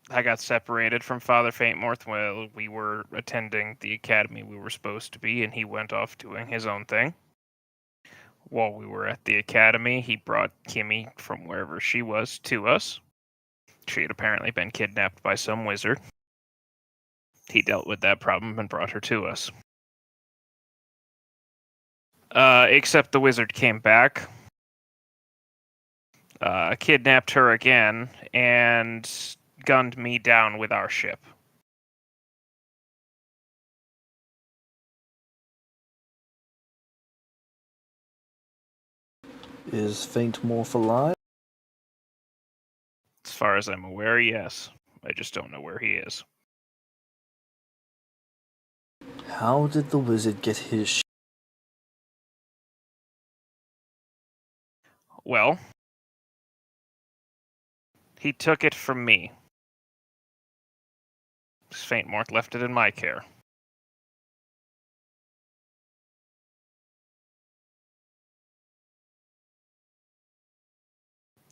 I got separated from Father Faintmorth while we were attending the academy we were supposed to be, and he went off doing his own thing. While we were at the academy, he brought Kimmy from wherever she was to us. She had apparently been kidnapped by some wizard. He dealt with that problem and brought her to us. Except the wizard came back, kidnapped her again, and gunned me down with our ship. Is Faintmorph alive? As far as I'm aware, yes. I just don't know where he is. How did the wizard get his ship? Well, he took it from me. Faintmorth left it in my care.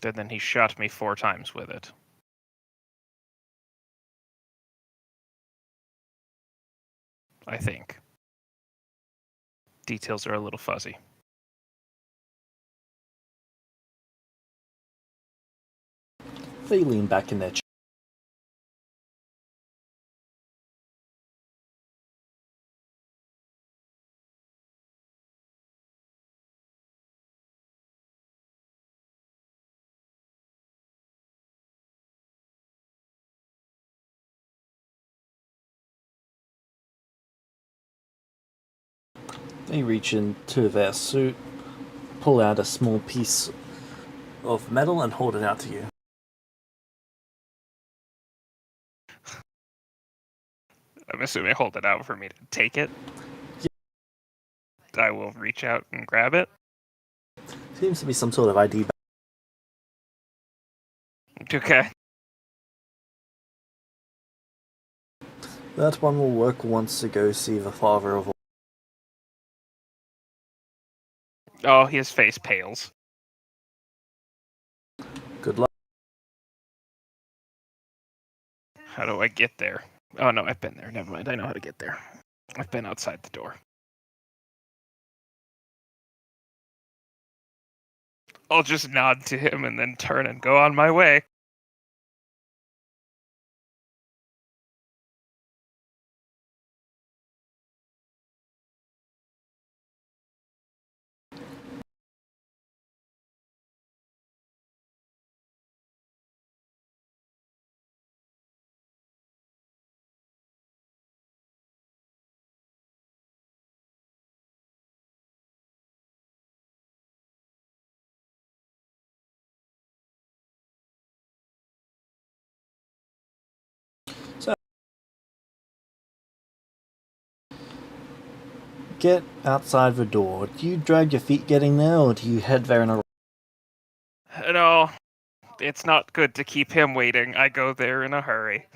And then he shot me 4 times with it. I think. Details are a little fuzzy. They lean back in their chair. They reach into their suit, pull out a small piece of metal and hold it out to you. I'm assuming hold it out for me to take it. I will reach out and grab it. Seems to be some sort of ID. Okay. That one will work once to go see the father of all. Oh, his face pales. Good luck. How do I get there? Oh no, I've been there. Never mind. I know how to get there. I've been outside the door. I'll just nod to him and then turn and go on my way. Get outside the door. Do you drag your feet getting there, or do you head there in a... No, it's not good to keep him waiting. I go there in a hurry.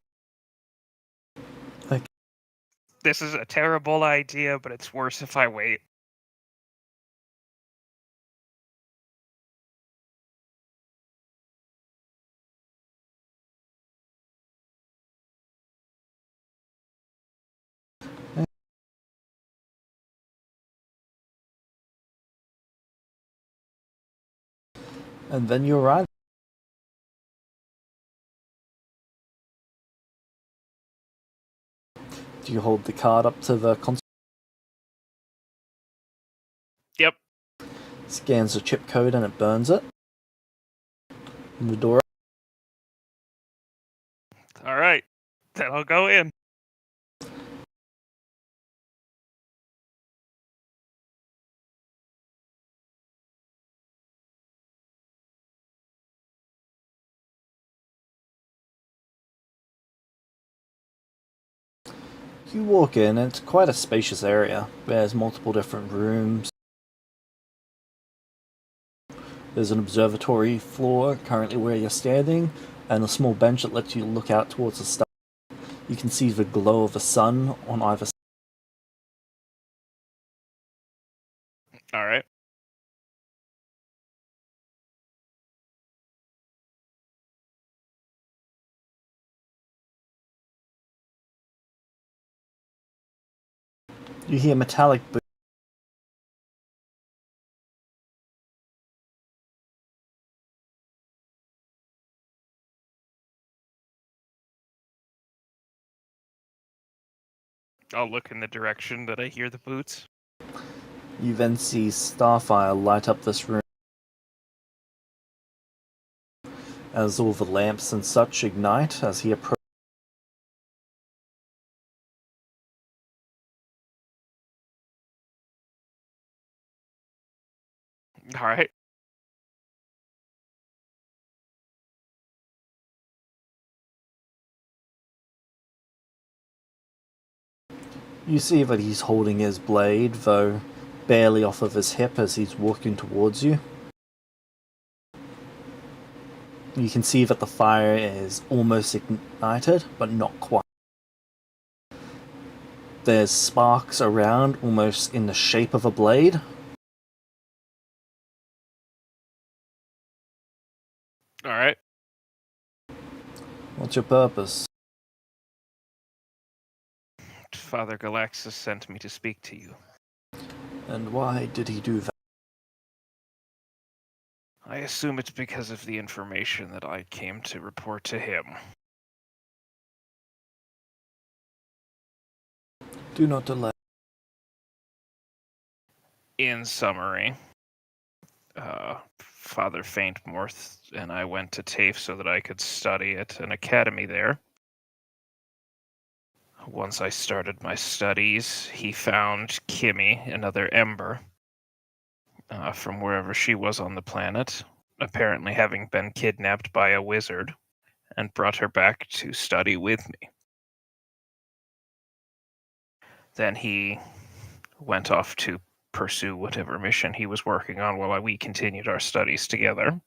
Okay. This is a terrible idea, but it's worse if I wait. And then you arrive. Do you hold the card up to the console? Yep. Scans the chip code and it burns it. And the door. All right. Then I'll go in. You walk in and it's quite a spacious area. There's multiple different rooms. There's an observatory floor currently where you're standing, and a small bench that lets you look out towards the stars. You can see the glow of the sun on either side. All right. You hear metallic boots. I'll look in the direction that I hear the boots. You then see Starfire light up this room as all the lamps and such ignite as he approaches. All right. You see that he's holding his blade, though barely off of his hip as he's walking towards you. You can see that the fire is almost ignited, but not quite. There's sparks around, almost in the shape of a blade. All right. What's your purpose? Father Galaxus sent me to speak to you. And why did he do that? I assume it's because of the information that I came to report to him. Do not delay. In summary, Father Faintmorth and I went to TAFE so that I could study at an academy there. Once I started my studies, he found Kimmy, another Ember, from wherever she was on the planet, apparently having been kidnapped by a wizard, and brought her back to study with me. Then he went off to pursue whatever mission he was working on while we continued our studies together.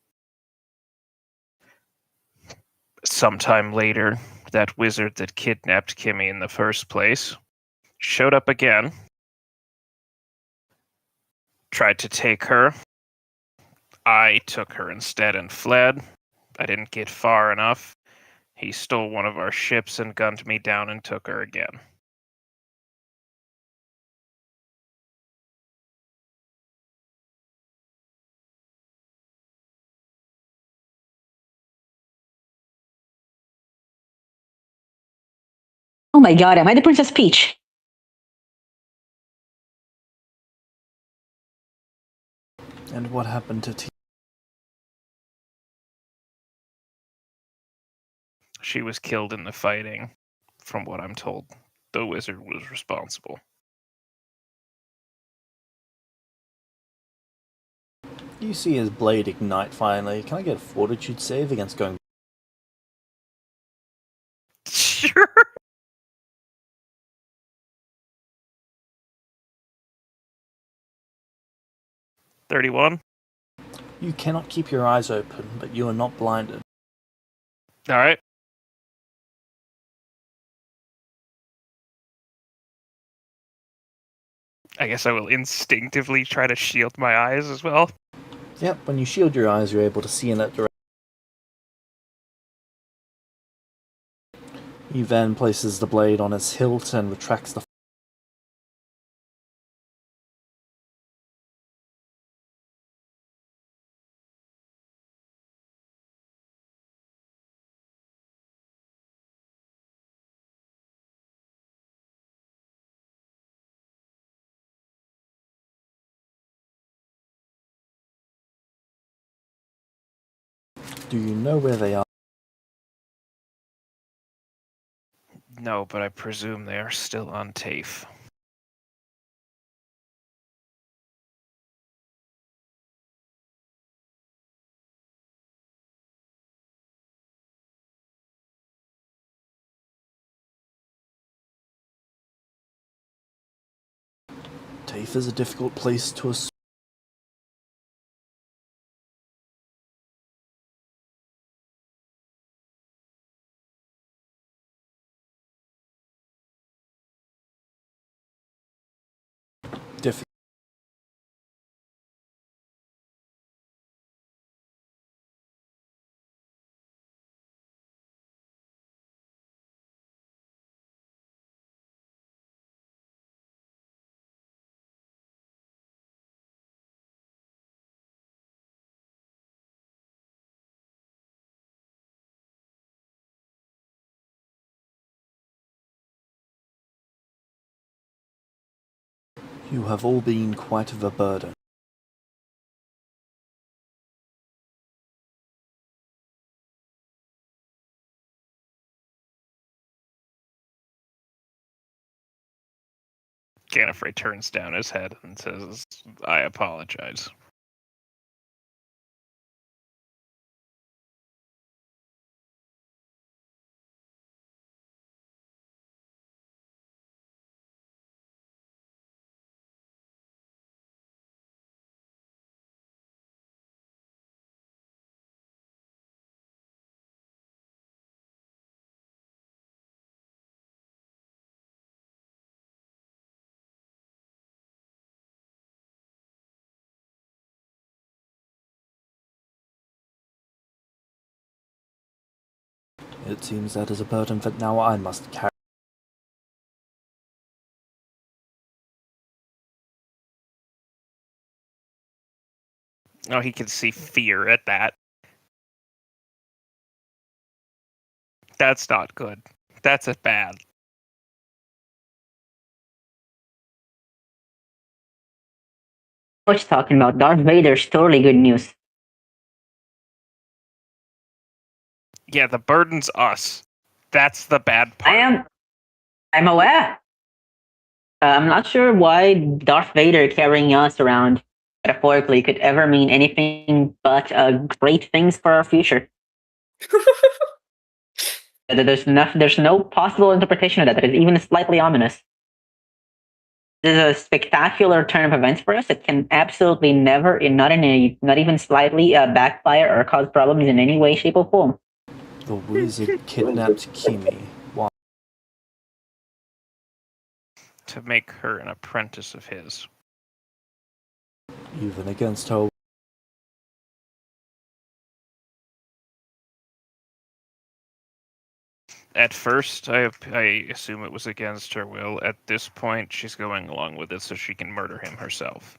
Sometime later, that wizard that kidnapped Kimmy in the first place showed up again, tried to take her. I took her instead and fled. I didn't get far enough. He stole one of our ships and gunned me down and took her again. Oh my god, am I the Princess Peach? And what happened to T? She was killed in the fighting. From what I'm told, the wizard was responsible. You see his blade ignite finally. Can I get a fortitude save against going? Sure. $31. You cannot keep your eyes open, but you are not blinded. All right. I guess I will instinctively try to shield my eyes as well. Yep, when you shield your eyes, you're able to see in that direction. He then places the blade on his hilt and retracts the. Do you know where they are? No, but I presume they are still on TAFE. TAFE is a difficult place to assume. Difficult. You have all been quite of a burden. Gallifrey turns down his head and says, I apologize. It seems that is a burden that now I must carry. Oh, he can see fear at that. That's not good. That's a bad. What you talking about? Darth Vader's totally good news. Yeah, the burden's us. That's the bad part. I'm aware. I'm not sure why Darth Vader carrying us around metaphorically could ever mean anything but great things for our future. There's no possible interpretation of that that is even slightly ominous. This is a spectacular turn of events for us. It can absolutely never, not even slightly, backfire or cause problems in any way, shape, or form. The wizard kidnapped Kimi. Why? To make her an apprentice of his. Even against her. At first, I assume it was against her will. At this point, she's going along with it so she can murder him herself.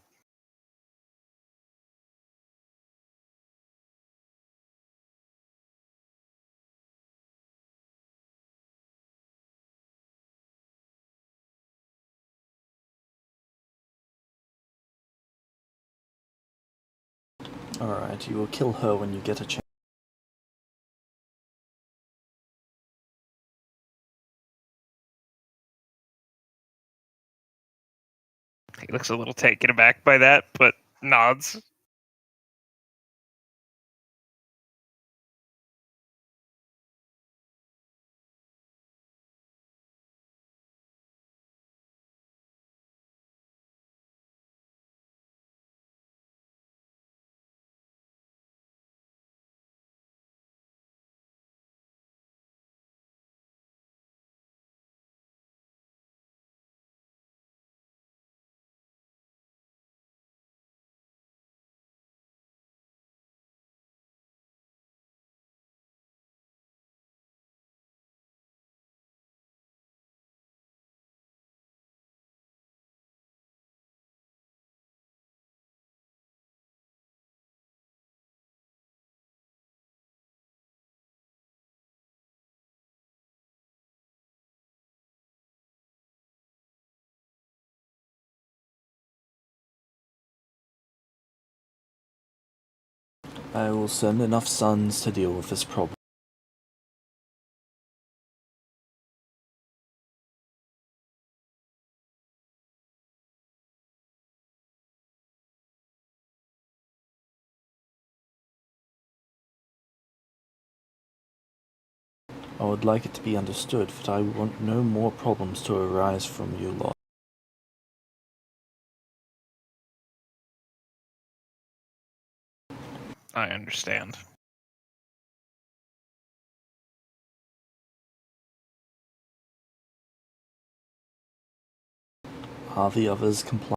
Alright, you will kill her when you get a chance. He looks a little taken aback by that, but nods. I will send enough sons to deal with this problem. I would like it to be understood that I want no more problems to arise from you lot. I understand. Are the others compliant?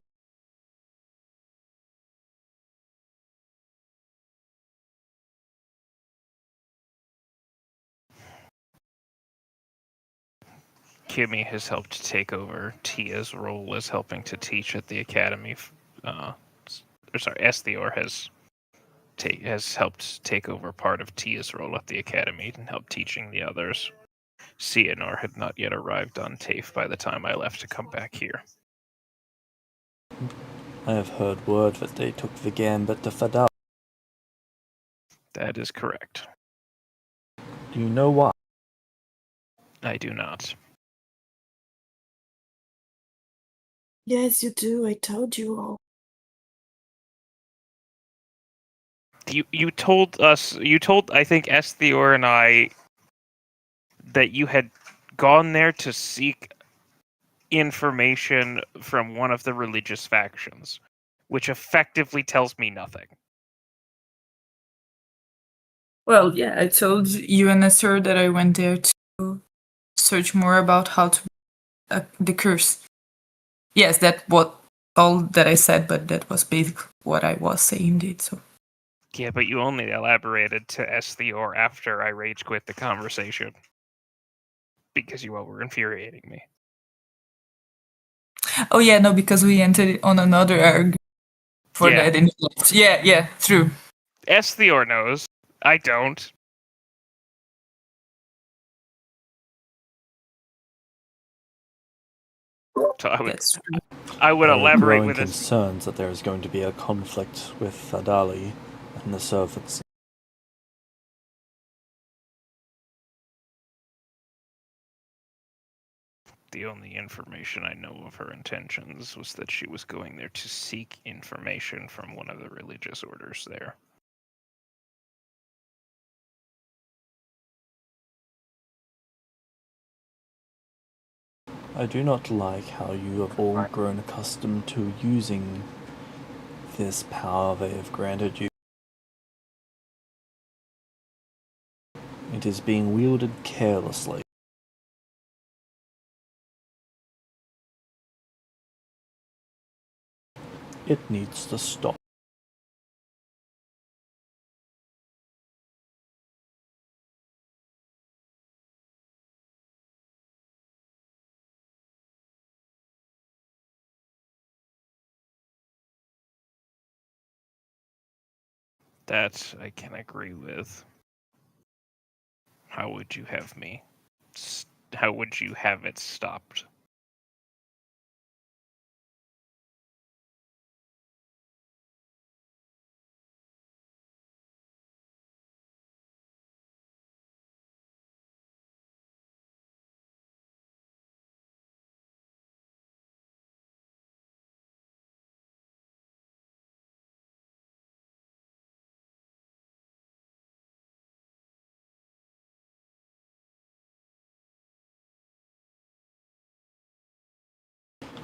Kimmy has helped take over Tia's role as helping to teach at the academy. Esthior has helped take over part of Tia's role at the academy and help teaching the others. Cianor had not yet arrived on TAFE by the time I left to come back here. I have heard word that they took the gambit to Fadal. That is correct. Do you know why? I do not. Yes, you do. I told you all. You told I think Esthior and I that you had gone there to seek information from one of the religious factions, which effectively tells me nothing. Well, yeah, I told you and Esther that I went there to search more about how to the curse. Yes, that what all that I said, but that was basically what I was saying indeed. So Yeah, but you only elaborated to Esthior after I rage quit the conversation. Because you all were infuriating me. oh yeah, no, because we entered on another argument for Yeah. that in the left. Yeah, true. Esthior knows. I don't. So That's true. I would There are elaborate growing with this. concerns that there is going to be a conflict with Fadali and the servants. The only information I know of her intentions was that she was going there to seek information from one of the religious orders there. I do not like how you have all grown accustomed to using this power they have granted you. It is being wielded carelessly. It needs to stop. That I can agree with. How would you have me? How would you have it stopped?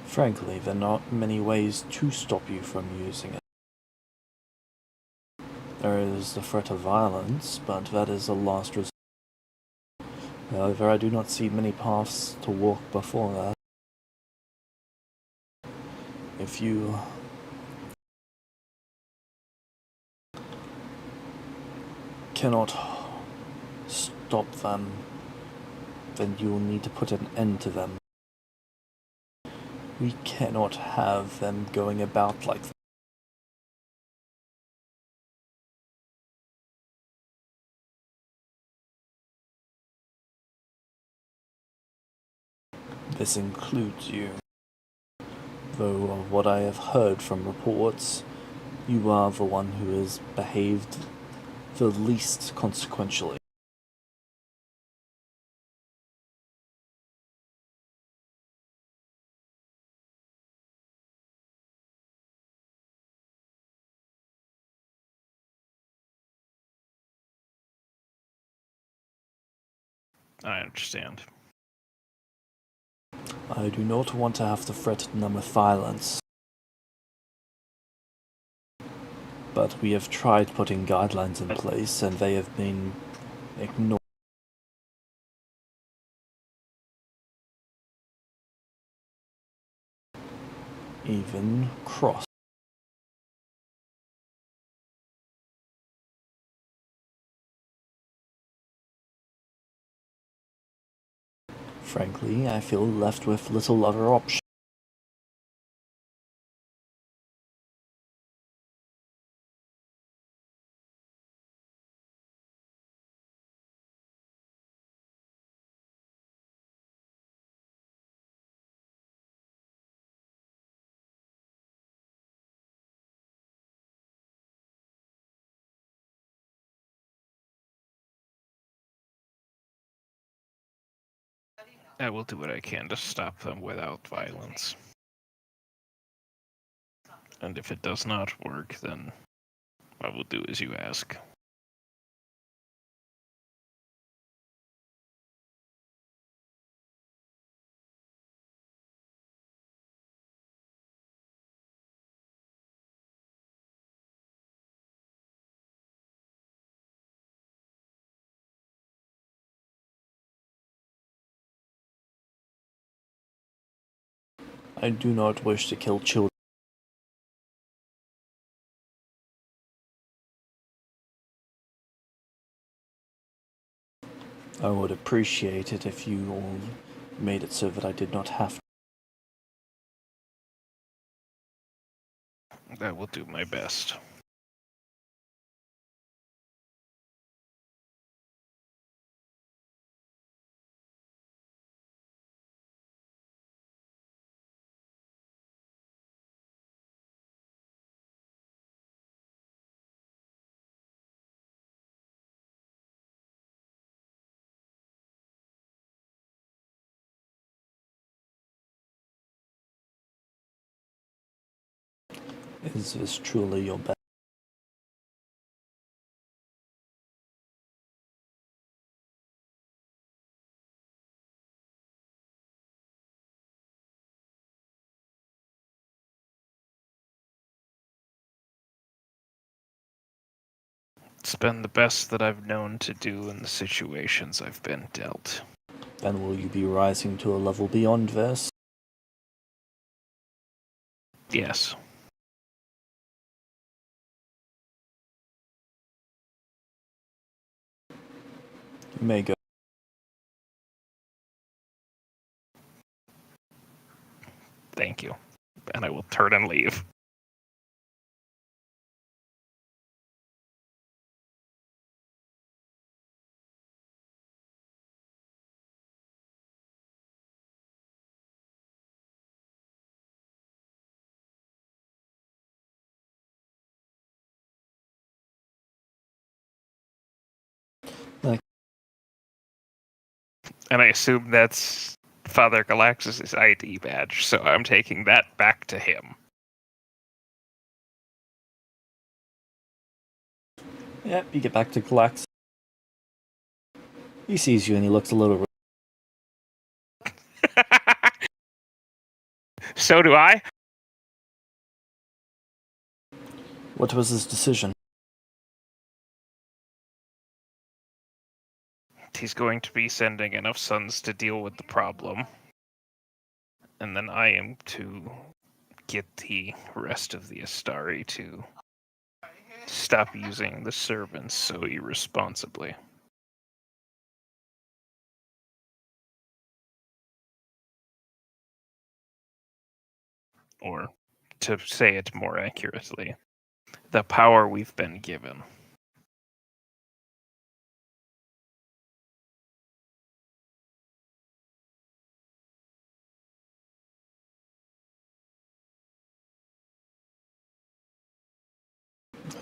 Frankly, there are not many ways to stop you from using it. There is the threat of violence, but that is a last resort. However, I do not see many paths to walk before that. If you cannot stop them, then you will need to put an end to them. We cannot have them going about like that. This includes you. Though of what I have heard from reports, you are the one who has behaved the least consequentially. I understand. I do not want to have to threaten them with violence. But we have tried putting guidelines in place and they have been ignored. Even crossed. Frankly, I feel left with little other option. I will do what I can to stop them without violence. And if it does not work, then I will do as you ask. I do not wish to kill children. I would appreciate it if you all made it so that I did not have to. I will do my best. Is this truly your best? It's been the best that I've known to do in the situations I've been dealt. And will you be rising to a level beyond this? Yes. You may go. Thank you. And I will turn and leave. And I assume that's Father Galaxis' ID badge, so I'm taking that back to him. Yep, you get back to Galax. He sees you and he looks a little. So do I. What was his decision? He's going to be sending enough sons to deal with the problem. And then I am to get the rest of the Estari to stop using the servants so irresponsibly. Or, to say it more accurately, the power we've been given.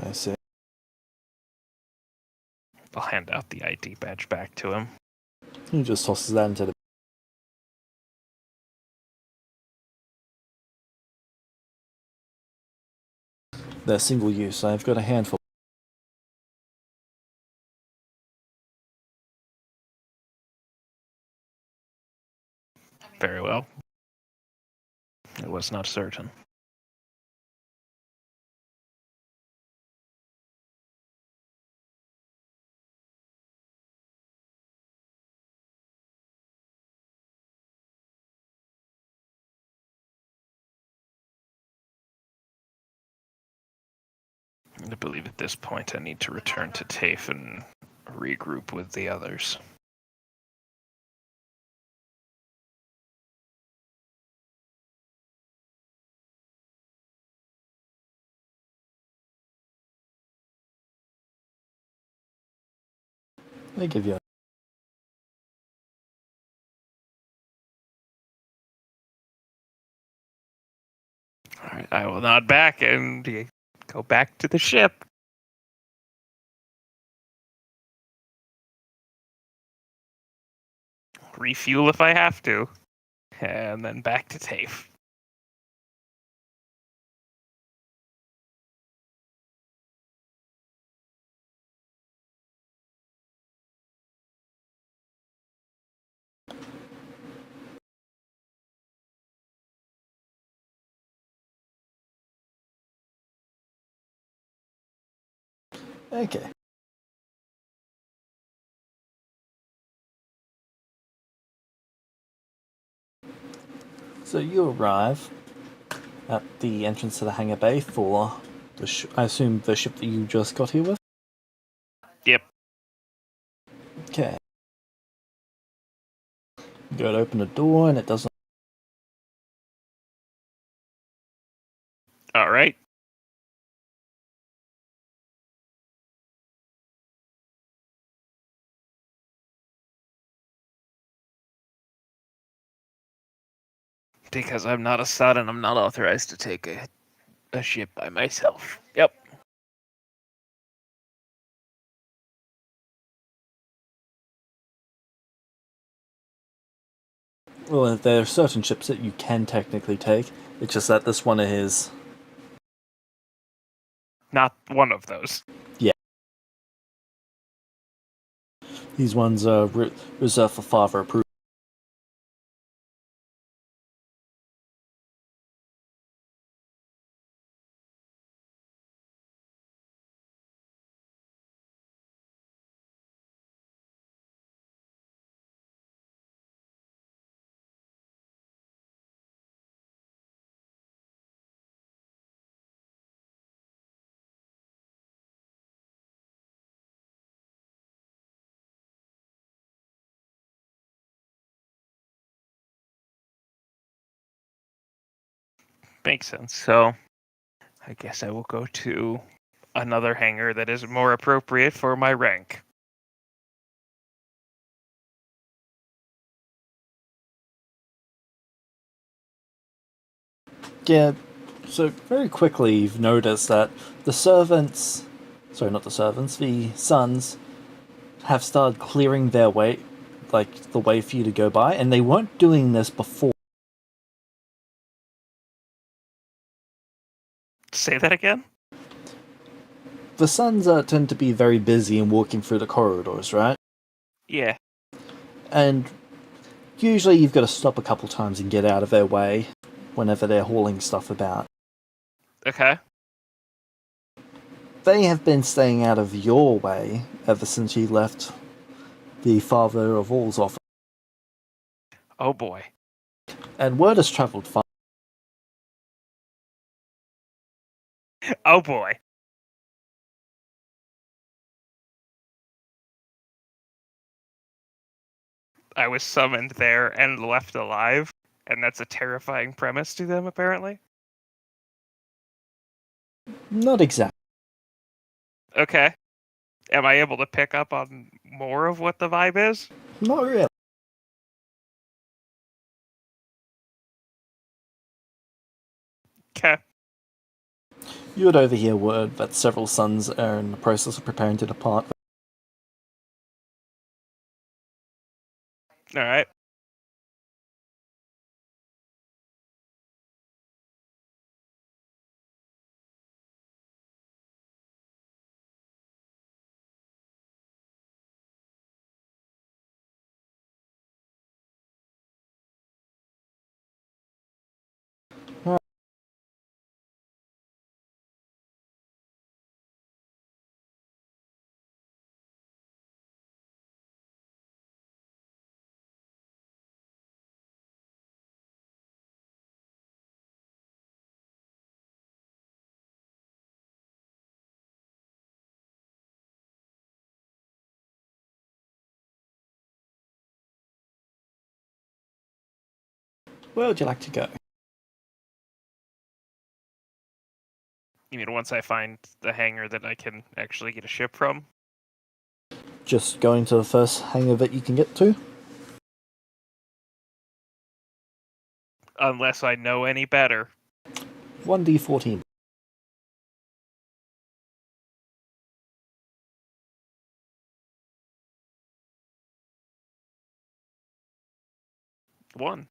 I say. I'll hand out the ID badge back to him. He just tosses that into the. They're single use. I've got a handful. Very well. It was not certain. I believe at this point I need to return to TAFE and regroup with the others. They give you. Alright, I will nod back and go back to the ship. refuel if I have to, and then back to TAFE. Okay. So you arrive at the entrance to the hangar bay for I assume the ship that you just got here with? Yep. Okay. You go to open the door and it doesn't. All right. Because I'm not a sod and I'm not authorized to take a ship by myself. Yep. Well, there are certain ships that you can technically take. It's just that this one is. Not one of those. Yeah. These ones are reserved for father approval. Makes sense. So I guess I will go to another hangar that is more appropriate for my rank. Yeah, so very quickly you've noticed that the servants. Sorry, not the servants, the sons have started clearing their way, like the way for you to go by, and they weren't doing this before. Say that again? The sons tend to be very busy and walking through the corridors, right? Yeah. And usually you've got to stop a couple times and get out of their way whenever they're hauling stuff about. Okay. They have been staying out of your way ever since you left the father of all's office, Oh boy. and word has travelled far. Oh boy. I was summoned there and left alive, and that's a terrifying premise to them, apparently. Not exactly. Okay. Am I able to pick up on more of what the vibe is? Not really. Okay. You would overhear word that several sons are in the process of preparing to depart. Alright. Where would you like to go? You mean once I find the hangar that I can actually get a ship from? Just going to the first hangar that you can get to? Unless I know any better. 1d14. 1.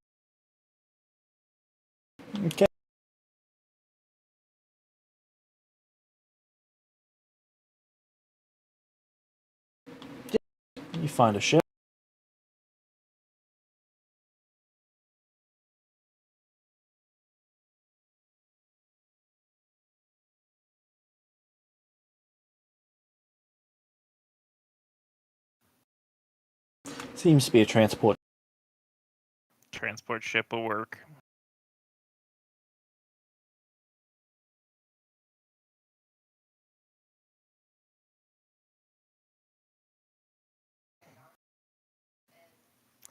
Okay. You find a ship. Seems to be a transport. Transport ship will work.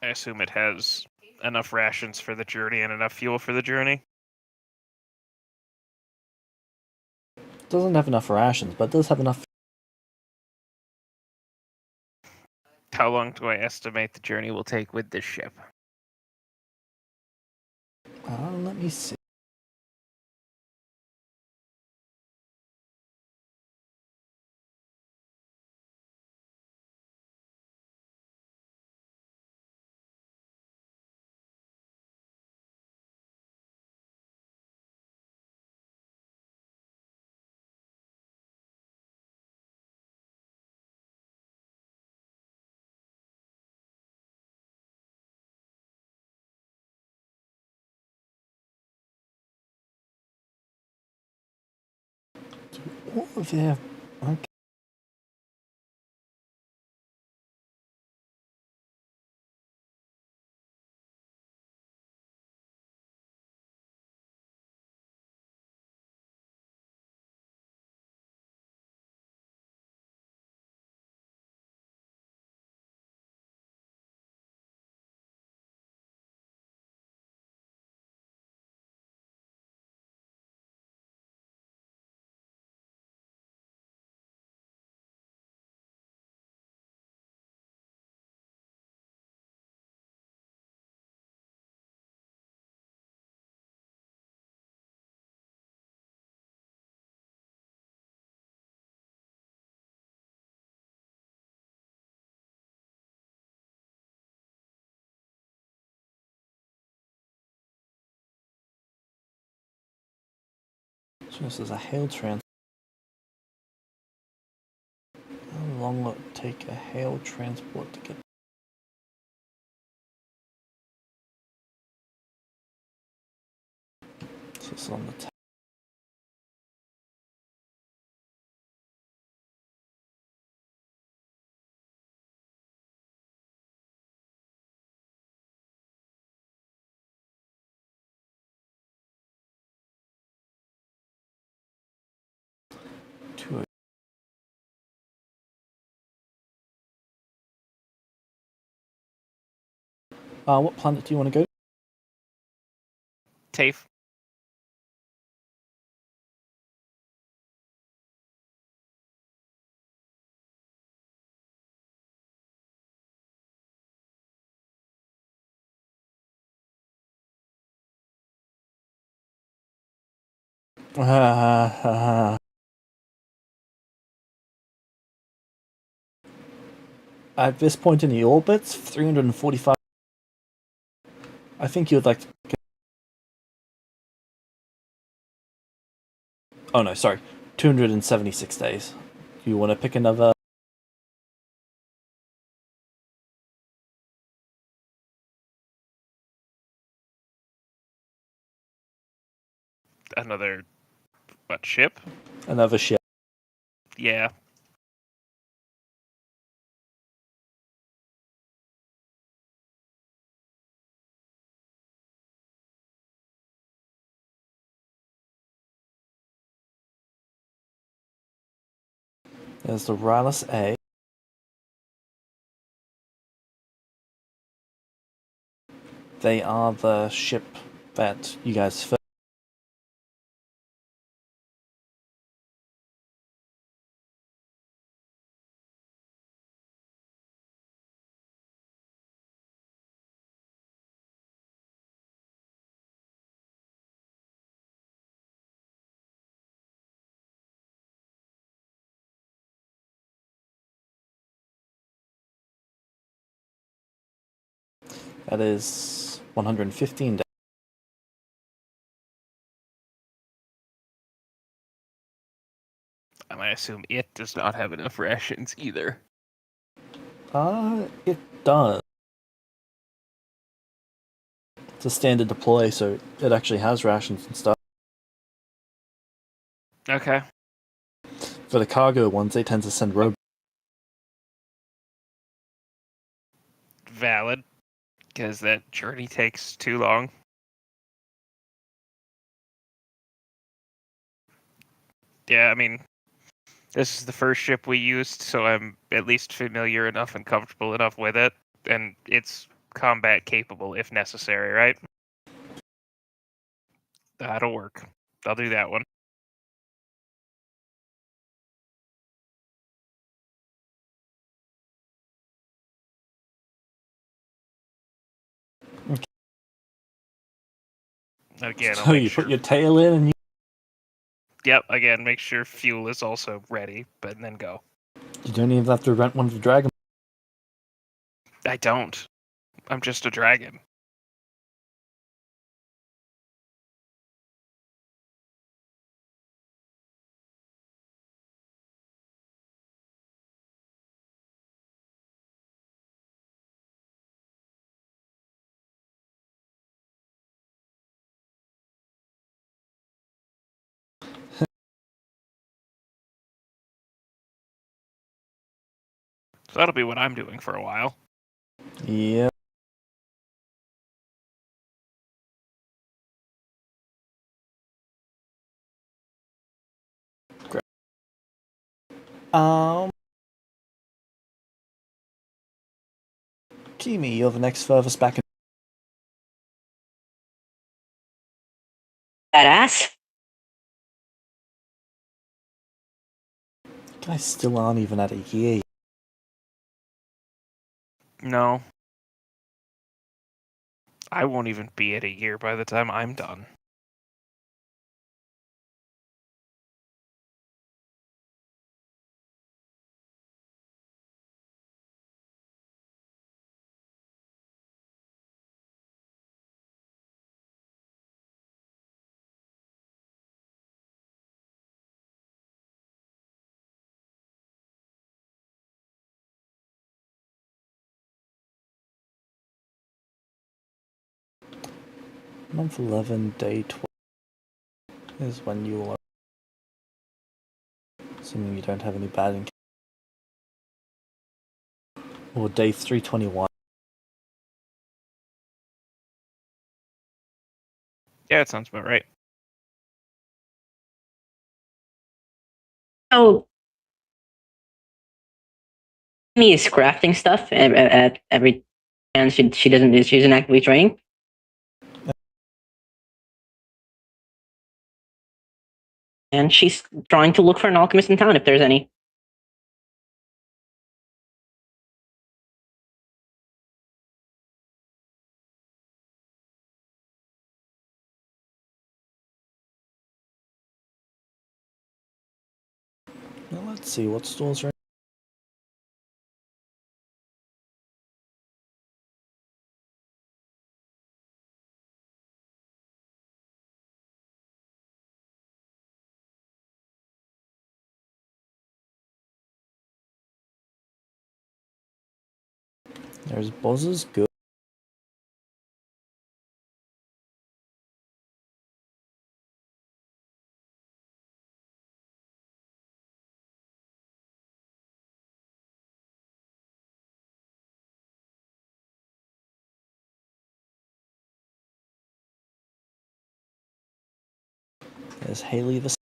I assume it has enough rations for the journey and enough fuel for the journey. Doesn't have enough rations, but does have enough. How long do I estimate the journey will take with this ship? Let me see. All of their. Okay. So this is a hail transport. How long will it take a hail transport to get? So it's on the. To what planet do you want to go to? TAFE. At this point in the orbits, 345. I think you would like to. Oh no, sorry, 276 days. Do you want to pick another? Another what ship? Another ship. Yeah. There's the Rallus A. They are the ship that you guys first. That is 115 damage. And I assume it does not have enough rations either. It does. It's a standard deploy, so it actually has rations and stuff. Okay. For the cargo ones, they tend to send robots. Valid. Because that journey takes too long. Yeah, I mean, this is the first ship we used, so I'm at least familiar enough and comfortable enough with it. And it's combat capable if necessary, right? That'll work. I'll do that one. Okay. Again, I'll So make you sure. put your tail in and you... Yep, again, make sure fuel is also ready, but then go. You don't even have to rent one of the dragon. I don't. I'm just a dragon. So that'll be what I'm doing for a while. Yeah. Kimi, you're the next furthest back in... Badass. Guys still aren't even at a year. No. I won't even be at a year by the time I'm done. Month 11, day 12 is when you will... Assuming you don't have any bad encounters. Or day 321. Yeah, it sounds about right. So, Amy is crafting stuff at every and she doesn't she isn't actively training. And she's trying to look for an alchemist in town if there's any. Now let's see what stores are... There's Boz's good. There's Haley the...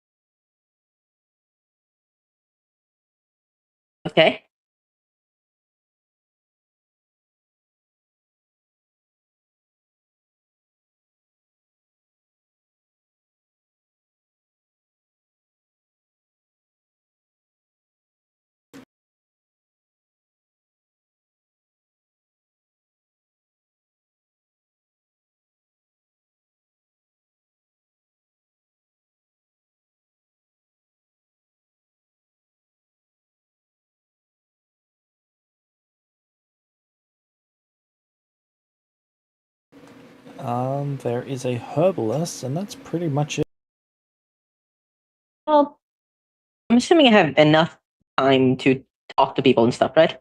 Okay. There is a herbalist, and that's pretty much it. Well, I'm assuming I have enough time to talk to people and stuff, right?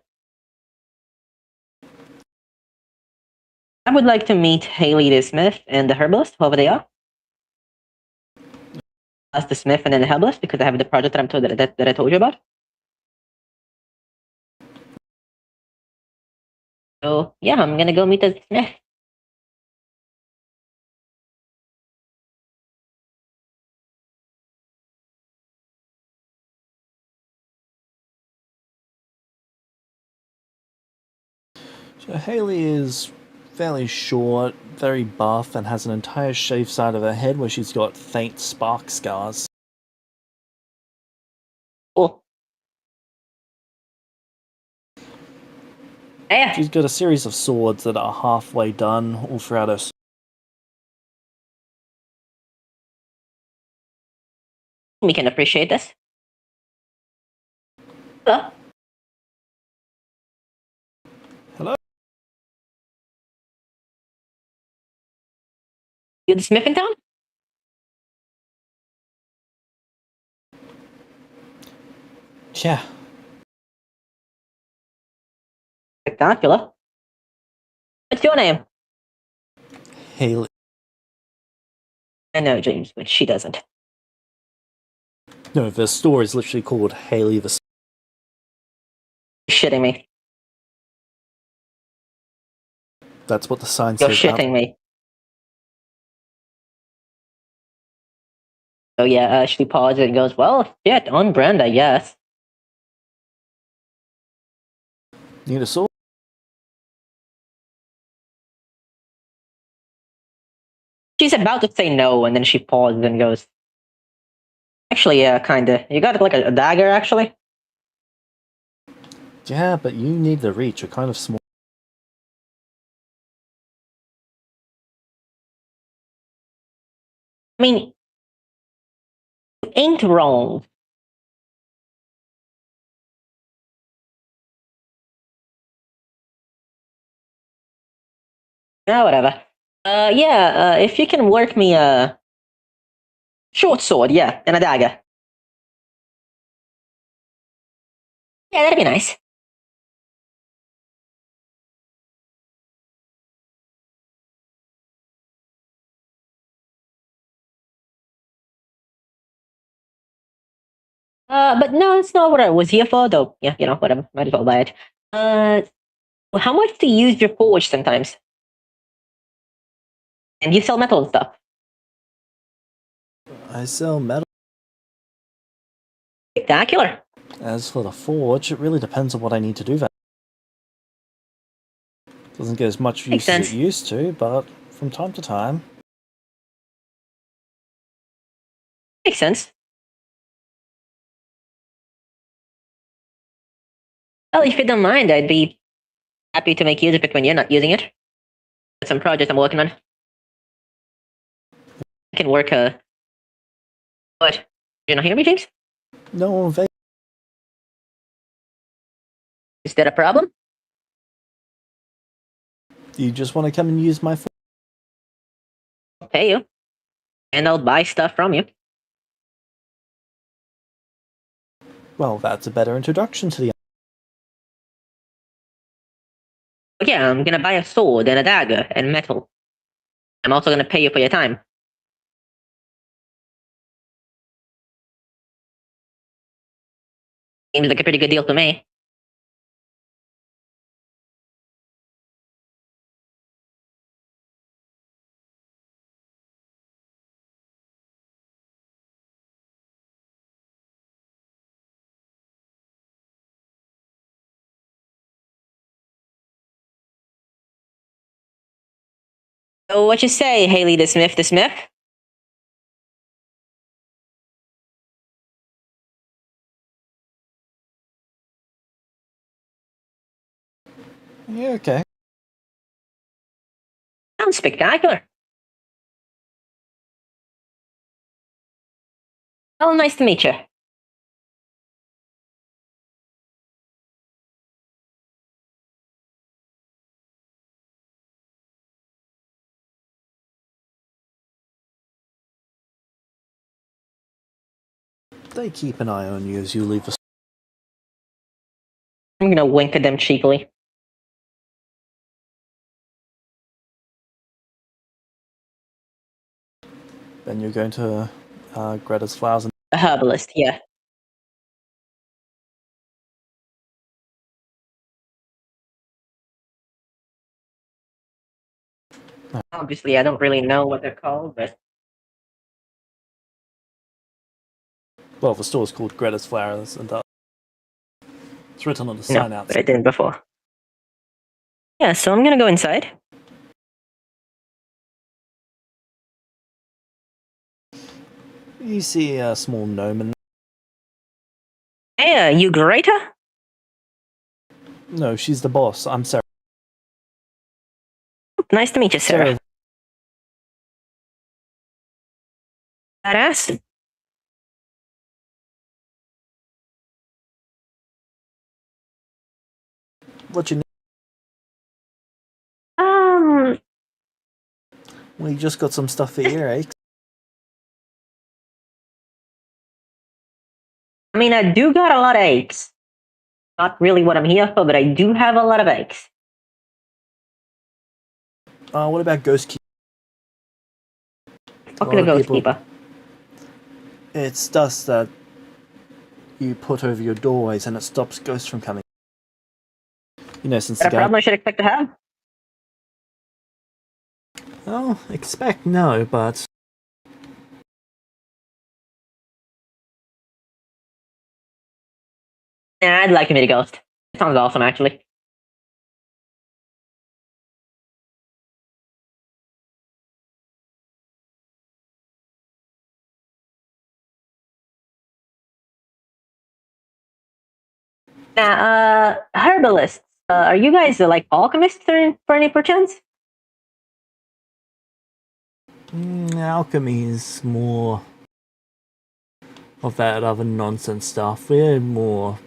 I would like to meet Haley the Smith and the herbalist, whoever they are. As the Smith and then the herbalist, because I have the project that I told you about. So yeah, I'm gonna go meet the Smith. So Haley is fairly short, very buff, and has an entire shaved side of her head where she's got faint spark scars. Cool. Yeah, She's got a series of swords that are halfway done all throughout her. we can appreciate this. Hello, Hello? you the Smith in town? Yeah. Spectacular. What's your name? Haley. I know James, but she doesn't. No, the store is literally called Haley the. You're shitting me. That's what the sign You're says. shitting me. So yeah, she pauses and goes, well, shit, on brand, I guess. Need a sword? She's about to say no, and then she pauses and goes, actually, yeah, kinda. You got like a dagger, actually? Yeah, but you need the reach. You're kind of small. I mean, you ain't wrong. Whatever. Yeah, if you can work me a short sword, yeah, and a dagger. Yeah, that'd be nice. But no, that's not what I was here for, though. Yeah, whatever. Might as well buy it. How much do you use your forge sometimes? And you sell metal and stuff. I sell metal. Spectacular. As for the forge, it really depends on what I need to do that. Doesn't get as much Makes use as sense. it used to, but from time to time. Makes sense. Well, if you don't mind, I'd be happy to make use of it when you're not using it. Got some project I'm working on. I can work, what? You not hear me, James? No, Is that a problem? you just want to come and use my forge? I'll pay you. And I'll buy stuff from you. Well, that's a better introduction to the. But yeah, I'm gonna buy a sword and a dagger and metal. I'm also gonna pay you for your time. Seems like a pretty good deal to me. So what you say, Haley the Smith the Smith? Yeah, okay. Sounds spectacular. Well, nice to meet you. they keep an eye on you as you leave the. I'm gonna wink at them cheekily. Then you're going to Greta's Flowers. And A herbalist, yeah. Obviously, I don't really know what they're called, but well, the store's called Greta's Flowers, and it's written on the no, sign but outside. I didn't before. Yeah, so I'm gonna go inside. You see a small gnome in. Hey, you Greta? No, she's the boss. I'm Sarah. Nice to meet you, Sarah. Sarah. Badass. What you need? Well, you just got some stuff for earaches. I mean, I do got a lot of aches. Not really what I'm here for, but I do have a lot of aches. What about Ghost Keeper? Fucking a lot of ghost people- keeper. It's dust that you put over your doorways and it stops ghosts from coming. You know, since Is that the a guy. problem I should expect to have? Oh, expect no, but. Yeah, I'd like to meet a ghost. It sounds awesome, actually. Now, herbalists. Are you guys like alchemists or for any perchance? Alchemy is more of that other nonsense stuff. We're more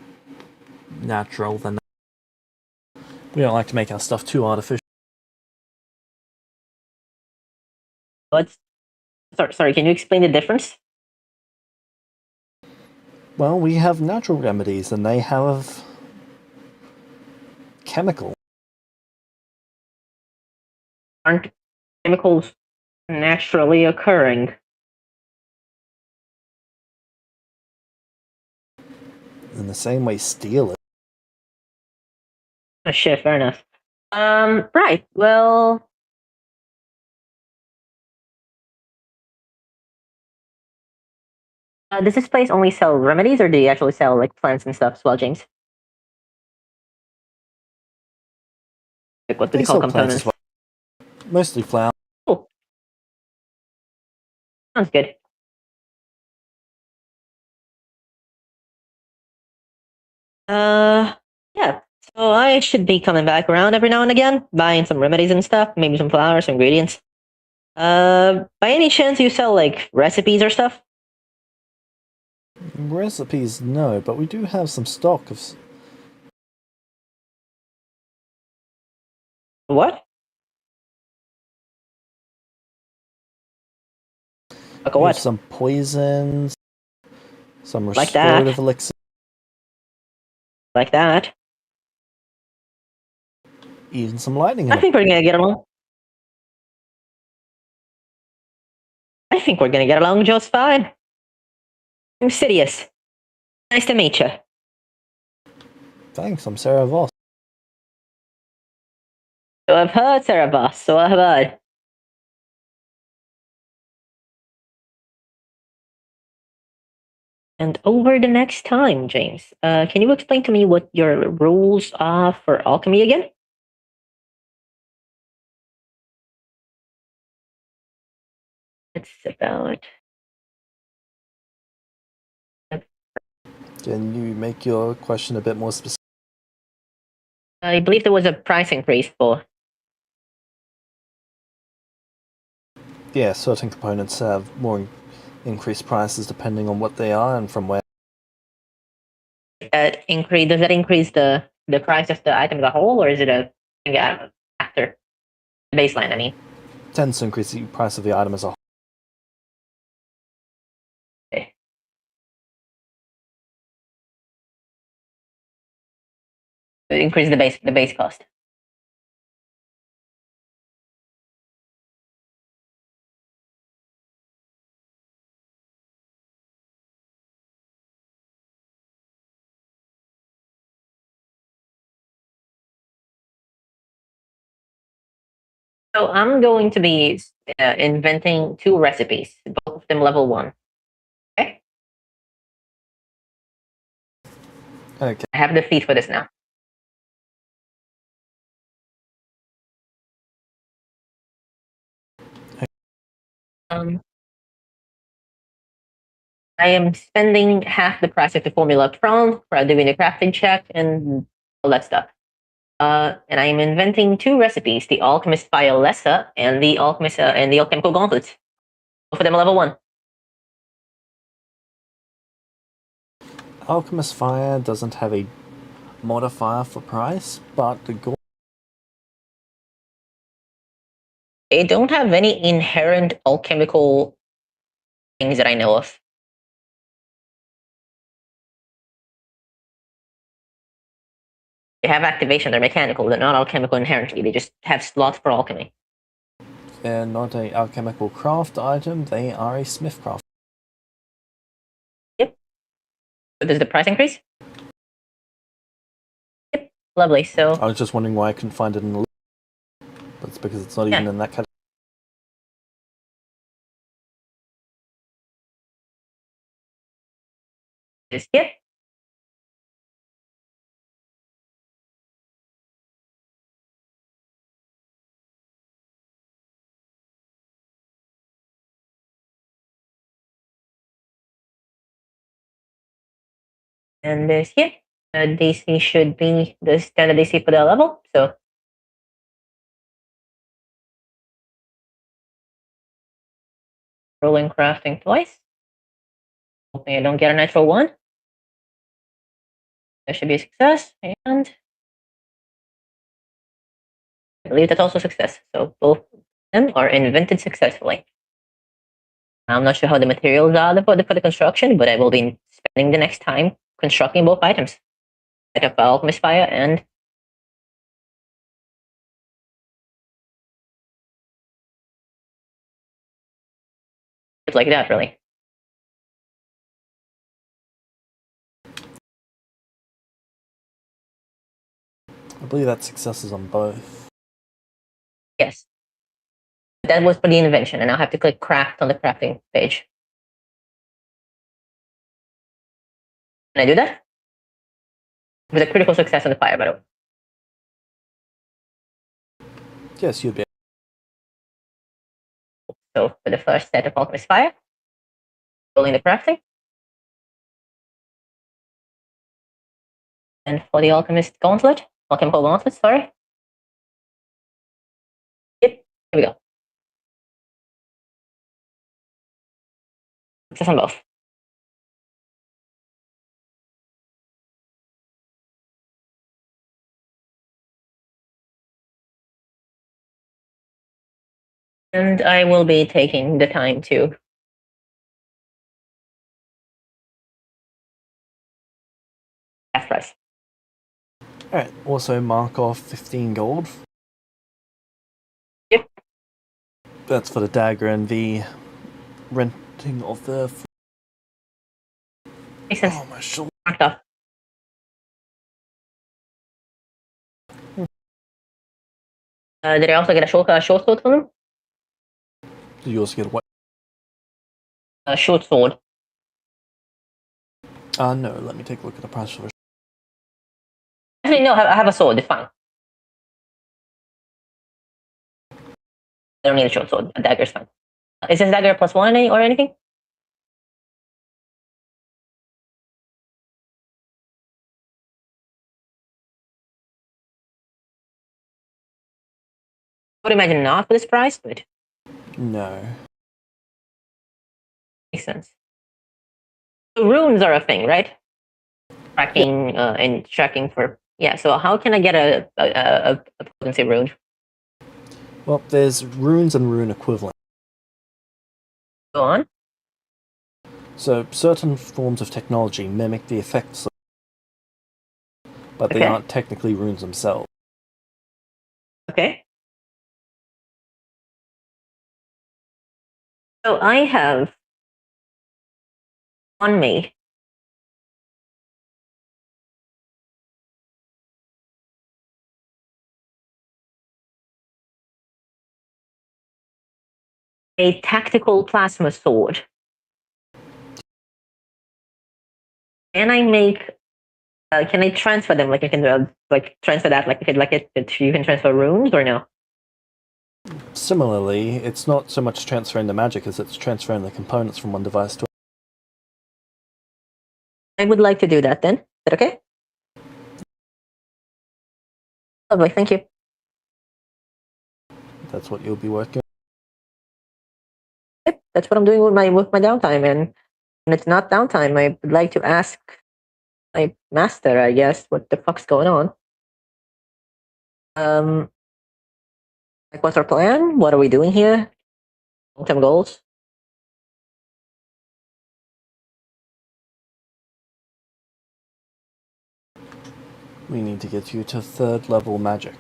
natural than that. We don't like to make our stuff too artificial. What's sorry, can you explain the difference? Well, we have natural remedies and they have chemical. Aren't chemicals naturally occurring? In the same way steel is. Oh, shit, fair enough. Right. Well, does this place only sell remedies, or do you actually sell like plants and stuff as well, James? Like, what do they call sell plants components? as well. Mostly flower. Cool. Sounds good. Yeah. So I should be coming back around every now and again, buying some remedies and stuff, maybe some flowers, some ingredients. By any chance you sell like recipes or stuff? Recipes, no, but we do have some stock of. What? Like a We have what? some poisons, some Like that. restorative elixir, Like that. even some lightning. I think we're gonna get along. I think we're gonna get along just fine. I'm Sidious. Nice to meet you. Thanks, I'm Sarah Voss. So I've heard, Sarah Boss. So I've heard. And over the next time, James, can you explain to me what your rules are for alchemy again? It's about. Can you make your question a bit more specific? I believe there was a price increase for. Yeah, certain components have more increased prices depending on what they are and from where. Increase. Does that increase the price of the item as a whole, or is it a after the baseline? I mean. Tends to increase the price of the item as a whole. Increase the base cost. So I'm going to be inventing 2 recipes, both of them level 1. Okay? Okay. I have the feed for this now. I am spending half the price of the formula up front for doing the crafting check and all that stuff. And I am inventing 2 recipes: the Alchemist Fire Lessa and the Alchemical Gauntlets. Both of them are level 1. Alchemist Fire doesn't have a modifier for price, but the They don't have any inherent alchemical things that I know of. They have activation, they're mechanical, they're not alchemical inherently, they just have slots for alchemy. they're not a alchemical craft item, they are a smith craft. Yep. So does the price increase? Yep. Lovely. So I was just wondering why I couldn't find it in the list. That's because it's not even in that category. just yep. And this here, DC should be the standard DC for the level. So rolling crafting twice. Hoping I don't get a natural 1. That should be a success, and I believe that's also a success. So both of them are invented successfully. I'm not sure how the materials are for the construction, but I will be spending the next time constructing both items. Set up Alchemist Fire and it's like that, really. I believe that success is on both. Yes. That was for the invention, and I'll have to click craft on the crafting page. Can I do that? It was a critical success on the fire, by the way. Yes, you'd be. So for the first set of Alchemist Fire, rolling the crafting. And for the Alchemist Gauntlet, Alchemical Gauntlet, sorry. Yep, here we go. Success on both. And I will be taking the time to half price. Alright, also mark off 15 gold. Yep. That's for the dagger and the renting of the. Makes sense. Oh, my shoulder. Marked off. Did I also get a short sword from them? Did you also get what? A short sword. No, let me take a look at the price for it. Actually, no, I have a sword. It's fine. I don't need a short sword. A dagger's fine. Is this dagger +1 or anything? I would imagine not for this price, but No. makes sense. So runes are a thing, right? Tracking and tracking for So how can I get a potency rune? Well, there's runes and rune equivalent. Go on. So certain forms of technology mimic the effects of, but they Okay. aren't technically runes themselves. Okay. So I have on me a tactical plasma sword. Can I make? Can I transfer them? Like I can like transfer that. Like you can transfer runes or no? Similarly, it's not so much transferring the magic as it's transferring the components from one device to I would like to do that then. Is that okay? Lovely, thank you. another. That's what you'll be working Yep, that's what I'm doing with my downtime, and when it's not downtime, I would like to ask my master, I guess, what the fuck's going on. Like, what's our plan? What are we doing here? Long-term goals? on. We need to get you to 3rd level magic.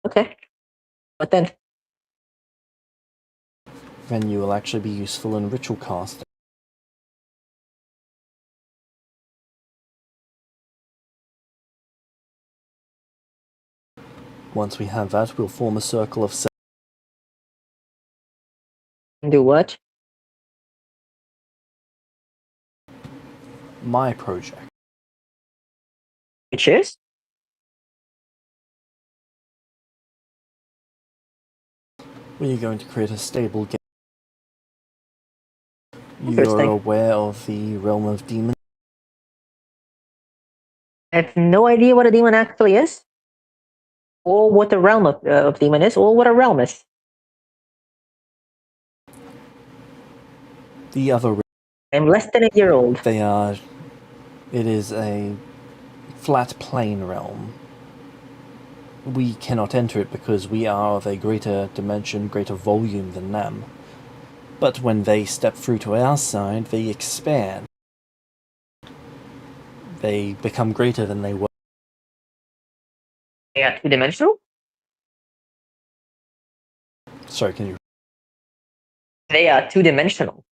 Okay. What then? Then you will actually be useful in ritual casting. Once we have that, we'll form a circle of 7. Do what? My project. Which is? We are going to create a stable game. You're Interesting. aware of the realm of demons? I have no idea what a demon actually is, or what the realm of demon is, or what a realm is. The other I'm less than a year old. they are. It is a flat plane realm. We cannot enter it because we are of a greater dimension, greater volume than them. But when they step through to our side, they expand. They become greater than they were. They are two-dimensional? Sorry, can you? They are two-dimensional.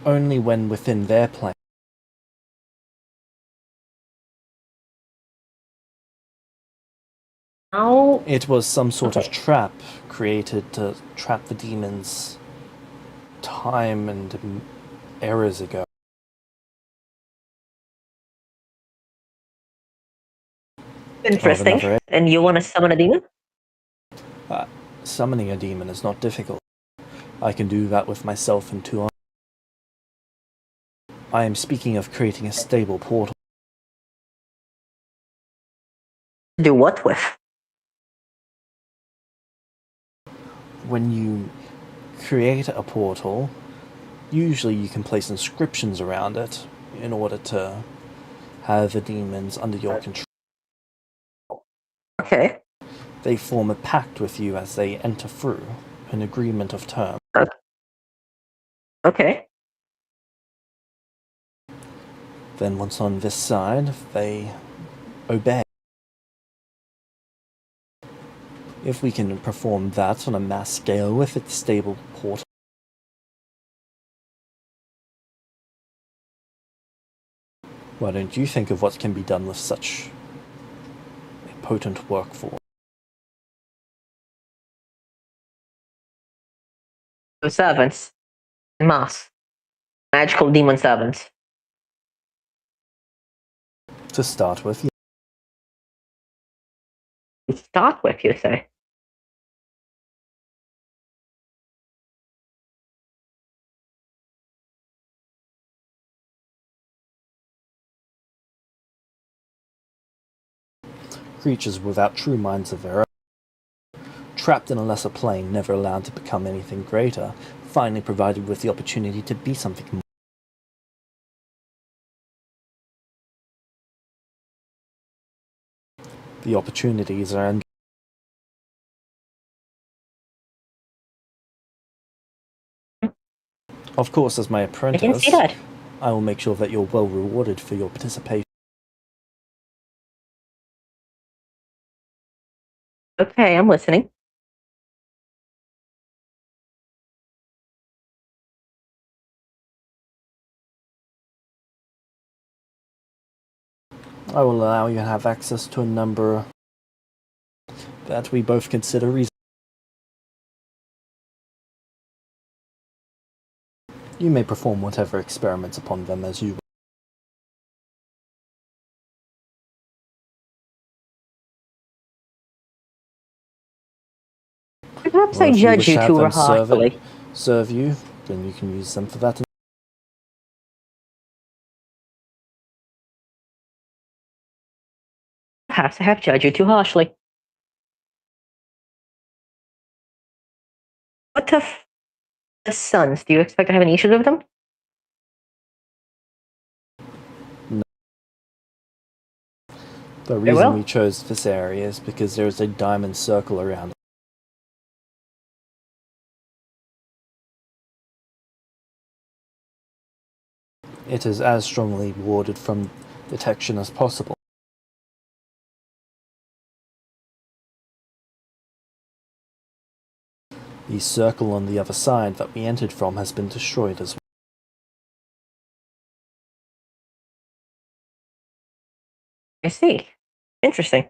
Only when within their plane. How? It was some sort of Okay. trap created to trap the demons time and eras ago. Interesting. another- And you want to summon a demon? Summoning a demon is not difficult. I can do that with myself and 2 arms. I am speaking of creating a stable portal. Do what with? When you create a portal, usually you can place inscriptions around it in order to have the demons under your control. Okay. They form a pact with you as they enter through, an agreement of terms. Okay. Then once on this side, they obey. If we can perform that on a mass scale with its stable portal, why don't you think of what can be done with such a potent workforce? So servants. Mass. Magical demon servants. To start with, To start with, you say? creatures without true minds of their own, trapped in a lesser plane, never allowed to become anything greater, finally provided with the opportunity to be something more. The opportunities are endless. Of course, as my I can apprentice, see that. I will make sure that you're well rewarded for your participation. Okay, I'm listening. I will allow you to have access to a number that we both consider reasonable. You may perform whatever experiments upon them as you will. Perhaps Or I if you judge wish you to have too them harshly. serve you, then you can use them for that. Perhaps I have judged you too harshly. What of the sons? Do you expect to have any issues with them? The Very reason well. we chose this area is because there is a diamond circle around it. It is as strongly warded from detection as possible. The circle on the other side that we entered from has been destroyed as well. I see. Interesting.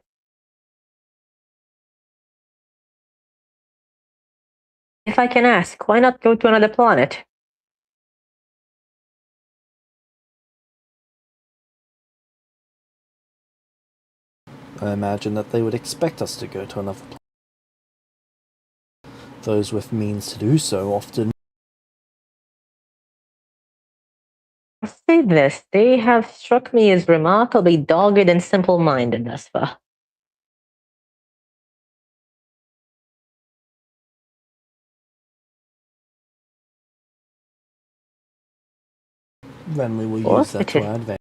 If I can ask, why not go to another planet? I imagine that they would expect us to go to another planet. Those with means to do so often. I'll say this, they have struck me as remarkably dogged and simple-minded thus far. Then we will Or use that to it is- our advantage.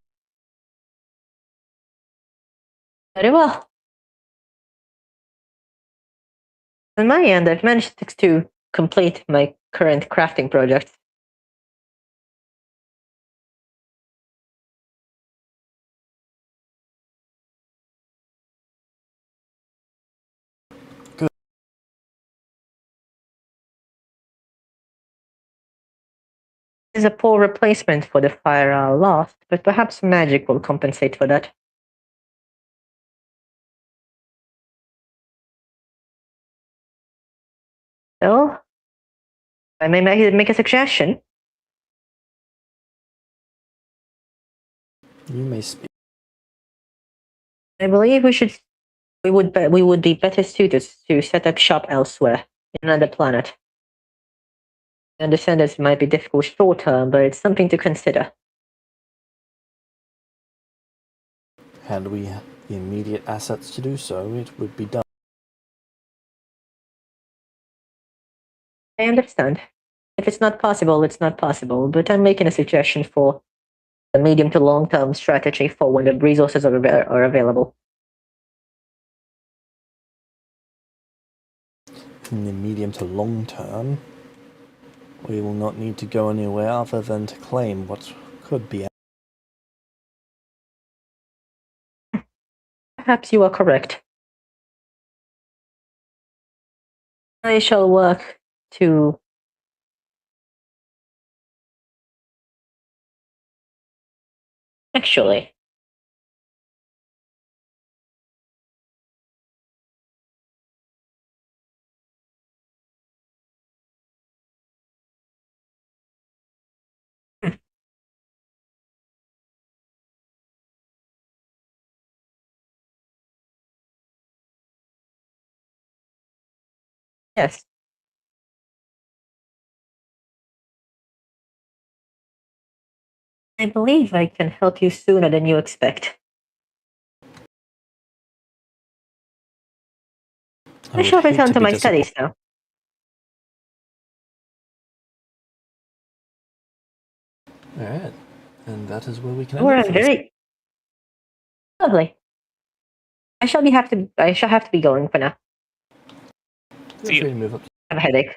Very well. On my end, I've managed to complete my current crafting project. Good. It is a poor replacement for the fire I lost, but perhaps magic will compensate for that. So, I may make a suggestion. You may speak. I believe we would be better suited to set up shop elsewhere, in another planet. I understand this might be difficult short term, but it's something to consider. Had we the immediate assets to do so, it would be done. I understand. If it's not possible, it's not possible, but I'm making a suggestion for the medium to long term strategy for when the resources are available. In the medium to long term, we will not need to go anywhere other than to claim what could be. Perhaps you are correct. I shall work to actually. Yes. I believe I can help you sooner than you expect. I would shall hate return to to be my studies now. Alright, and that is where we can end We're it for this. very lovely. I shall have to be going for now. Feel free to move up. I have a headache.